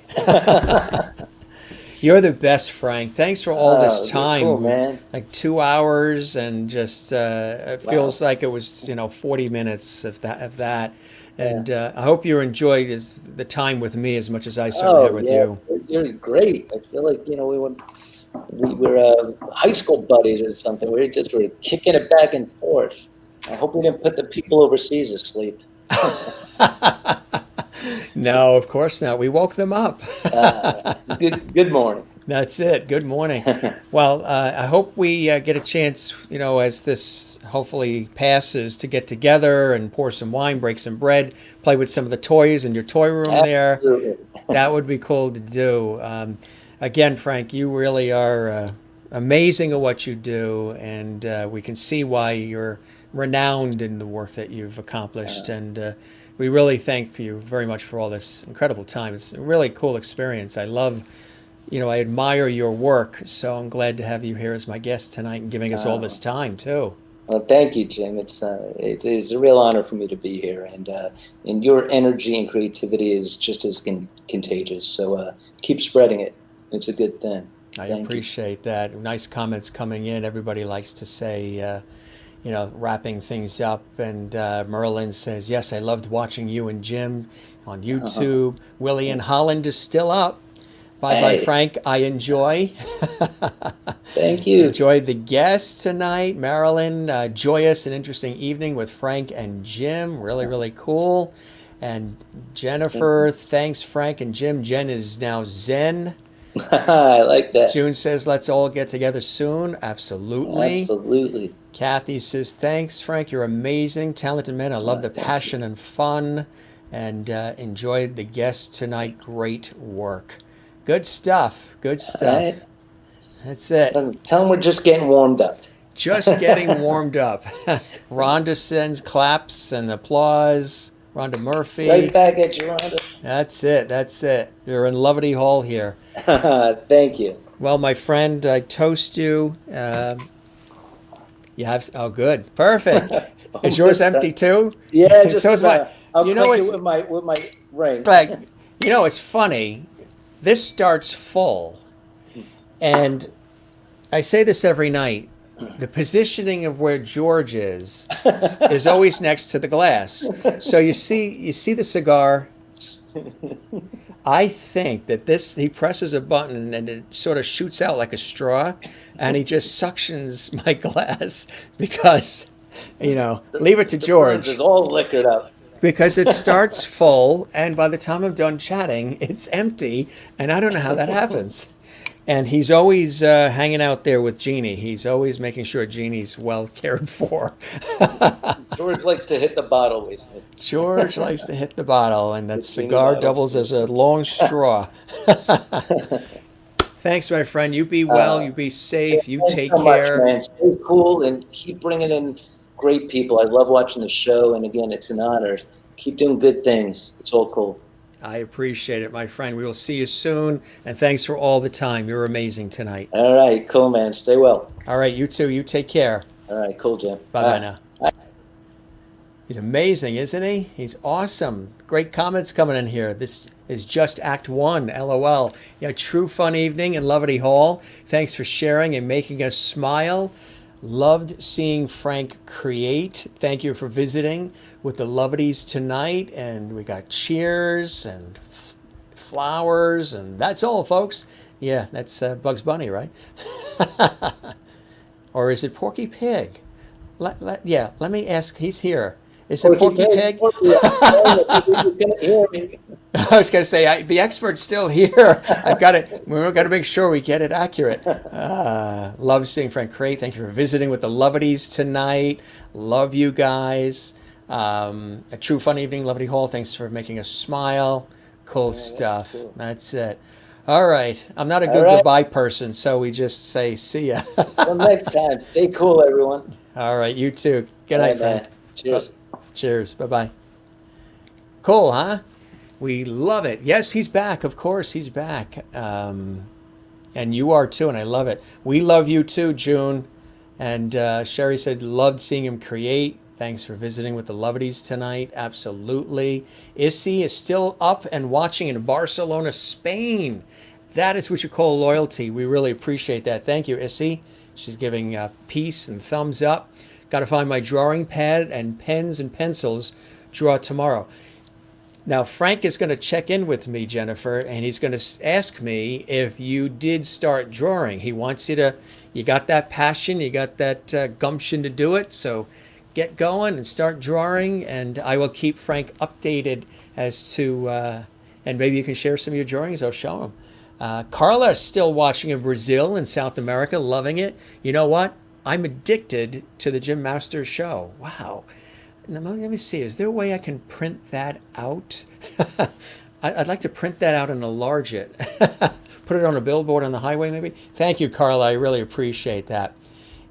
You're the best, Frank. Thanks for all this time. Cool, man. Like 2 hours, and just it feels like it was 40 minutes of that. And I hope you enjoyed the time with me as much as I certainly had with you. You're great. I feel like we were high school buddies or something. We were kicking it back and forth. I hope we didn't put the people overseas asleep. No, of course not. We woke them up. Good morning. That's it. Good morning. Well, I hope we get a chance, as this hopefully passes, to get together and pour some wine, break some bread, play with some of the toys in your toy room there. That would be cool to do. Again, Frank, you really are amazing at what you do, and we can see why you're renowned in the work that you've accomplished. And we really thank you very much for all this incredible time. It's a really cool experience. I love, I admire your work. So I'm glad to have you here as my guest tonight and giving us all this time too. Well, thank you, Jim. It's a real honor for me to be here, and your energy and creativity is just as contagious. So keep spreading it. It's a good thing. I appreciate that. Nice comments coming in. Everybody likes to say, wrapping things up. And Merlin says, yes, I loved watching you and Jim on YouTube. Willie in Holland is still up. Bye bye, Hey. Frank. I enjoy. Thank you. Enjoyed the guests tonight. Marilyn, joyous and interesting evening with Frank and Jim. Really, really cool. And Jennifer, thanks, Frank and Jim. Jen is now Zen. I like that. June says, let's all get together soon. Absolutely. Absolutely. Kathy says, thanks, Frank. You're amazing. Talented man. I love the passion and fun. And enjoyed the guests tonight. Great work. Good stuff. Good stuff. All right. That's it. Tell them we're just getting warmed up. Just getting warmed up. Rhonda sends claps and applause. Rhonda Murphy. Right back at you, Rhonda. That's it. That's it. You're in Lovity Hall here. Thank you. Well, my friend, I toast you. You have, oh, good. Perfect. Is yours empty too? Yeah, just so is mine. I'll You know, click it's, it with my ring. but, it's funny. This starts full. And I say this every night. The positioning of where George is always next to the glass. So you see the cigar. I think that he presses a button and it sort of shoots out like a straw, and he just suctions my glass because, leave it to George. It's all liquored up. Because it starts full, and by the time I'm done chatting, it's empty, and I don't know how that happens. And he's always hanging out there with Jeannie. He's always making sure Jeannie's well cared for. George likes to hit the bottle, we said. George likes to hit the bottle, and that The Jeannie cigar bottle. doubles as a long straw. Thanks, my friend. You be well. You be safe. You Thanks take so care. much, man. Stay cool and keep bringing in great people. I love watching the show, and again, it's an honor. Keep doing good things. It's all cool. I appreciate it, my friend. We will see you soon, and thanks for all the time. You're amazing tonight. All right, cool, man. Stay well. All right, you too. You take care. All right, cool, Jim. Bye-bye now. He's amazing, isn't he? He's awesome. Great comments coming in here. This is just Act 1, LOL. True fun evening in Lovity Hall. Thanks for sharing and making us smile. Loved seeing Frank create. Thank you for visiting with the Lovities tonight. And we got cheers and flowers, and that's all, folks. Yeah, that's Bugs Bunny, right? Or is it Porky Pig? Let me ask. He's here. Is it Porky Pig? You can hear me. I was going to say, the expert's still here. We've got to make sure we get it accurate. Love seeing Frank create. Thank you for visiting with the Lovities tonight. Love you guys. A true fun evening, Lovity Hall. Thanks for making us smile. Cool stuff. Cool. That's it. All right. I'm not a good goodbye person, so we just say see ya. Till next time. Stay cool, everyone. All right. You too. Good night, Bye-bye. friend. Cheers. Cheers. Bye-bye. Cool, huh? We love it. Yes, he's back. Of course, he's back. And you are too, and I love it. We love you too, June. And Sherry said, loved seeing him create. Thanks for visiting with the Lovities tonight. Absolutely. Issy is still up and watching in Barcelona, Spain. That is what you call loyalty. We really appreciate that. Thank you, Issy. She's giving peace and thumbs up. Got to find my drawing pad and pens and pencils. Draw tomorrow. Now, Frank is going to check in with me, Jennifer, and he's going to ask me if you did start drawing. He wants you got that passion, you got that gumption to do it, so get going and start drawing, and I will keep Frank updated as to, and maybe you can share some of your drawings, I'll show him. Carla is still watching in Brazil and South America, loving it. You know what? I'm addicted to the Jim Masters show. Wow. Now, let me see. Is there a way I can print that out? I'd like to print that out and enlarge it. Put it on a billboard on the highway, maybe. Thank you, Carla. I really appreciate that.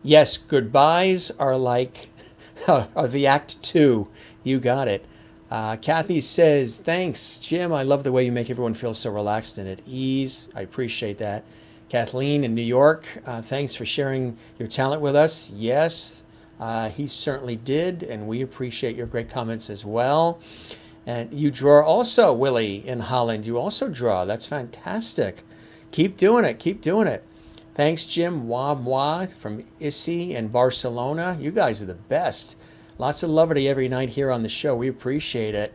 Yes, goodbyes are like are the Act 2. You got it. Kathy says, thanks, Jim. I love the way you make everyone feel so relaxed and at ease. I appreciate that. Kathleen in New York, thanks for sharing your talent with us. Yes, he certainly did, and we appreciate your great comments as well. And you draw also, Willie in Holland. You also draw. That's fantastic. Keep doing it. Keep doing it. Thanks, Jim Wah from Issy and Barcelona. You guys are the best. Lots of levity every night here on the show. We appreciate it.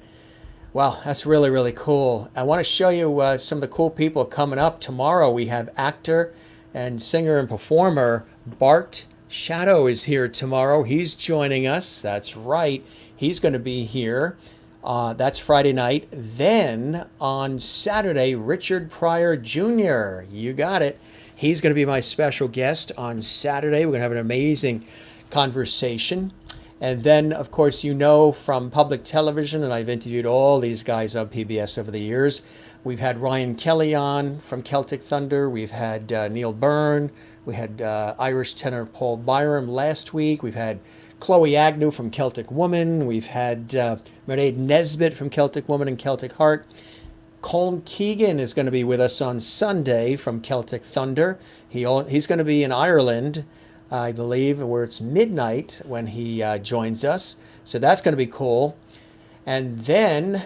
Wow, that's really, really cool. I want to show you some of the cool people coming up. Tomorrow we have actor and singer and performer Bart Shadow is here tomorrow. He's joining us. That's right. He's going to be here. That's Friday night. Then on Saturday, Richard Pryor Jr. You got it. He's going to be my special guest on Saturday. We're going to have an amazing conversation. And then, of course, you know from public television, and I've interviewed all these guys on PBS over the years. We've had Ryan Kelly on from Celtic Thunder. We've had Neil Byrne. We had Irish tenor Paul Byram last week. We've had Chloe Agnew from Celtic Woman. We've had Renee Nesbitt from Celtic Woman and Celtic Heart. Colm Keegan is going to be with us on Sunday from Celtic Thunder. He's going to be in Ireland, I believe, where it's midnight when he joins us. So that's going to be cool. And then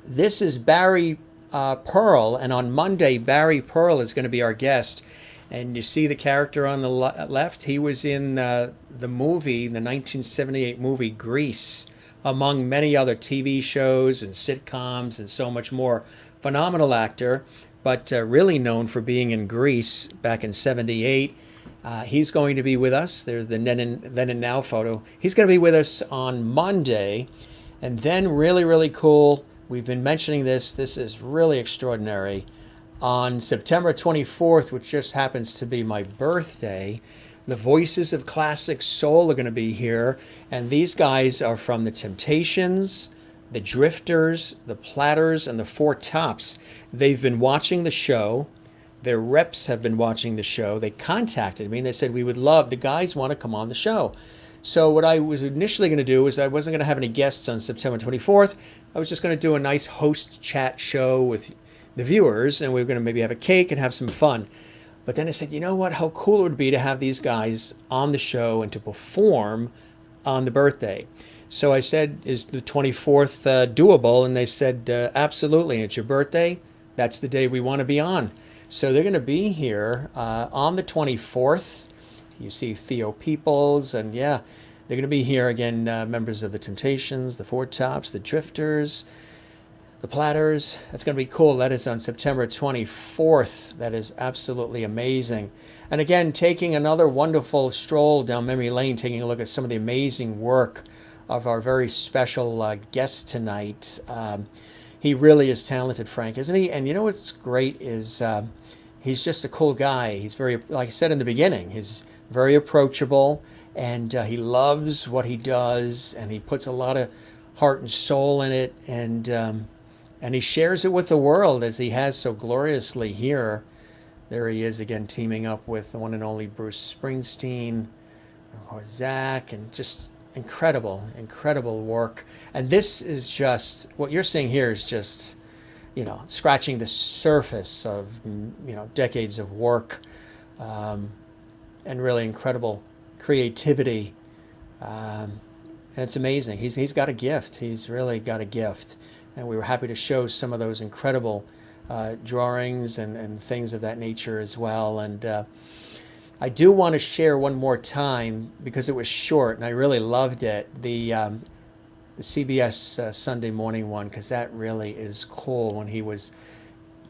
this is Barry Pearl. And on Monday, Barry Pearl is going to be our guest. And you see the character on the left? He was in the movie, the 1978 movie Grease, among many other TV shows and sitcoms and so much more. Phenomenal actor, but really known for being in Grease back in 78. He's going to be with us. There's the then and now photo. He's going to be with us on Monday. And then really, really cool, we've been mentioning this. This is really extraordinary. On September 24th, which just happens to be my birthday, the Voices of Classic Soul are going to be here. And these guys are from the Temptations, the Drifters, the Platters, and the Four Tops. They've been watching the show. Their reps have been watching the show. They contacted me and they said, we would love, the guys want to come on the show. So what I was initially going to do is I wasn't going to have any guests on September 24th. I was just going to do a nice host chat show with the viewers, and we were going to maybe have a cake and have some fun. But then I said, you know what, how cool it would be to have these guys on the show and to perform on the birthday. So I said, is the 24th doable? And they said, absolutely. And it's your birthday. That's the day we want to be on. So they're going to be here on the 24th. You see Theo Peoples, and yeah, they're going to be here again, members of the Temptations, the Four Tops, the Drifters, the Platters. That's going to be cool. That is on September 24th. That is absolutely amazing. And again, taking another wonderful stroll down memory lane, taking a look at some of the amazing work of our very special guest tonight. He really is talented, Frank, isn't he? And you know what's great is he's just a cool guy. He's very, like I said in the beginning, he's very approachable, and he loves what he does, and he puts a lot of heart and soul in it, and he shares it with the world as he has so gloriously here. There he is again, teaming up with the one and only Bruce Springsteen, or Zach, and just incredible, incredible work. And this is just, what you're seeing here is just, you know, scratching the surface of, you know, decades of work, and really incredible creativity. And it's amazing. He's got a gift. He's really got a gift. And we were happy to show some of those incredible drawings and things of that nature as well. And I do want to share one more time, because it was short and I really loved it, the CBS Sunday morning one, because that really is cool, when he was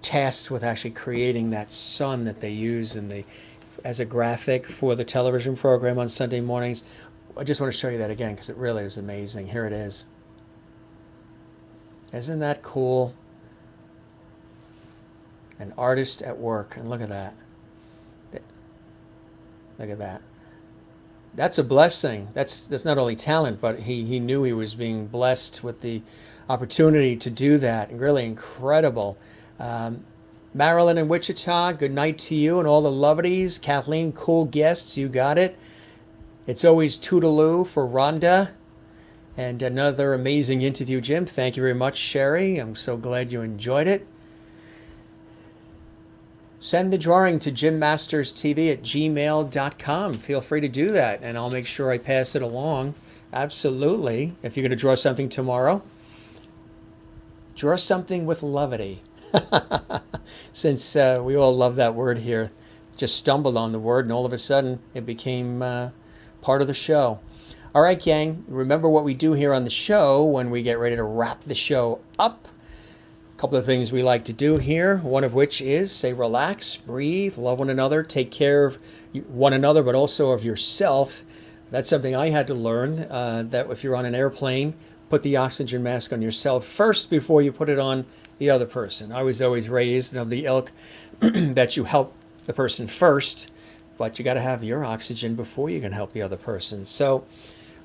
tasked with actually creating that sun that they use as a graphic for the television program on Sunday mornings. I just want to show you that again because it really was amazing. Here it is. Isn't that cool? An artist at work, and look at that. Look at that. That's a blessing. That's not only talent, but he knew he was being blessed with the opportunity to do that. Really incredible. Marilyn in Wichita, good night to you and all the lovelies. Kathleen, cool guests, you got it. It's always toodaloo for Rhonda. And another amazing interview, Jim. Thank you very much, Sherry. I'm so glad you enjoyed it. Send the drawing to jimmasterstv@gmail.com. Feel free to do that, and I'll make sure I pass it along. Absolutely. If you're going to draw something tomorrow, draw something with levity. Since we all love that word here, just stumbled on the word, and all of a sudden it became part of the show. All right, gang, remember what we do here on the show when we get ready to wrap the show up. A couple of things we like to do here, one of which is say relax, breathe, love one another, take care of one another, but also of yourself. That's something I had to learn, that if you're on an airplane, put the oxygen mask on yourself first before you put it on the other person. I was always raised of the ilk that you help the person first, but you got to have your oxygen before you can help the other person. So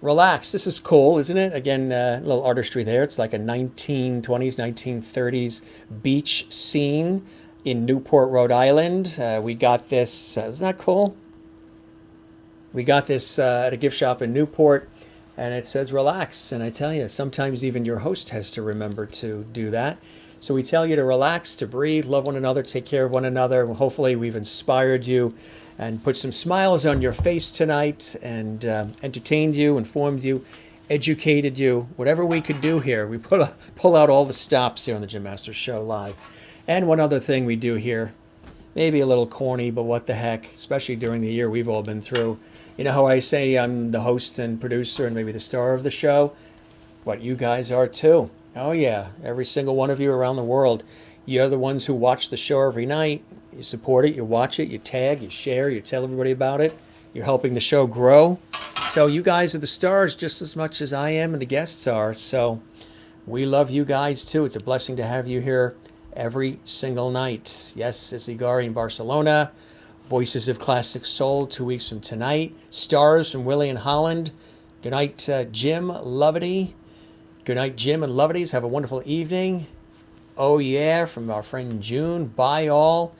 relax. This is cool, isn't it? Again, a little artistry there. It's like a 1920s, 1930s beach scene in Newport, Rhode Island. We got this. Isn't that cool? We got this at a gift shop in Newport, and it says relax. And I tell you, sometimes even your host has to remember to do that. So we tell you to relax, to breathe, love one another, take care of one another. Hopefully we've inspired you and put some smiles on your face tonight and entertained you, informed you, educated you. Whatever we could do here, we pull out all the stops here on the Jim Masters Show Live. And one other thing we do here, maybe a little corny, but what the heck, especially during the year we've all been through. You know how I say I'm the host and producer and maybe the star of the show? What you guys are too. Oh yeah, every single one of you around the world. You're the ones who watch the show every night. You support it, you watch it, you tag, you share, you tell everybody about it. You're helping the show grow. So you guys are the stars just as much as I am and the guests are. So we love you guys too. It's a blessing to have you here every single night. Yes, Isigari in Barcelona. Voices of Classic Soul 2 weeks from tonight. Stars from Willie and Holland. Good night, Jim Lovety. Good night, Jim and Loveties. Have a wonderful evening. Oh yeah, from our friend June. Bye all.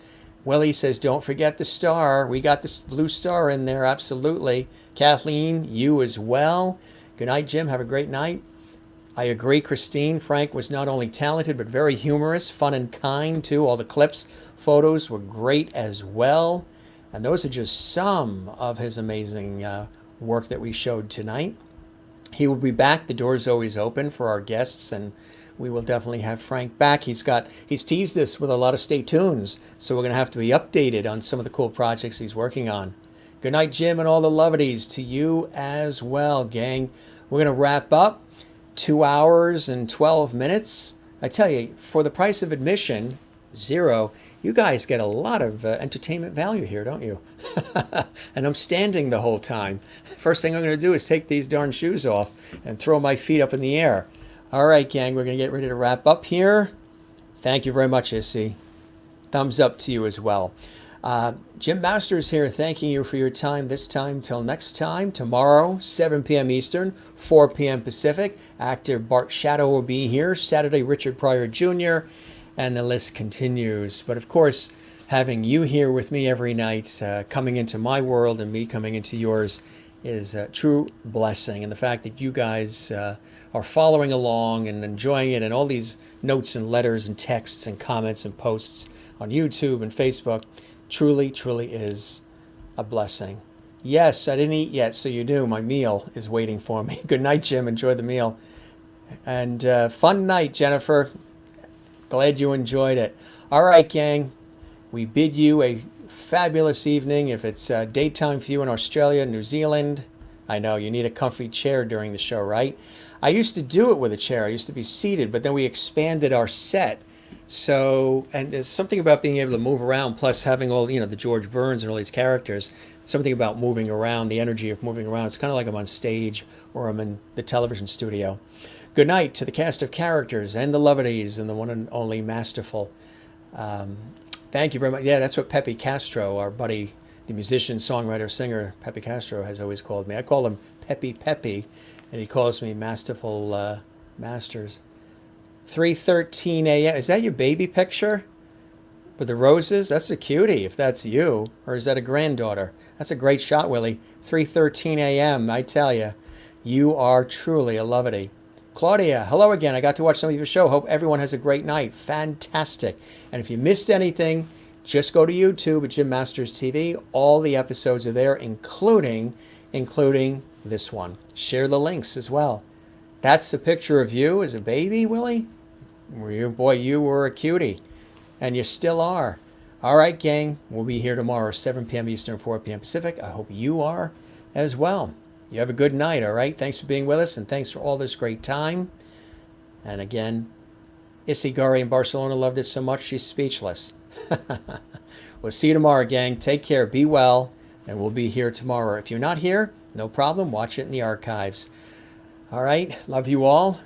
Willie says, don't forget the star. We got this blue star in there, absolutely. Kathleen, you as well. Good night, Jim. Have a great night. I agree, Christine. Frank was not only talented, but very humorous, fun and kind, too. All the clips, photos were great as well. And those are just some of his amazing work that we showed tonight. He will be back. The door's always open for our guests, and we will definitely have Frank back. He's teased this with a lot of stay tunes, so we're going to have to be updated on some of the cool projects he's working on. Good night, Jim, and all the Loveties to you as well, gang. We're going to wrap up. 2 hours and 12 minutes. I tell you, for the price of admission, $0, you guys get a lot of entertainment value here, don't you? And I'm standing the whole time. First thing I'm going to do is take these darn shoes off and throw my feet up in the air. All right, gang, we're going to get ready to wrap up here. Thank you very much, Issy. Thumbs up to you as well. Jim Masters here, thanking you for your time this time. Till next time, tomorrow, 7 p.m. Eastern, 4 p.m. Pacific. Actor Bart Shadow will be here. Saturday, Richard Pryor Jr., and the list continues. But of course, having you here with me every night, coming into my world and me coming into yours, is a true blessing. And the fact that you guys are following along and enjoying it, and all these notes and letters and texts and comments and posts on YouTube and Facebook, truly, truly is a blessing. Yes, I didn't eat yet, so you knew my meal is waiting for me. Good night, Jim. Enjoy the meal. And fun night, Jennifer. Glad you enjoyed it. All right, gang. We bid you a fabulous evening. If it's daytime for you in Australia, New Zealand, I know you need a comfy chair during the show, right? I used to do it with a chair. I used to be seated, but then we expanded our set. So, and there's something about being able to move around, plus having all, the George Burns and all these characters, something about moving around, the energy of moving around. It's kind of like I'm on stage or I'm in the television studio. Good night to the cast of characters and the Loveties and the one and only Masterful. Thank you very much. Yeah, that's what Pepe Castro, our buddy, the musician, songwriter, singer, Pepe Castro has always called me. I call him Pepe, and he calls me Masterful Masters. 3:13 a.m. Is that your baby picture with the roses? That's a cutie, if that's you. Or is that a granddaughter? That's a great shot, Willie. 3:13 a.m. I tell you, you are truly a Lovety. Claudia, hello again. I got to watch some of your show. Hope everyone has a great night. Fantastic. And if you missed anything, just go to YouTube at Jim Masters TV. All the episodes are there, including this one. Share the links as well. That's the picture of you as a baby, Willie? You were a cutie. And you still are. All right, gang. We'll be here tomorrow, 7 p.m. Eastern, 4 p.m. Pacific. I hope you are as well. You have a good night, all right? Thanks for being with us, and thanks for all this great time. And again, Isigari in Barcelona loved it so much, she's speechless. We'll see you tomorrow, gang. Take care. Be well. And we'll be here tomorrow. If you're not here, no problem. Watch it in the archives. All right. Love you all.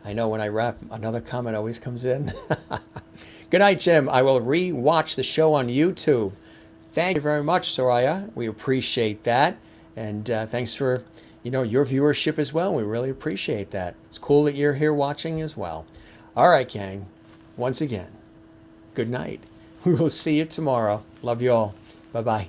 I know when I wrap, another comment always comes in. Good night, Jim. I will re-watch the show on YouTube. Thank you very much, Soraya. We appreciate that. And thanks for, your viewership as well. We really appreciate that. It's cool that you're here watching as well. All right, gang. Once again, good night. We will see you tomorrow. Love you all. Bye-bye.